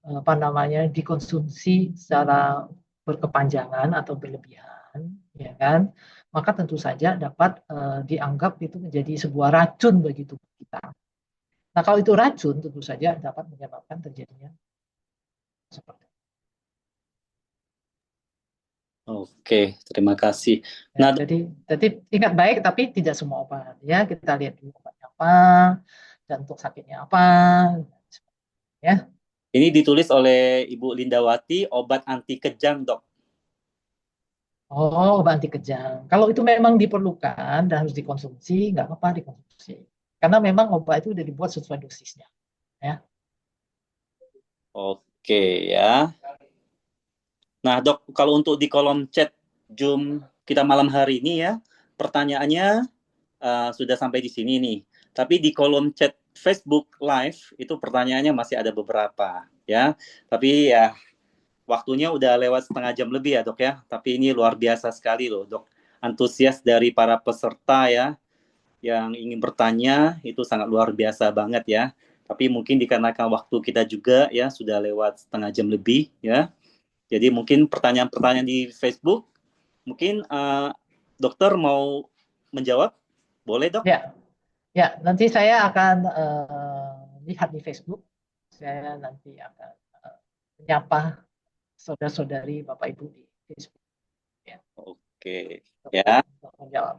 apa namanya dikonsumsi secara berkepanjangan atau berlebihan, ya kan, maka tentu saja dapat dianggap itu menjadi sebuah racun bagi tubuh kita. Nah, kalau itu racun, tentu saja dapat menyebabkan terjadinya seperti itu. Oke, terima kasih. Ya, Nah, jadi ingat baik, tapi tidak semua obat. Ya, kita lihat dulu obatnya apa, dan untuk sakitnya apa, ya. ini ditulis oleh Ibu Lindawati, obat anti kejang, Dok. Oh, obat anti kejang. Kalau itu memang diperlukan dan harus dikonsumsi, nggak apa-apa dikonsumsi. Karena memang obat itu udah dibuat sesuai dosisnya. Ya. Oke ya. Nah, Dok, kalau untuk di kolom chat Zoom kita malam hari ini ya, pertanyaannya sudah sampai di sini nih. Tapi di kolom chat Facebook Live itu pertanyaannya masih ada beberapa ya. Tapi ya waktunya udah lewat setengah jam lebih ya, Dok ya. Tapi ini luar biasa sekali loh, Dok. Antusias dari para peserta ya yang ingin bertanya itu sangat luar biasa banget ya. Tapi mungkin dikarenakan waktu kita juga ya sudah lewat setengah jam lebih ya. Jadi mungkin pertanyaan-pertanyaan di Facebook, mungkin dokter mau menjawab? Boleh, Dok? Ya, ya. Nanti saya akan lihat di Facebook. Saya nanti akan menyapa saudara-saudari Bapak Ibu di Facebook. Ya, Oke, untuk, ya. untuk menjawab.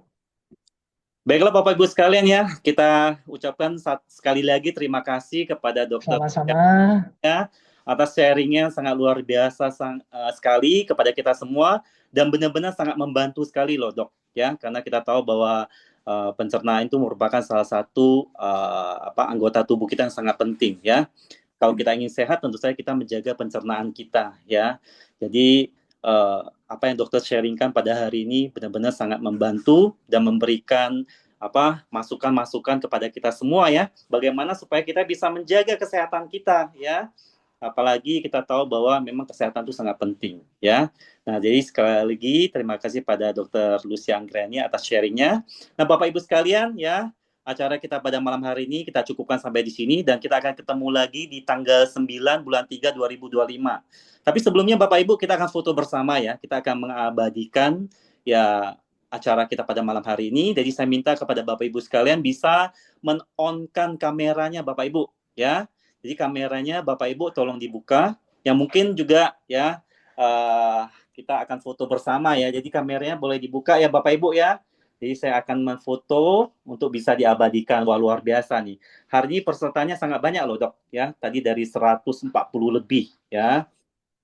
Baiklah Bapak Ibu sekalian ya, kita ucapkan sekali lagi terima kasih kepada dokter Sama-sama. ya, atas sharingnya sangat luar biasa sekali kepada kita semua dan benar-benar sangat membantu sekali loh dok ya, karena kita tahu bahwa pencernaan itu merupakan salah satu anggota tubuh kita yang sangat penting ya. Kalau kita ingin sehat, tentu saja kita menjaga pencernaan kita ya. Jadi apa yang dokter sharingkan pada hari ini benar-benar sangat membantu dan memberikan masukan-masukan kepada kita semua ya. Bagaimana supaya kita bisa menjaga kesehatan kita ya. Apalagi kita tahu bahwa memang kesehatan itu sangat penting ya. Nah, jadi sekali lagi terima kasih pada Dr. Lucia Anggreni atas sharingnya. Nah, Bapak Ibu sekalian ya, acara kita pada malam hari ini kita cukupkan sampai di sini dan kita akan ketemu lagi di tanggal 9 bulan 3 2025. Tapi sebelumnya Bapak Ibu kita akan foto bersama ya. Kita akan mengabadikan ya acara kita pada malam hari ini. Jadi saya minta kepada Bapak Ibu sekalian bisa men-on-kan kameranya Bapak Ibu ya. Jadi kameranya Bapak Ibu tolong dibuka. Yang mungkin juga ya kita akan foto bersama ya. Jadi kameranya boleh dibuka ya Bapak Ibu ya. Jadi saya akan memfoto untuk bisa diabadikan. Wah luar biasa nih. Hari ini pesertanya sangat banyak loh dok ya. Tadi dari 140 lebih ya.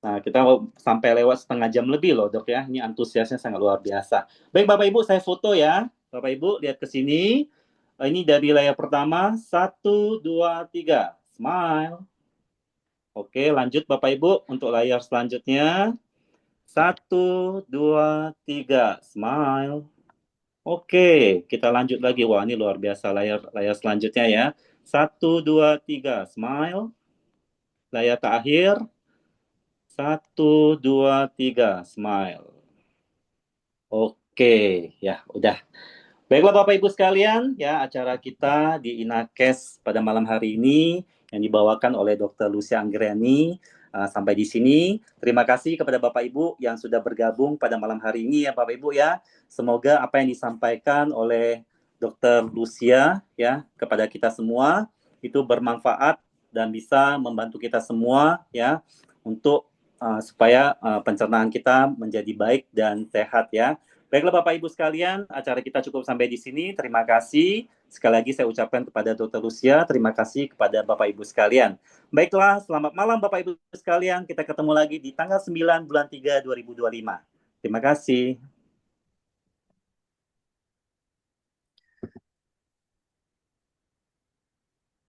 Nah kita sampai lewat setengah jam lebih loh dok ya. Ini antusiasnya sangat luar biasa. Baik Bapak Ibu saya foto ya. Bapak Ibu lihat ke sini. Ini dari layar pertama. 1, 2, 3. Smile. Oke, lanjut Bapak Ibu untuk layar selanjutnya. 1, 2, 3, smile. Oke, kita lanjut lagi. Wah, ini luar biasa layar selanjutnya ya. 1, 2, 3, smile. Layar terakhir. 1, 2, 3, smile. Oke, ya udah. Baiklah Bapak Ibu sekalian, ya acara kita di Inakes pada malam hari ini yang dibawakan oleh Dr. Lucia Anggreni sampai di sini. Terima kasih kepada Bapak Ibu yang sudah bergabung pada malam hari ini ya Bapak Ibu ya. Semoga apa yang disampaikan oleh Dr. Lucia ya kepada kita semua itu bermanfaat dan bisa membantu kita semua ya untuk supaya pencernaan kita menjadi baik dan sehat ya. Baiklah Bapak Ibu sekalian, acara kita cukup sampai di sini. Terima kasih. Sekali lagi saya ucapkan kepada Dr. Lucia, terima kasih kepada Bapak Ibu sekalian. Baiklah, selamat malam Bapak Ibu sekalian. Kita ketemu lagi di tanggal 9 bulan 3 2025. Terima kasih.